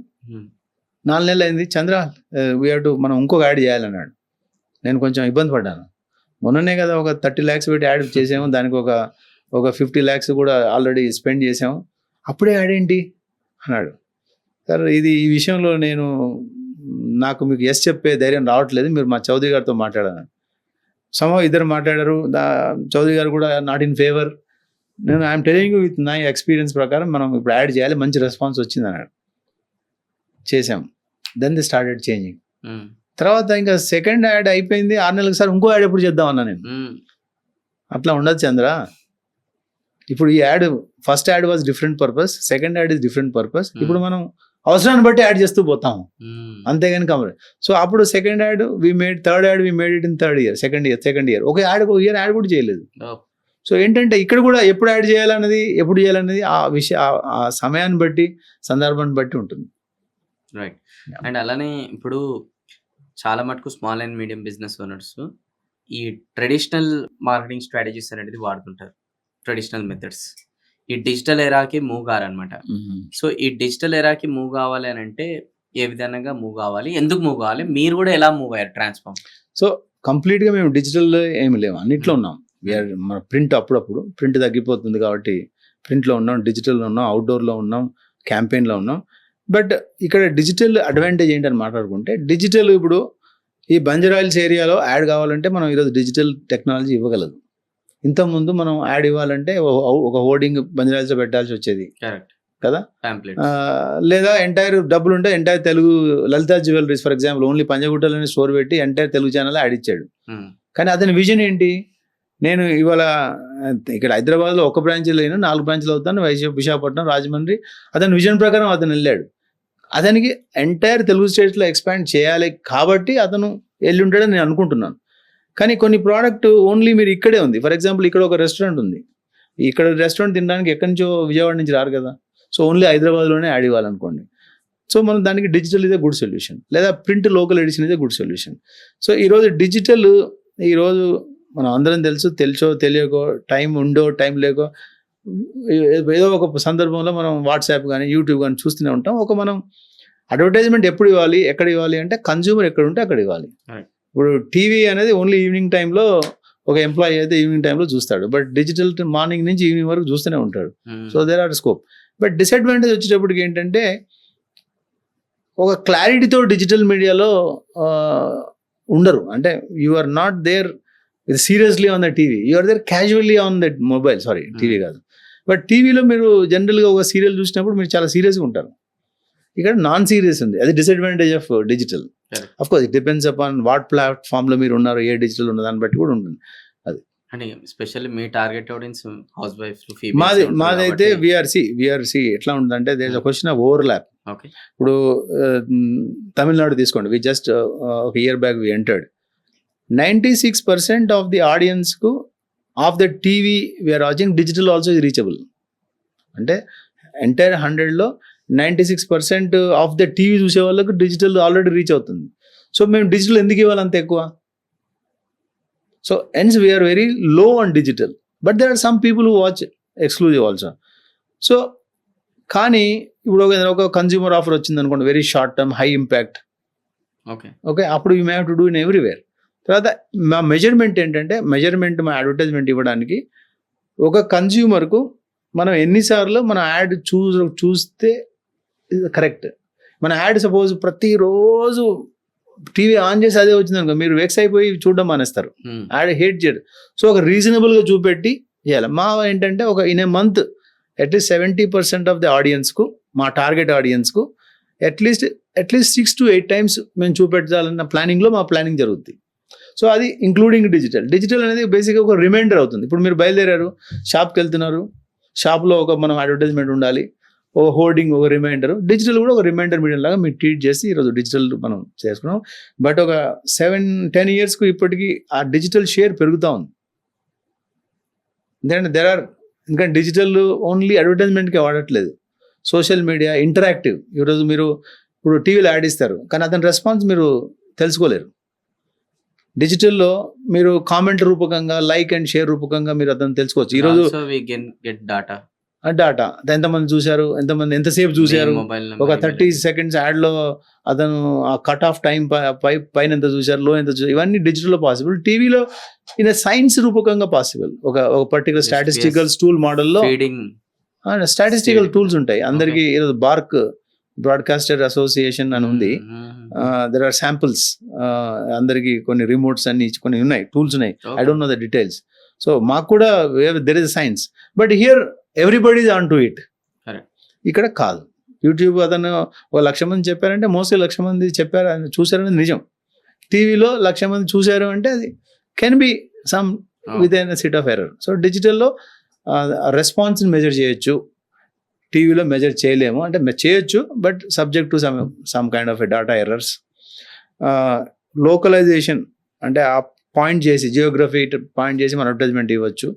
4 నెలలు అయింది. చంద్ర వీ హ్యావ్ టు మనం ఇంకొక యాడ్ చేయాలన్నాడు. నేను కొంచెం ఇబ్బంది పడ్డాను. మొన్ననే కదా ఒక 30 lakhs పెట్టి యాడ్ చేసాము. దానికి ఒక 50 lakhs కూడా ఆల్రెడీ స్పెండ్ చేసాము. అప్పుడే యాడ్ ఏంటి అన్నాడు. సార్ ఈ విషయంలో నాకు మీకు ఎస్ చెప్పే ధైర్యం రావట్లేదు. మీరు మా చౌదరి గారితో మాట్లాడాను. ఇద్దరు మాట్లాడారు. చౌదరి గారు కూడా నాట్ ఇన్ ఫేవర్. నేను ఐఎమ్ టెలింగ్ యూ విత్ నా ఎక్స్పీరియన్స్ ప్రకారం మనం ఇప్పుడు యాడ్ చేయాలి, మంచి రెస్పాన్స్ వచ్చింది అన్నాడు. చేసాం. Then the started changing. తర్వాత ఇంకా సెకండ్ యాడ్ అయిపోయింది. 6 నెలలకు సార్ ఇంకో యాడ్ ఎప్పుడు చేద్దాం అన్నా నేను. అట్లా ఉండదు చంద్ర. ఇప్పుడు ఈ ad first ad was different purpose, second ad is different purpose. ఇప్పుడు మనం అవసరాన్ని బట్టి యాడ్ చేస్తూ పోతాము, అంతేగాని కమర్. సో అప్పుడు second ad we made, third ad we made it in third year, second year ఒక ఇయర్ యాడ్ కూడా చేయలేదు. సో ఏంటంటే ఇక్కడ కూడా ఎప్పుడు యాడ్ చేయాలన్నది ఆ సమయాన్ని బట్టి, సందర్భాన్ని బట్టి ఉంటుంది. రైట్. అండ్ అలానే ఇప్పుడు చాలా మటుకు small and medium business owners ఈ ట్రెడిషనల్ మార్కెటింగ్ స్ట్రాటజీస్ అనేది వాడుతుంటారు, ట్రెడిషనల్ మెథడ్స్. ఈ డిజిటల్ ఎరాకి మూవ్ కావాలన్నమాట. సో ఈ డిజిటల్ ఎరాకి మూవ్ కావాలి అని అంటే ఏ విధంగా మూవ్ కావాలి, ఎందుకు మూవ్ కావాలి, మీరు కూడా ఎలా మూవ్ అయ్యారు ట్రాన్స్ఫార్మ్? సో కంప్లీట్గా మేము డిజిటల్ ఏమి లేవు, అన్నిట్లో ఉన్నాం. మన ప్రింట్ అప్పుడప్పుడు ప్రింట్ తగ్గిపోతుంది కాబట్టి ప్రింట్లో ఉన్నాం, డిజిటల్లో ఉన్నాం, అవుట్డోర్లో ఉన్నాం, క్యాంపెయిన్లో ఉన్నాం. బట్ ఇక్కడ డిజిటల్ అడ్వాంటేజ్ ఏంటని మాట్లాడుకుంటే, డిజిటల్ ఇప్పుడు ఈ బంజారాయిల్స్ ఏరియాలో యాడ్ కావాలంటే మనం ఈరోజు డిజిటల్ టెక్నాలజీ ఇవ్వగలదు. ఇంతకుముందు మనం యాడ్ ఇవ్వాలంటే ఒక హోర్డింగ్ బంజారాయిల్స్లో పెట్టాల్సి వచ్చేది కదా, లేదా ఎంటైర్ డబ్బులు ఉంటే entire Telugu Lalitha jewelleries for example only పంజగుట్టలోనే స్టోర్ పెట్టి ఎంటైర్ తెలుగు ఛానల్ యాడ్ ఇచ్చాడు. కానీ అతని విజన్ ఏంటి, నేను ఇవాళ ఇక్కడ హైదరాబాద్లో ఒక బ్రాంచ్ లేను, 4 బ్రాంచ్లు అవుతాను, విశాఖపట్నం, రాజమండ్రి. అతని విజన్ ప్రకారం అతను వెళ్ళాడు. అతనికి ఎంటైర్ తెలుగు స్టేట్స్లో ఎక్స్పాండ్ చేయాలి కాబట్టి అతను వెళ్ళి ఉంటాడని నేను అనుకుంటున్నాను. కానీ కొన్ని ప్రోడక్ట్ ఓన్లీ మీరు ఇక్కడే ఉంది. ఫర్ ఎగ్జాంపుల్ ఇక్కడ ఒక రెస్టారెంట్ ఉంది, ఇక్కడ రెస్టారెంట్ తినడానికి ఎక్కడి నుంచో విజయవాడ నుంచి రారు కదా. సో ఓన్లీ హైదరాబాద్లోనే యాడ్ ఇవ్వాలనుకోండి. సో మనం దానికి డిజిటల్ ఇదే గుడ్ సొల్యూషన్, లేదా ప్రింట్ లోకల్ ఎడిషన్ ఇదే గుడ్ సొల్యూషన్. సో ఈరోజు డిజిటల్, ఈరోజు మనం అందరం తెలుసో తెలియకో, టైం ఉండో టైం లేకో ఏదో ఒక సందర్భంలో మనం వాట్సాప్ కానీ యూట్యూబ్ కానీ చూస్తూనే ఉంటాం. మనం అడ్వర్టైజ్మెంట్ ఎప్పుడు ఇవ్వాలి, ఎక్కడ ఇవ్వాలి అంటే కన్జ్యూమర్ ఎక్కడ ఉంటే అక్కడ ఇవ్వాలి. ఇప్పుడు టీవీ అనేది ఓన్లీ ఈవినింగ్ టైంలో ఒక ఎంప్లాయీ అయితే ఈవినింగ్ టైంలో చూస్తాడు, బట్ డిజిటల్ మార్నింగ్ నుంచి ఈవినింగ్ వరకు చూస్తూనే ఉంటాడు. So there are scope. But disadvantage వచ్చేటప్పటికి ఏంటంటే, ఒక క్లారిటీతో డిజిటల్ మీడియాలో ఉండరు. అంటే you are not there seriously on the TV, you are there casually on that mobile. Sorry, TV కాదు. బట్ టీవీలో మీరు జనరల్గా ఒక సీరియల్ చూసినప్పుడు మీరు చాలా సీరియస్గా ఉంటారు. ఇక్కడ నాన్ సీరియస్ ఉంది. అది disadvantage of digital. Of course it depends upon what ప్లాట్ఫామ్లో మీరు ఉన్నారు, ఏ డిజిటల్ ఉన్న దాన్ని బట్టి కూడా ఉంటుంది. అది అంటే స్పెషల్లీ మీ టార్గెట్ ఆడియన్స్ హౌస్ వైఫ్, మాదైతే విఆర్సి ఎట్లా ఉంటుందంటే there is a question of overlap. ఇప్పుడు తమిళనాడు తీసుకోండి, వి జస్ట్ ఒక year back we entered. 96% of the ఆడియన్స్కు of the TV were watching digital also is reachable. అంటే ఎంటైర్ 100లో 96% ఆఫ్ ద టీవీ చూసే వాళ్ళకు డిజిటల్ ఆల్రెడీ రీచ్ అవుతుంది. సో మేము డిజిటల్ ఎందుకు ఇవ్వాలి అంత ఎక్కువ? So hence we are very low on digital, but there are some people who watch exclusive also. So కానీ ఇప్పుడు ఒక కన్జ్యూమర్ ఆఫర్ వచ్చింది అనుకోండి, very short term, high impact, okay, అప్పుడు you may have to do in everywhere. తర్వాత మా measurement ఏంటంటే, మా అడ్వర్టైజ్మెంట్ ఇవ్వడానికి ఒక కన్జ్యూమర్కు మనం ఎన్నిసార్లు మన యాడ్ చూస్తే కరెక్ట్. మన యాడ్ సపోజ్ ప్రతిరోజు టీవీ ఆన్ చేసి అదే వచ్చింది అనుకో, మీరు వెక్స్ అయిపోయి చూడడం మానేస్తారు, యాడ్ హేట్ చేయరు. సో ఒక రీజనబుల్గా చూపెట్టి చేయాలి. మా ఏంటంటే ఒక in a month at least 70% of the ఆడియన్స్కు, మా టార్గెట్ ఆడియన్స్కు అట్లీస్ట్ 6 to 8 times మేము చూపెట్టాలన్న ప్లానింగ్లో మా ప్లానింగ్ జరుగుతుంది. సో అది ఇంక్లూడింగ్ డిజిటల్ అనేది బేసిక్గా ఒక రిమైండర్ అవుతుంది. ఇప్పుడు మీరు బయలుదేరారు, షాప్కి వెళ్తున్నారు, షాప్లో మనం అడ్వర్టైజ్మెంట్ ఉండాలి, ఒక హోర్డింగ్, ఒక రిమైండర్. డిజిటల్ కూడా ఒక రిమైండర్ మీడియం లాగా మీరు ట్రీట్ చేసి ఈరోజు డిజిటల్ మనం చేసుకున్నాం. బట్ ఒక 7-10 yearsకు ఇప్పటికీ ఆ డిజిటల్ షేర్ పెరుగుతూ ఉంది. ఎందుకంటే ఎందుకంటే డిజిటల్ ఓన్లీ అడ్వర్టైజ్మెంట్కే వాడట్లేదు, సోషల్ మీడియా ఇంటరాక్టివ్. ఈరోజు మీరు ఇప్పుడు టీవీలో యాడ్ ఇస్తారు, కానీ అతని రెస్పాన్స్ మీరు తెలుసుకోలేరు. డిజిటల్లో మీరు కామెంట్ రూపకంగా, లైక్ అండ్ షేర్ రూపకంగా మీరు అతను తెలుసుకోవచ్చు. ఈరోజు also we can get data. Data ఎంతమంది చూశారు, ఎంతసేపు చూశారు, మొబైల్ ఒక నెంబర్ 30 సెకండ్స్ యాడ్లో అతను ఆ కట్ ఆఫ్ టైం పైన ఎంత చూశారు, లో ఎంత చూశారు, ఇవన్నీ డిజిటల్లో పాసిబుల్. టీవీలో ఇన్ సైన్స్ రూపకంగా పాసిబుల్. ఒక పర్టికులర్ స్టాటిస్టికల్ టూల్ మోడల్లో ఫీడింగ్ స్టాటిస్టికల్ టూల్స్ ఉంటాయి అందరికీ. ఈరోజు బార్క్ బ్రాడ్కాస్టర్ అసోసియేషన్ అని ఉంది. దెర్ ఆర్ శాంపుల్స్ అందరికి, కొన్ని రిమోట్స్ అన్ని కొన్ని ఉన్నాయి, టూల్స్ ఉన్నాయి. I don't know the details. So మాకు కూడా there is science, but here everybody is on to it. ఇక్కడ కాదు. యూట్యూబ్ అతను 1,00,000 మంది చెప్పారంటే మోస్ట్లీ 1,00,000 మంది చెప్పారు చూసారనేది నిజం. టీవీలో 1,00,000 మంది చూశారు అంటే అది can be some with in sit of error. So డిజిటల్లో రెస్పాన్స్ని మెజర్ చేయొచ్చు, టీవీలో మెజర్ చేయలేము. అంటే చేయొచ్చు, but subject to some kind of data errors. Localization అంటే ఆ పాయింట్ చేసి, జియోగ్రఫీ పాయింట్ చేసి మనం అడ్వర్టైజ్మెంట్ ఇవ్వచ్చు,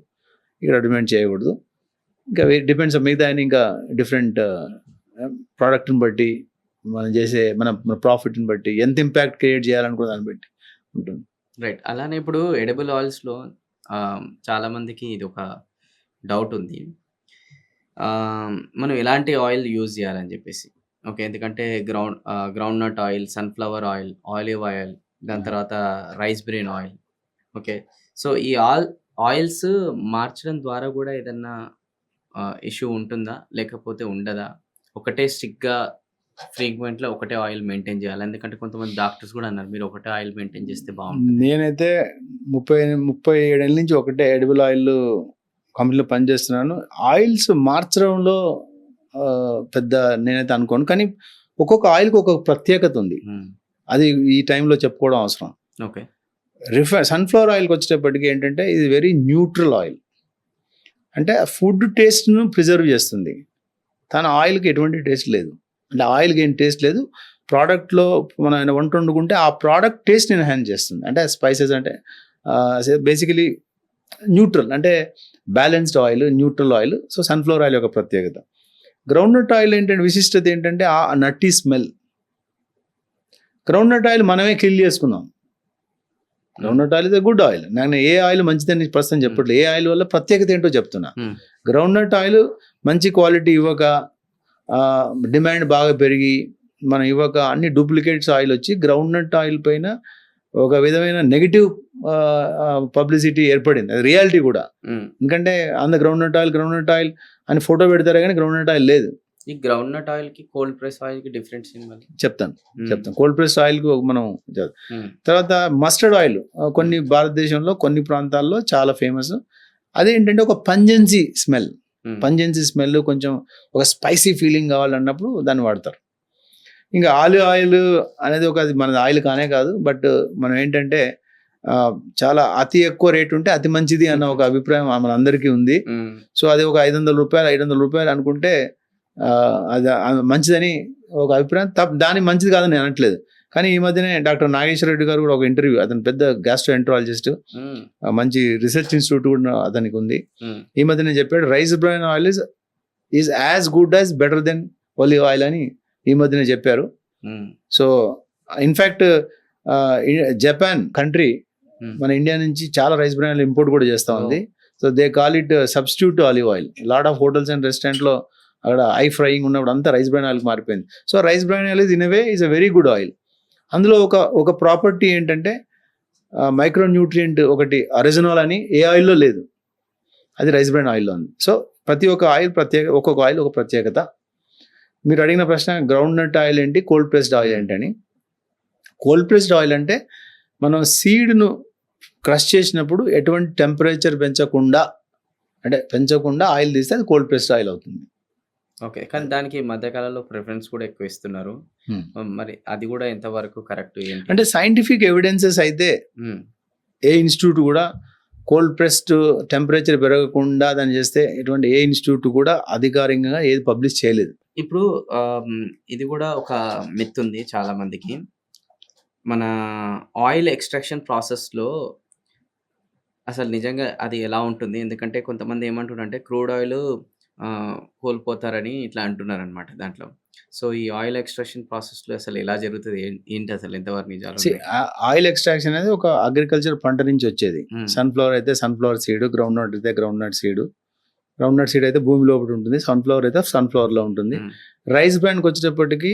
ఇక్కడ అడ్వర్టైజ్మెంట్ చేయకూడదు. ఇంకా డిపెండ్స్ మిగతా ఇంకా డిఫరెంట్ ప్రోడక్ట్ని బట్టి, మనం చేసే మన ప్రాఫిట్ని బట్టి, ఎంత ఇంపాక్ట్ క్రియేట్ చేయాలనుకున్న దాన్ని బట్టి ఉంటుంది. రైట్. అలానే ఇప్పుడు ఎడిబుల్ ఆయిల్స్లో చాలా మందికి ఇది ఒక డౌట్ ఉంది, మనం ఎలాంటి ఆయిల్ యూజ్ చేయాలని చెప్పేసి. ఓకే, ఎందుకంటే groundnut oil, sunflower oil, olive oil, దాని తర్వాత rice bran oil. Okay, so ఈ ఆయిల్స్ మార్చడం ద్వారా కూడా ఏదన్నా ఇష్యూ ఉంటుందా, లేకపోతే ఉండదా? ఒకటే స్టిక్గా ఫ్రీక్వెంట్లో ఒకటే ఆయిల్ మెయింటైన్ చేయాలి, ఎందుకంటే కొంతమంది డాక్టర్స్ కూడా అన్నారు మీరు ఒకటే ఆయిల్ మెయింటైన్ చేస్తే బాగుంటుంది. నేనైతే 37 ఏళ్ళ నుంచి ఒకటే ఎడిబుల్ ఆయిల్ కంపెనీలో పనిచేస్తున్నాను. ఆయిల్స్ మార్చడంలో పెద్ద నేనైతే అనుకోను, కానీ ఒక్కొక్క ఆయిల్కి ఒక్కొక్క ప్రత్యేకత ఉంది. అది ఈ టైంలో చెప్పుకోవడం అవసరం. ఓకే, సన్ఫ్లవర్ ఆయిల్కి వచ్చేటప్పటికి ఏంటంటే ఇది వెరీ న్యూట్రల్ ఆయిల్. అంటే ఫుడ్ టేస్ట్ను ప్రిజర్వ్ చేస్తుంది. తన ఆయిల్కి ఎటువంటి టేస్ట్ లేదు, అంటే ఆయిల్కి ఏం టేస్ట్ లేదు. ప్రోడక్ట్లో మనం వంట వండుకుంటే ఆ ప్రోడక్ట్ టేస్ట్ని ఎన్హాన్స్ చేస్తుంది. అంటే స్పైసెస్ అంటే బేసికలీ న్యూట్రల్, అంటే balanced oil, neutral oil. So sunflower oil యొక్క ప్రత్యేకత. గ్రౌండ్నట్ ఆయిల్ ఏంటంటే విశిష్టత ఏంటంటే ఆ నట్టి స్మెల్. గ్రౌండ్నట్ ఆయిల్ మనమే కిల్ చేసుకున్నాం. Groundnut oil is a good oil. నేను ఏ ఆయిల్ మంచిదని ప్రస్తుతం చెప్పట్లేదు, ఏ ఆయిల్ వల్ల ప్రత్యేకత ఏంటో చెప్తున్నా. గ్రౌండ్నట్ ఆయిల్ మంచి క్వాలిటీ ఇవ్వక, డిమాండ్ బాగా పెరిగి మనం ఇవ్వక అన్ని డూప్లికేట్స్ ఆయిల్ వచ్చి గ్రౌండ్నట్ ఆయిల్ పైన ఒక విధమైన నెగిటివ్ పబ్లిసిటీ ఏర్పడింది. అది రియాలిటీ కూడా. ఎందుకంటే గ్రౌండ్నట్ ఆయిల్ అని ఫోటో పెడతారే కానీ గ్రౌండ్నట్ ఆయిల్ లేదు. ఈ గ్రౌండ్నట్ ఆయిల్ కి కోల్డ్ ప్రెస్ ఆయిల్ కి డిఫరెన్స్ చెప్తాను. కోల్డ్ ప్రెస్ ఆయిల్ కి మనం తర్వాత మస్టర్డ్ ఆయిల్ కొన్ని భారతదేశంలో కొన్ని ప్రాంతాల్లో చాలా ఫేమస్. అదేంటంటే ఒక పంజెన్సీ స్మెల్, కొంచెం ఒక స్పైసీ ఫీలింగ్ కావాలన్నప్పుడు దాన్ని వాడతారు. ఇంకా ఆలివ్ ఆయిల్ అనేది అది మన ఆయిల్ కానే కాదు, బట్ మనం ఏంటంటే చాలా అతి ఎక్కువ రేట్ ఉంటే అతి మంచిది అన్న ఒక అభిప్రాయం మన అందరికీ ఉంది. సో అది ఒక 500 రూపాయలు అనుకుంటే అది మంచిదని ఒక అభిప్రాయం. దాని మంచిది కాదని నేను అనట్లేదు. కానీ ఈ మధ్యనే డాక్టర్ నాగేశ్వర రెడ్డి గారు కూడా ఒక ఇంటర్వ్యూ, అతను పెద్ద గ్యాస్ట్రోఎంట్రాలజిస్ట్, మంచి రీసెర్చ్ ఇన్స్టిట్యూట్ కూడా అతనికి ఉంది. ఈ మధ్యనే చెప్పాడు rice bran oil is as good as better than olive oil అని ఈ మధ్యనే చెప్పారు. సో ఇన్ఫ్యాక్ట్ జపాన్ కంట్రీ మన ఇండియా నుంచి చాలా రైస్ బ్రైన్ ఆయిల్ ఇంపోర్ట్ కూడా చేస్తూ ఉంది. So they call it substitute olive oil. Lot of hotels and రెస్టారెంట్లో అక్కడ ఐ ఫ్రైయింగ్ ఉన్నప్పుడు అంతా రైస్ బ్రైన్ ఆయిల్కి మారిపోయింది. So rice bran oil in a way is a very good oil. అందులో ఒక ప్రాపర్టీ ఏంటంటే మైక్రో న్యూట్రియంట్ ఒకటి అరెజనాల్ అని ఏ ఆయిల్లో లేదు, అది రైస్ బ్రైన్ ఆయిల్లో ఉంది. సో ప్రతి ఒక్క ఆయిల్ ఒక్కొక్క ఆయిల్ ఒక ప్రత్యేకత. మీరు అడిగిన ప్రశ్న గ్రౌండ్ నట్ ఆయిల్ ఏంటి, కోల్డ్ ప్రెస్డ్ ఆయిల్ ఏంటని. కోల్డ్ ప్రెస్డ్ ఆయిల్ అంటే మనం సీడ్ను క్రష్ చేసినప్పుడు ఎటువంటి టెంపరేచర్ పెంచకుండా ఆయిల్ తీస్తే అది కోల్డ్ ప్రెస్డ్ ఆయిల్ అవుతుంది. ఓకే, కానీ దానికి మధ్యకాలంలో ప్రిఫరెన్స్ కూడా ఎక్కువ ఇస్తున్నారు. మరి అది కూడా ఎంతవరకు కరెక్ట్ అంటే సైంటిఫిక్ ఎవిడెన్సెస్ అయితే ఏ ఇన్స్టిట్యూట్ కూడా కోల్డ్ ప్రెస్డ్ టెంపరేచర్ పెరగకుండా దాన్ని చేస్తే ఎటువంటి ఏ ఇన్స్టిట్యూట్ కూడా అధికారికంగా ఏది పబ్లిష్ చేయలేదు. ఇప్పుడు ఇది కూడా ఒక మిత్ ఉంది చాలా మందికి, మన ఆయిల్ ఎక్స్ట్రాక్షన్ ప్రాసెస్లో అసలు నిజంగా అది ఎలా ఉంటుంది? ఎందుకంటే కొంతమంది ఏమంటున్నారంటే క్రూడ్ ఆయిల్ కోల్పోతారని ఇట్లా అంటున్నారనమాట దాంట్లో. సో, ఈ ఆయిల్ ఎక్స్‌ట్రాక్షన్ ప్రాసెస్‌లో అసలు ఎలా జరుగుతది? ఏంటి అసలు ఎంతవరకు నిజాలున్నాయి? ఆయిల్ ఎక్స్ట్రాక్షన్ అనేది ఒక అగ్రికల్చర్ పంట నుంచి వచ్చేది. హ్మ్. సన్‌ఫ్లవర్ అయితే సన్‌ఫ్లవర్ సీడ్, గ్రౌండ్ నట్ అయితే groundnut seed. Groundnut seed అయితే భూమి లోపల ఉంటుంది. సన్‌ఫ్లవర్ అయితే సన్‌ఫ్లవర్‌లో ఉంటుంది. హ్మ్. రైస్ బ్రాండ్‌కి వచ్చేటప్పటికి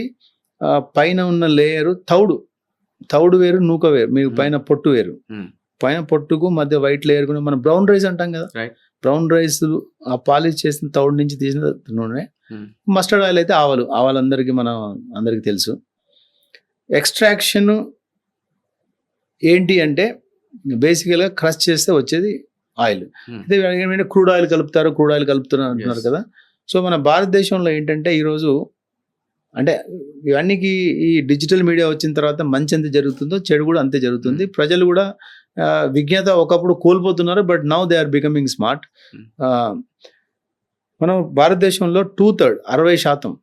పైన ఉన్న లేయరు తౌడు వేరు, నూక వేరు. మీకు పైన పొట్టు వేరు. హ్మ్. పైన పొట్టుకు మధ్య వైట్ లేయర్ కూడా మనం బ్రౌన్ రైస్ అంటాం కదా. రైట్. బ్రౌన్ రైస్ పాలిష్ చేసిన తౌడు నుంచి తీసిన నూనె. హ్మ్. మస్టర్డ్ ఆయిల్ అయితే ఆవాలు అందరికీ తెలుసు. ఎక్స్ట్రాక్షన్ ఏంటి అంటే బేసికల్గా క్రష్ చేస్తే వచ్చేది ఆయిల్. హ్మ్. అయితే ఏంటంటే క్రూడ్ ఆయిల్ కలుపుతున్నారు అంటున్నారు Yes. కదా. సో మన భారతదేశంలో ఏంటంటే ఈరోజు అంటే ఇవన్నీకి ఈ డిజిటల్ మీడియా వచ్చిన తర్వాత మంచి ఎంత జరుగుతుందో చెడు కూడా అంతే జరుగుతుంది. ప్రజలు కూడా విజ్ఞత ఒకప్పుడు కోల్పోతున్నారు. But now they are becoming smart. మనం భారతదేశంలో 2/3 60%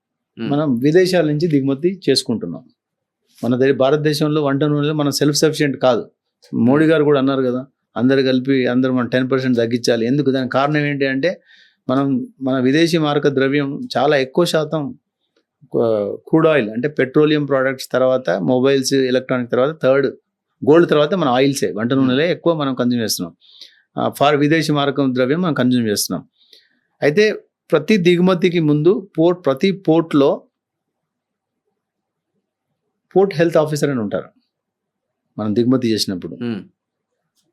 మనం విదేశాల నుంచి దిగుమతి చేసుకుంటున్నాం. మన భారతదేశంలో వంట నూనెలో మనం సెల్ఫ్ సఫిషియెంట్ కాదు. మోడీ గారు కూడా అన్నారు కదా, అందరూ మనం 10% తగ్గించాలి. ఎందుకు? దానికి కారణం ఏంటి అంటే మన విదేశీ మారక ద్రవ్యం చాలా ఎక్కువ శాతం క్రూడ్ ఆయిల్ అంటే పెట్రోలియం ప్రోడక్ట్స్ తర్వాత మొబైల్స్, ఎలక్ట్రానిక్ తర్వాత థర్డ్ గోల్డ్ తర్వాత మన ఆయిల్సే, వంట నూనెలే ఎక్కువ మనం కన్జ్యూమ్ చేస్తున్నాం. విదేశీ మారకం ద్రవ్యం మనం కన్జ్యూమ్ చేస్తున్నాం. అయితే ప్రతి దిగుమతికి ముందు ప్రతి పోర్ట్లో పోర్ట్ హెల్త్ ఆఫీసర్ అని ఉంటారు మనం దిగుమతి చేసినప్పుడు.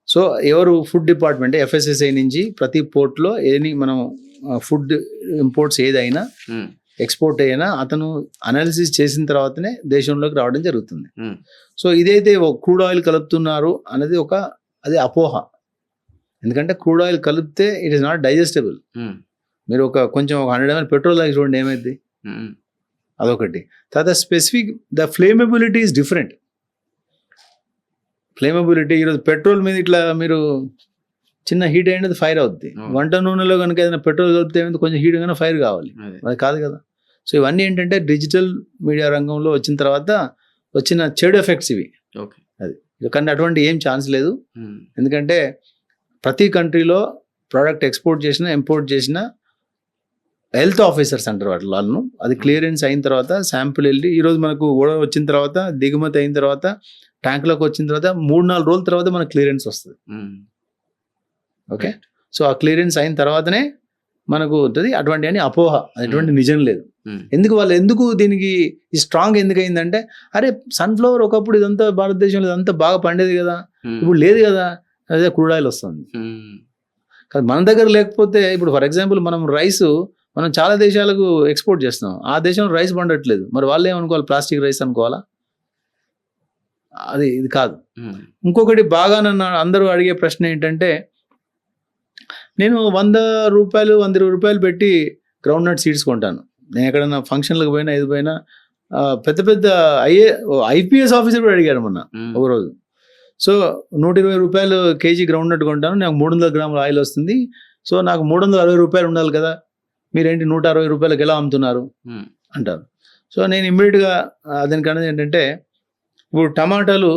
సో ఎవరు ఫుడ్ డిపార్ట్మెంట్ FSSAI నుంచి ప్రతి పోర్ట్లో మనం ఫుడ్ ఇంపోర్ట్స్ ఏదైనా ఎక్స్పోర్ట్ అయినా అతను అనాలిసిస్ చేసిన తర్వాతనే దేశంలోకి రావడం జరుగుతుంది. సో ఇదైతే క్రూడ్ ఆయిల్ కలుపుతున్నారు అనేది అది అపోహ. ఎందుకంటే క్రూడ్ ఆయిల్ కలిపితే ఇట్ ఈస్ నాట్ డైజెస్టబుల్. మీరు కొంచెం 100 ml పెట్రోల్ తాగి చూడండి ఏమైంది. అదొకటి. తర్వాత specific the flammability is different. ఈరోజు పెట్రోల్ మీద ఇట్లా మీరు చిన్న హీట్ అయినది ఫైర్ అవుద్ది. వంట నూనెలో కనుక ఏదైనా పెట్రోల్ కలిపితే కొంచెం హీట్ గానే ఫైర్ కావాలి, అది కాదు కదా. సో ఇవన్నీ ఏంటంటే డిజిటల్ మీడియా రంగంలో వచ్చిన తర్వాత వచ్చిన చెడు ఎఫెక్ట్స్ ఇవి. అది కానీ అటువంటి ఏం ఛాన్స్ లేదు. ఎందుకంటే ప్రతి కంట్రీలో ప్రోడక్ట్ ఎక్స్పోర్ట్ చేసినా ఇంపోర్ట్ చేసినా హెల్త్ ఆఫీసర్స్ అంటారు వాళ్ళను. అది క్లియరెన్స్ అయిన తర్వాత శాంపుల్ వెళ్ళి ఈరోజు మనకు వచ్చిన తర్వాత దిగుమతి అయిన తర్వాత ట్యాంక్లోకి వచ్చిన తర్వాత 3-4 రోజుల తర్వాత మనకు క్లియరెన్స్ వస్తుంది. ఓకే. సో ఆ క్లియరెన్స్ అయిన తర్వాతనే మనకు ఉంటుంది. అటువంటి అని అపోహ, అటువంటి నిజం లేదు. ఎందుకు దీనికి ఈ స్ట్రాంగ్ ఎందుకు అయిందంటే, అరే సన్ఫ్లవర్ ఒకప్పుడు ఇదంతా భారతదేశంలో ఇదంతా బాగా పండేది కదా, ఇప్పుడు లేదు కదా, అదే క్రూడ్ ఆయిల్ వస్తుంది. కానీ మన దగ్గర లేకపోతే ఇప్పుడు ఫర్ ఎగ్జాంపుల్ మనం చాలా దేశాలకు ఎక్స్పోర్ట్ చేస్తున్నాం, ఆ దేశంలో రైస్ పండట్లేదు, మరి వాళ్ళు ఏమనుకోవాలి? ప్లాస్టిక్ రైస్ అనుకోవాలా? ఇది కాదు. ఇంకొకటి బాగా అందరూ అడిగే ప్రశ్న ఏంటంటే, నేను 100 రూపాయలు 120 రూపాయలు పెట్టి గ్రౌండ్ నట్ సీడ్స్ కొంటాను. నేను ఎక్కడన్నా ఫంక్షన్లకు పోయినా ఏది పోయినా పెద్ద IPS ఆఫీసర్ కూడా అడిగారు మొన్న ఒకరోజు. సో 120 రూపాయలు కేజీ గ్రౌండ్ నట్ కొంటాను, నాకు 300 గ్రాముల ఆయిల్ వస్తుంది, సో నాకు 360 రూపాయలు ఉండాలి కదా, మీరేంటి 160 రూపాయలకు ఎలా అమ్ముతున్నారు అంటారు. సో నేను ఇమ్మీడియట్గా దానికన్నది ఏంటంటే, ఇప్పుడు టమాటాలు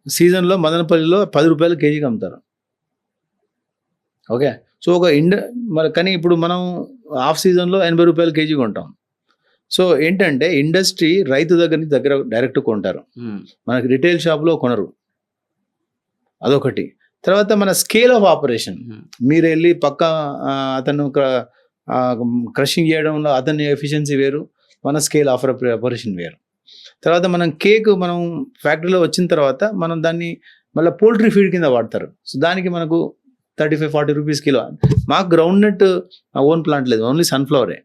సీజన్లో మదనపల్లిలో 10 రూపాయలు కేజీకి అమ్ముతారు. ఓకే. సో మరి కానీ ఇప్పుడు మనం హాఫ్ సీజన్లో 80 రూపాయలు కేజీ కొంటాం. సో ఏంటంటే ఇండస్ట్రీ రైతు దగ్గర డైరెక్ట్ కొంటారు, మనకి రిటైల్ షాప్లో కొనరు. అదొకటి. తర్వాత మన స్కేల్ ఆఫ్ ఆపరేషన్, మీరు వెళ్ళి పక్క అతను క్రషింగ్ చేయడంలో అతని ఎఫిషియన్సీ వేరు, మన స్కేల్ ఆఫ్ ఆపరేషన్ వేరు. తర్వాత మనం ఫ్యాక్టరీలో వచ్చిన తర్వాత మనం దాన్ని మళ్ళీ పోల్ట్రీ ఫీడ్ కింద వాడతారు. సో దానికి మనకు 35-40 రూపీస్ కిలో. మాకు గ్రౌండ్ నట్ ఓన్ ప్లాంట్ లేదు, ఓన్లీ సన్ఫ్లవరే.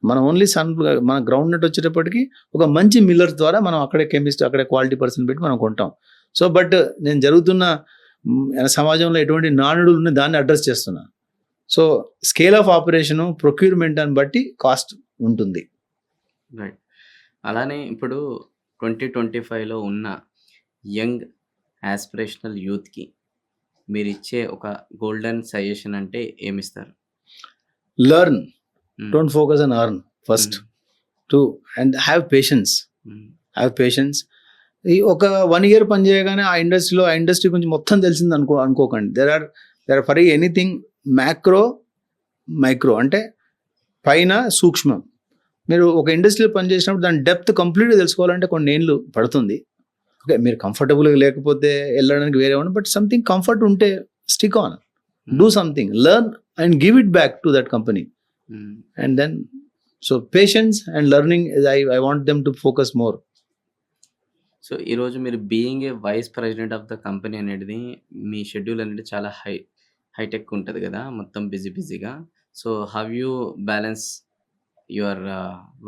మన గ్రౌండ్ నట్ వచ్చేటప్పటికి ఒక మంచి మిల్లర్ ద్వారా మనం అక్కడే క్వాలిటీ పర్సన్ పెట్టి మనం కొంటాం. సో బట్ నేను జరుగుతున్న సమాజంలో ఎటువంటి నానుడులు ఉన్నాయి దాన్ని అడ్రస్ చేస్తున్నా. So scale of operation, procurement అని బట్టి కాస్ట్ ఉంటుంది. రైట్. అలానే ఇప్పుడు 2025లో ఉన్న యంగ్ యాస్పిరేషనల్ యూత్కి మీరు ఇచ్చే ఒక గోల్డెన్ సజెషన్ అంటే ఏమిస్తారు? Learn, don't focus on earn first. 2 and have patience. ఈ ఒక 1 year పని చేయగానే ఆ ఇండస్ట్రీ గురించి మొత్తం తెలిసింది అనుకోకండి. There are for anything macro, micro అంటే పైన సూక్ష్మం. మీరు ఒక ఇండస్ట్రీలో పనిచేసినప్పుడు దాని డెప్త్ కంప్లీట్గా తెలుసుకోవాలంటే కొన్ని ఏళ్ళు పడుతుంది. ఓకే, మీరు కంఫర్టబుల్గా లేకపోతే వెళ్ళడానికి వేరే ఉంది, బట్ సంథింగ్ కంఫర్ట్ ఉంటే stick on, do something, learn and give it back to that company. And then so patience and learning I want them to focus more. So ఈరోజు మీరు being a vice president of the company అనేది మీ schedule అనేది చాలా hitech ఉంటుంది కదా, మొత్తం బిజీగా. So how you balance your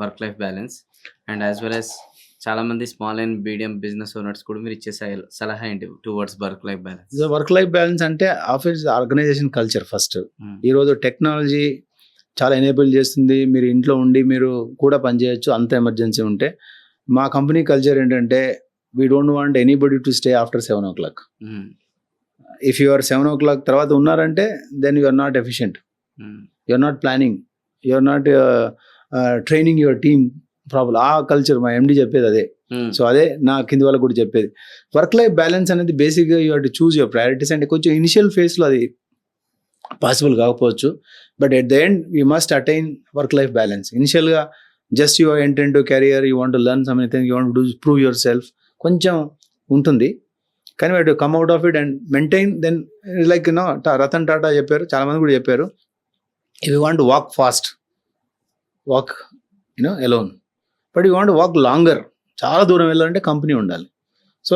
work life balance and as well as చాలా మంది small and medium business owners కూడా మీరు ఇచ్చే సలహా ఏంటి towards work life balance? Work life balance అంటే ఆఫీస్ ఆర్గనైజేషన్ కల్చర్ ఫస్ట్. ఈరోజు టెక్నాలజీ చాలా ఎనేబుల్ చేస్తుంది, మీరు ఇంట్లో ఉండి మీరు కూడా పనిచేయచ్చు అంత ఎమర్జెన్సీ ఉంటే. మా కంపెనీ కల్చర్ ఏంటంటే we don't want anybody to stay after 7 o'clock. If you are 7 o'clock తర్వాత ఉన్నారంటే then you are not efficient, you are not planning, you are not training your team problem. ఆ culture మా MD చెప్పేది అదే. So అదే నా కింది వాళ్ళకు కూడా చెప్పేది. వర్క్ లైఫ్ బ్యాలెన్స్ అనేది బేసిక్గా you have to choose your priorities. అంటే కొంచెం ఇనిషియల్ ఫేజ్లో అది పాసిబుల్ కాకపోవచ్చు, but at the end you must attain work life balance. ఇనిషియల్గా just your intend to career, you want to learn something, you want to prove yourself, కొంచెం ఉంటుంది. కానీ we to come out of it and maintain. Then like you know Ratan Tata చెప్పారు, చాలామంది కూడా చెప్పారు, if you want to walk fast, walk you know alone, but you want walk longer, చాలా దూరం వెళ్ళాలంటే కంపెనీ ఉండాలి. సో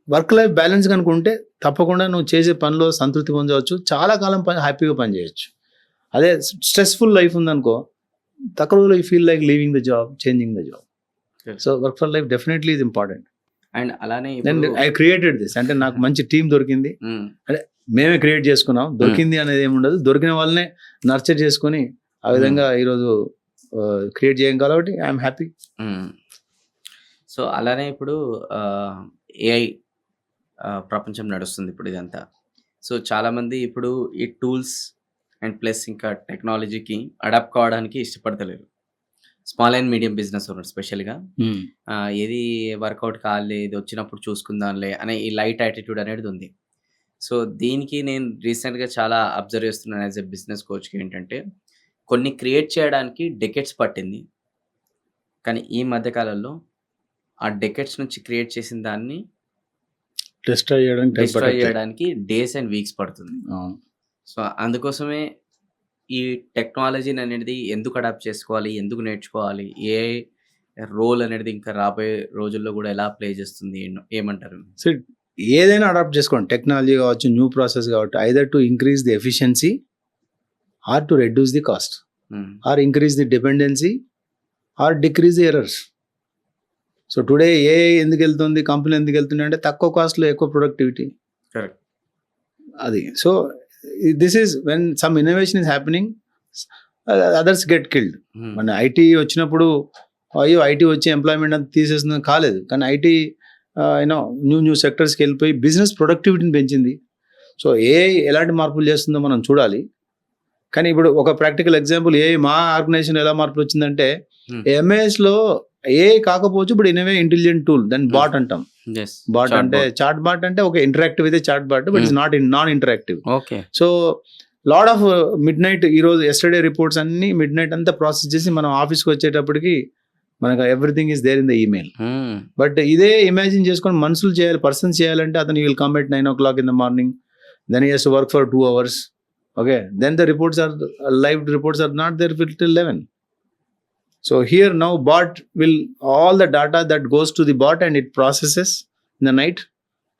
వర్క్ లైఫ్ బ్యాలెన్స్ కనుకుంటే తప్పకుండా నువ్వు చేసే పనిలో సంతృప్తి పొందవచ్చు, చాలా కాలం హ్యాపీగా పని చేయొచ్చు. అదే స్ట్రెస్ఫుల్ లైఫ్ ఉందనుకో, తక్కువ రోజులో you feel like leaving the job, changing the job. So work for life definitely is important. And అలానే ఐ క్రియేటెడ్ దిస్, అంటే నాకు మంచి టీం దొరికింది, అంటే మేమే క్రియేట్ చేసుకున్నాం. దొరికింది అనేది ఏమి ఉండదు, దొరికిన వాళ్ళనే నర్చర్ చేసుకొని ఆ విధంగా ఈరోజు క్రియేట్ చేయం కాబట్టి ఐఎమ్ హ్యాపీ. సో అలానే ఇప్పుడు ఏఐ ప్రపంచం నడుస్తుంది ఇప్పుడు ఇదంతా. సో చాలామంది ఇప్పుడు ఈ టూల్స్ అండ్ ప్లస్ ఇంకా టెక్నాలజీకి అడాప్ట్ కావడానికి ఇష్టపడతలేరు, small and medium business owner స్పెషల్గా. ఏది వర్కౌట్ కాలే, ఇది వచ్చినప్పుడు చూసుకుందాంలే అనే ఈ లైట్ యాటిట్యూడ్ అనేది ఉంది. సో దీనికి నేను రీసెంట్గా చాలా అబ్జర్వ్ చేస్తున్నాను యాజ్ ఎ బిజినెస్ కోచ్కి. ఏంటంటే కొన్ని క్రియేట్ చేయడానికి డెకెట్స్ పట్టింది, కానీ ఈ మధ్యకాలంలో ఆ డెకెట్స్ నుంచి క్రియేట్ చేసిన దాన్ని డిస్ట్రాయ్ చేయడానికి డేస్ అండ్ వీక్స్ పడుతుంది. సో అందుకోసమే ఈ టెక్నాలజీని అనేది ఎందుకు అడాప్ట్ చేసుకోవాలి, ఎందుకు నేర్చుకోవాలి, ఏ రోల్ అనేది ఇంకా రాబోయే రోజుల్లో కూడా ఎలా ప్లే చేస్తుంది, ఏమంటారు? సో ఏదైనా అడాప్ట్ చేసుకోండి, టెక్నాలజీ కావచ్చు, న్యూ ప్రాసెస్ కావచ్చు, either to increase the efficiency or to reduce the cost, or increase the dependency or decrease the errors. So today ఏ ఎందుకు వెళ్తుంది, కంపెనీ ఎందుకు వెళ్తుంది అంటే తక్కువ కాస్ట్లో ఎక్కువ ప్రొడక్టివిటీ. కరెక్ట్. అది so this is when some innovation is happening, others get killed. మన ఐటీ వచ్చినప్పుడు అయ్యో ఐటీ వచ్చి ఎంప్లాయ్మెంట్ అంతా తీసేస్తుంది కాలేదు, కానీ ఐటీ యూనో న్యూ సెక్టర్స్కి వెళ్ళిపోయి బిజినెస్ ప్రొడక్టివిటీని పెంచింది. సో ఎలాంటి మార్పులు చేస్తుందో మనం చూడాలి. కానీ ఇప్పుడు ఒక ప్రాక్టికల్ ఎగ్జాంపుల్, మా ఆర్గనైజేషన్ ఎలా మార్పులు వచ్చిందంటే, ఎంఏఎస్లో కాకపోవచ్చు ఇప్పుడు ఇన్నోవే ఇంటెలిజెంట్ టూల్, దాన్ని బాట్ అంటాం. బాట్ అంటే చాట్ బాట్ అంటే ఒక ఇంటరాక్టివ్ అయితే chat bot, but it's non interactive. So lot of midnight, ఈరోజు ఎస్టర్డే రిపోర్ట్స్ అన్ని మిడ్ నైట్ అంతా ప్రాసెస్ చేసి మనం ఆఫీస్కి వచ్చేటప్పటికి మనకు everything is there in the email. But ఇదే ఇమాజిన్ చేసుకొని మనుషులు చేయాలి, పర్సన్స్ చేయాలంటే అతను will come at 9 o'clock in the morning, then he has to work for 2 hours. Okay, then the live reports are not there till 11. So here now bot will, all the data that goes to the bot and it processes in the night,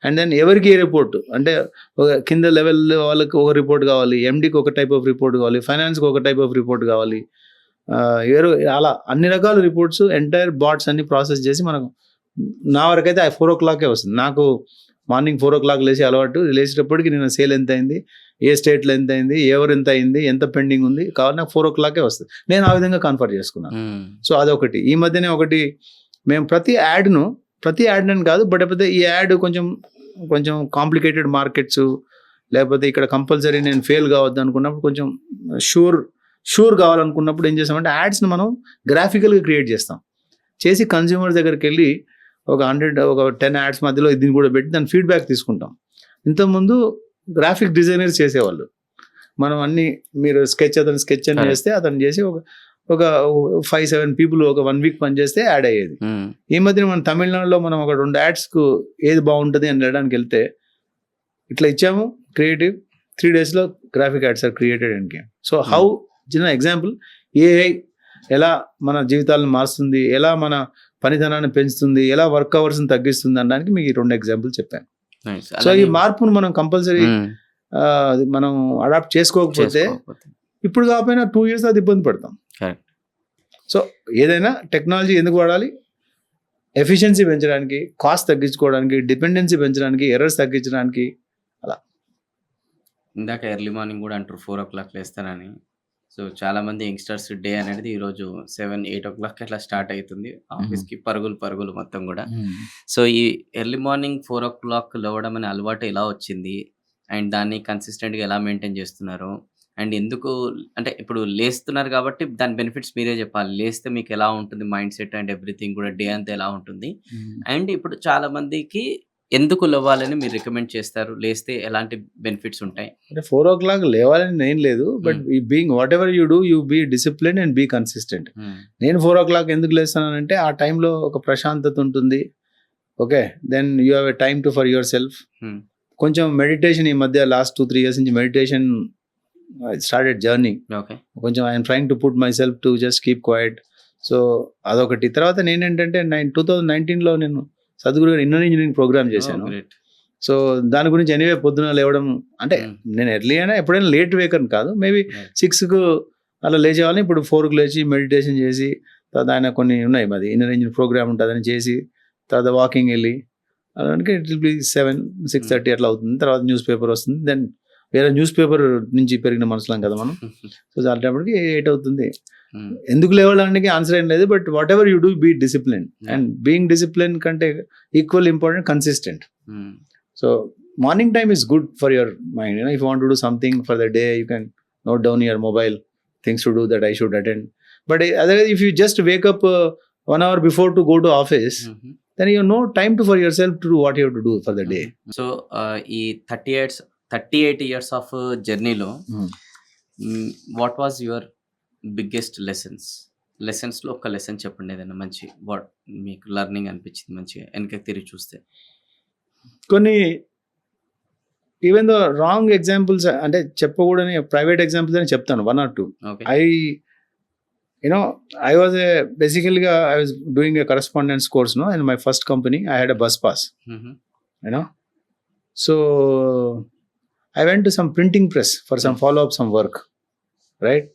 and then every report అంటే కింద level వాళ్ళకి ఒక report కావాలి, ఎండికి ఒక type of report కావాలి, ఫైనాన్స్కి ఒక type of report కావాలి, అలా అన్ని రకాల రిపోర్ట్స్ ఎంటైర్ బాట్స్ అన్ని ప్రాసెస్ చేసి మనకు, నా వరకైతే 4 o'clock వస్తుంది. నాకు మార్నింగ్ 4 o'clock లేచి అలవాటు, లేచేటప్పటికి నేను సేల్ ఎంత అయింది, ఏ స్టేట్లో ఎంత అయింది, ఎవరు ఎంత అయింది, ఎంత పెండింగ్ ఉంది కావాలి, నాకు 4 o'clock వస్తుంది. నేను ఆ విధంగా కన్ఫర్ట్ చేసుకున్నాను. సో అదొకటి. ఈ మధ్యనే ఒకటి, మేము ప్రతి యాడ్ అని కాదు, బట్ అయితే ఈ యాడ్ కొంచెం కాంప్లికేటెడ్ మార్కెట్స్, లేకపోతే ఇక్కడ కంపల్సరీ నేను ఫెయిల్ కావద్దు అనుకున్నప్పుడు, కొంచెం షూర్ కావాలనుకున్నప్పుడు ఏం చేస్తామంటే యాడ్స్ని మనం గ్రాఫికల్గా క్రియేట్ చేసి కన్జ్యూమర్ దగ్గరికి వెళ్ళి ఒక 10 యాడ్స్ మధ్యలో దీన్ని కూడా పెట్టి దాని ఫీడ్బ్యాక్ తీసుకుంటాం. ఇంతకుముందు గ్రాఫిక్ డిజైనర్స్ చేసేవాళ్ళు, మనం అన్ని మీరు స్కెచ్ అతను స్కెచ్ అని Correct. చేస్తే అతను చేసి ఒక 5-7 పీపుల్ ఒక 1 వీక్ పని చేస్తే యాడ్ అయ్యేది. ఈ మధ్యన మన తమిళనాడులో మనం ఒక 2 యాడ్స్కు ఏది బాగుంటుంది అని వెళ్ళడానికి వెళ్తే ఇట్లా ఇచ్చాము క్రియేటివ్ 3 daysలో graphic ads are created and game. So how చిన్న ఎగ్జాంపుల్ ఏఐ ఎలా మన జీవితాలను మారుస్తుంది, ఎలా మన పనితనాన్ని పెంచుతుంది, ఎలా వర్క్ అవర్స్ని తగ్గిస్తుంది అనడానికి మీకు ఈ 2 ఎగ్జాంపుల్ చెప్పాను. సో ఈ మార్పును మనం కంపల్సరీ మనం అడాప్ట్ చేసుకోకపోతే ఇప్పుడు కాకపోయినా 2 years అది ఇబ్బంది పడతాం. Correct. సో ఏదైనా టెక్నాలజీ ఎందుకు వాడాలి? ఎఫిషియన్సీ పెంచడానికి, కాస్ట్ తగ్గించుకోవడానికి, డిపెండెన్సీ పెంచడానికి, ఎర్రర్స్ తగ్గించడానికి. ఇందాక ఎర్లీ మార్నింగ్ కూడా అంటారు 4 o'clock లేస్తానని. సో చాలా మంది యంగ్స్టర్స్ డే అనేది ఈరోజు 7-8 o'clock అట్లా స్టార్ట్ అవుతుంది. ఆఫీస్కి పరుగులు మొత్తం కూడా. సో ఈ ఎర్లీ మార్నింగ్ 4 o'clock లేవడం అనే అలవాటు ఎలా వచ్చింది అండ్ దాన్ని కన్సిస్టెంట్గా ఎలా మెయింటైన్ చేస్తున్నారు అండ్ ఎందుకు అంటే ఇప్పుడు లేస్తున్నారు కాబట్టి దాని బెనిఫిట్స్ మీరే చెప్పాలి. లేస్తే మీకు ఎలా ఉంటుంది మైండ్ సెట్ అండ్ ఎవ్రీథింగ్ కూడా డే అంతా ఎలా ఉంటుంది అండ్ ఇప్పుడు చాలా మందికి ఎందుకు లేవాలని మీరు రికమెండ్ చేస్తారు? లేస్తే ఎలాంటి బెనిఫిట్స్ ఉంటాయి? అంటే 4 o'clock లేవాలని ఏం లేదు, but being whatever you do you be discipline and be consistent. నేను 4 o'clock ఎందుకు లేస్తానంటే ఆ టైంలో ఒక ప్రశాంతత ఉంటుంది. Okay, then you have a time to for yourself. కొంచెం మెడిటేషన్ ఈ మధ్య లాస్ట్ 2-3 years నుంచి మెడిటేషన్ స్టార్టెడ్ జర్నీ. ఓకే. కొంచెం I'm trying to put myself to just keep quiet. So అదొకటి. తర్వాత నేనేంటంటే 2019లో నేను Sadhguru garu inner engineering program చేశాను. సో దాని గురించి ఎనీవే పొద్దున లేవడం అంటే నేను ఎర్లీ అయినా ఎప్పుడైనా లేట్ వేకర్ కాదు, మేబీ 6కు అలా లేచేవాళ్ళని. ఇప్పుడు 4కు లేచి మెడిటేషన్ చేసి తర్వాత ఆయన కొన్ని ఉన్నాయి, మాది ఇన్నర్ ఇంజనీరింగ్ ప్రోగ్రామ్ ఉంటుందని చేసి తర్వాత వాకింగ్ వెళ్ళి అలాంటి ఇట్ విల్ బి 7-6:30 అట్లా అవుతుంది. తర్వాత న్యూస్ పేపర్ వస్తుంది. దెన్ వేరే న్యూస్ పేపర్ నుంచి పెరిగిన మనుషులం కదా మనం. సో అలాంటప్పటికి 8 అవుతుంది. ఎందుకు లేవడానికి ఆన్సర్ ఏం లేదు, but whatever you do be discipline and being discipline కంటే equal important consistent. So morning time is good for your mind. If you want to do something for the day you can note down your mobile things to do that I should attend. But otherwise if you just wake up 1 hour before to go to office then you have no time for yourself to do what you have to do for the day. So ఈ 38 years of జర్నీలో what was your biggest లెసన్స్లో ఒక lesson చెప్పండి, ఏదైనా మంచి what మీకు learning అనిపించింది మంచిగా వెనక తిరిగి చూస్తే? కొన్ని ఈవెన్ దో రాంగ్ ఎగ్జాంపుల్స్ అంటే చెప్పకూడని ప్రైవేట్ ఎగ్జాంపుల్స్ అని చెప్తాను 1 or 2. Okay. I was doing a correspondence course, in my first company. I had a bus pass, So I went to some printing press for some follow-up, some work, right?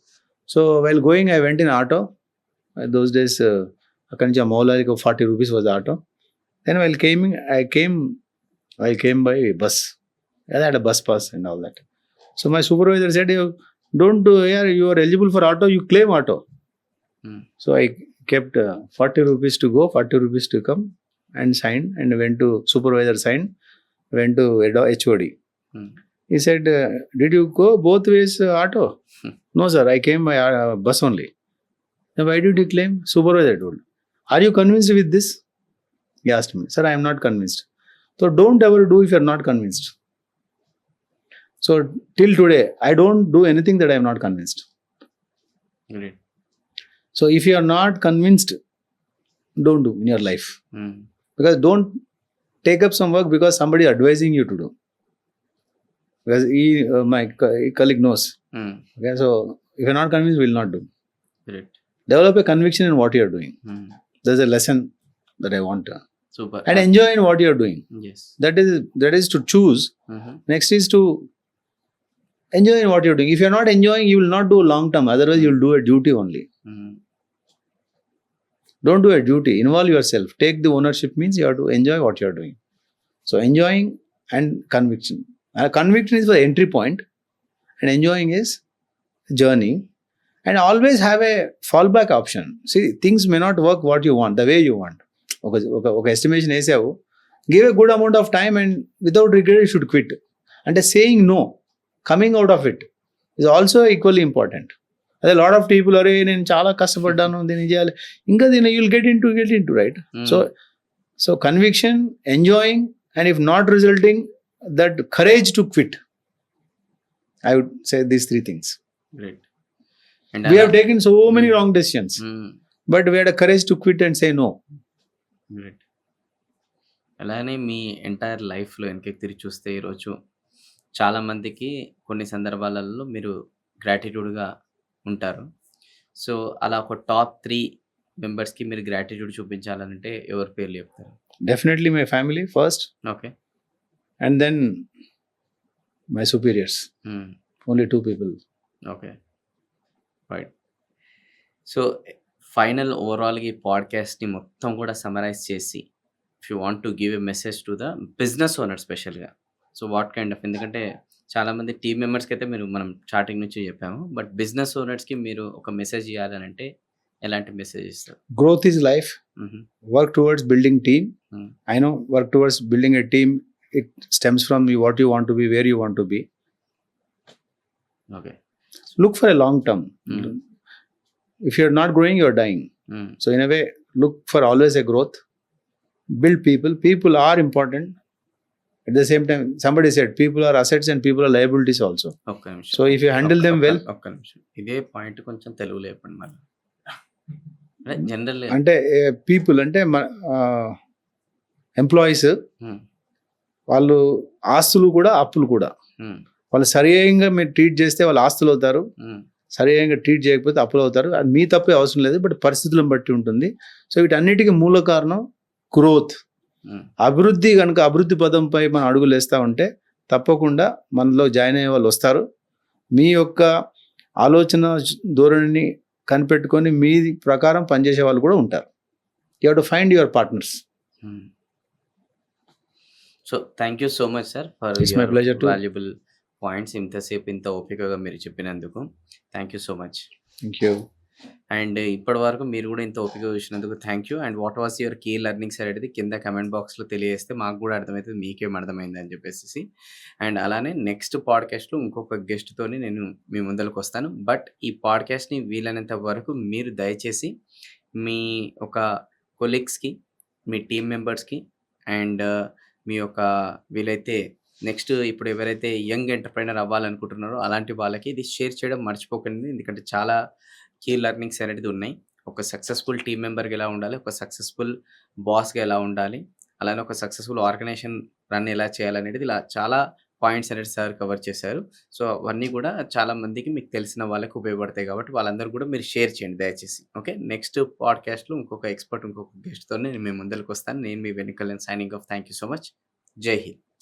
So while going, I went in auto. Those days, like 40 rupees was the auto. Then while I came by bus. I had a bus pass and all that. So my supervisor said, you are eligible for auto, you claim auto. So I kept 40 rupees to go, 40 rupees to come, and signed, and went to supervisor, signed, went to HOD. He said, did you go both ways auto? No sir, I came by bus only. Then why did you claim? Supervisor told. Are you convinced with this? He asked me. Sir, I am not convinced. So don't ever do if you are not convinced. So till today, I don't do anything that I am not convinced. Great. So if you are not convinced, don't do in your life. Because don't take up some work because somebody advising you to do. Because my colleague knows. Okay, so if you are not convinced, we will not do. Great. Develop a conviction in what you are doing. There's a lesson that I want to. Super. And enjoy in what you are doing. Yes. That is to choose. Next is to enjoy in what you are doing. If you are not enjoying, you will not do long term. Otherwise, you will do a duty only. Don't do a duty. Involve yourself. Take the ownership means you have to enjoy what you are doing. So enjoying and conviction. Conviction is for the entry point, and enjoying is journey. And always have a fallback option. See, things may not work what you want, the way you want. Okay, estimation వేసావు, give a good amount of time and without regret you should quit. And saying no, coming out of it is also equally important. అదే lot of people అరే నేను చాలా కష్టపడ్డాను దీన్ని చేయాలి ఇంకా దీన్ని you'll get in to right. So conviction, enjoying, and if not resulting that courage to quit. I would say these three things. Great. And We have taken so many wrong decisions, Hmm. but we had a courage to quit and say no. Great. అలానే మీ entire లైఫ్‌లో వెనక్కి తిరిగి చూస్తే ఈరోజు చాలామందికి కొన్ని సందర్భాలలో మీరు గ్రాటిట్యూడ్‌గా ఉంటారు. సో, అలా ఒక టాప్ 3 మెంబర్స్‌కి మీరు గ్రాటిట్యూడ్ చూపించాలనంటే ఎవరి పేర్లు చెప్తారు? Definitely my family first, okay. and then my superiors. హ్మ్. Only two people. Okay. Right. So, final ఓవరాల్‌గా ఈ పాడ్‌కాస్ట్‌ని మొత్తం కూడా సమ్మరైజ్ చేసి if you want to give a message to the business owner స్పెషల్‌గా. సో, వాట్ కైండ్ ఆఫ్ ఎందుకంటే చాలామంది team మెంబర్స్‌కైతే మనం స్టార్టింగ్ నుంచి చెప్పాము. బట్ బిజినెస్ ఓనర్స్‌కి మీరు ఒక మెసేజ్ ఇయ్యాలనంటే ఎలాంటి మెసేజ్ ఇస్తారు? Growth is life. హుహు. Work towards building team. Hmm. I know work towards building a team. It stems from you, what you want to be, where you want to be. Okay. Look for a long term. Hmm. If you're not growing, you're dying. హ్మ్. So in a way, look for always a growth. Build people. People are important. At the same time, somebody said people are assets and people are liabilities also. ఒక్క నిమిషం. So if you handle them well, ఒక్క నిమిషం. ఇదే point కొంచెం తెలుగులో చెప్పండి మళ్ళీ. అంటే జనరల్ అంటే పీపుల్ అంటే ఎంప్లాయీస్ హ్మ్. వాళ్ళు ఆస్తులు కూడా అప్పులు కూడా. హ్మ్. వాళ్ళు సరిగా మీరు ట్రీట్ చేస్తే వాళ్ళు ఆస్తులు అవుతారు, హ్మ్. సరిగా ట్రీట్ చేయకపోతే అప్పులు అవుతారు. అది మీ తప్పే అవసరం లేదు, బట్ పరిస్థితులను బట్టి ఉంటుంది. సో వీటన్నిటికీ మూల కారణం గ్రోత్. హ్మ్. అభివృద్ధి పదంపై మనం అడుగులు వేస్తూ ఉంటే తప్పకుండా మనలో జాయిన్ అయ్యే వాళ్ళు వస్తారు. మీ యొక్క ఆలోచన ధోరణిని కనిపెట్టుకొని మీ ప్రకారం పనిచేసే వాళ్ళు కూడా ఉంటారు. You have to find your partners. Hmm. So, thank you so much sir for It's my your pleasure too. Valuable points ఇంతసేపు ఇంత ఓపికగా మీరు చెప్పినందుకు. Thank you so much. Thank you. And ఇప్పటివరకు మీరు కూడా ఇంత ఓపికగా చూసినందుకు thank you. And what was your key learnings అనేది కింద కామెంట్ బాక్స్‌లో తెలియజేస్తే మాకు కూడా అర్థమవుతది మీకేం అర్థమైందని చెప్పేసేసి. అండ్ అలానే నెక్స్ట్ పాడ్‌కాస్ట్‌లో ఇంకొక గెస్ట్‌తోని నేను మీ ముందలకొస్తాను. బట్ ఈ పాడ్‌కాస్ట్‌ని వీలైనంత వరకు మీరు దయచేసి మీ ఒక కొలీగ్స్‌కి, మీ టీమ్ మెంబర్స్‌కి అండ్ మీ యొక్క వీలైతే నెక్స్ట్ ఇప్పుడు ఎవరైతే యంగ్ ఎంటర్‌ప్రెన్యూర్ అవ్వాలనుకుంటున్నారో అలాంటి వాళ్ళకి ఇది షేర్ చేయడం మర్చిపోకండి. ఎందుకంటే చాలా కీ లెర్నింగ్స్ అనేది ఉన్నాయి. ఒక సక్సెస్‌ఫుల్ టీమ్ మెంబర్‌గా ఎలా ఉండాలి, ఒక సక్సెస్‌ఫుల్ బాస్‌గా ఎలా ఉండాలి, అలానే ఒక సక్సెస్‌ఫుల్ ఆర్గనైజేషన్ రన్ ఎలా చేయాలనేది ఇలా చాలా పాయింట్స్ అనేది సార్ కవర్ చేశారు. సో, అవన్నీ కూడా చాలా మందికి మీకు తెలిసిన వాళ్ళకి ఉపయోగపడతాయి కాబట్టి వాళ్ళందరూ కూడా మీరు షేర్ చేయండి దయచేసి. ఓకే. నెక్స్ట్ పాడ్‌కాస్ట్‌లో ఇంకొక ఎక్స్‌పర్ట్ ఇంకొక గెస్ట్‌తోని నేను మీ ముందలకొస్తాను. నేను మీ వెనికలెన్ signing off. Thank you so much. జై హింద్.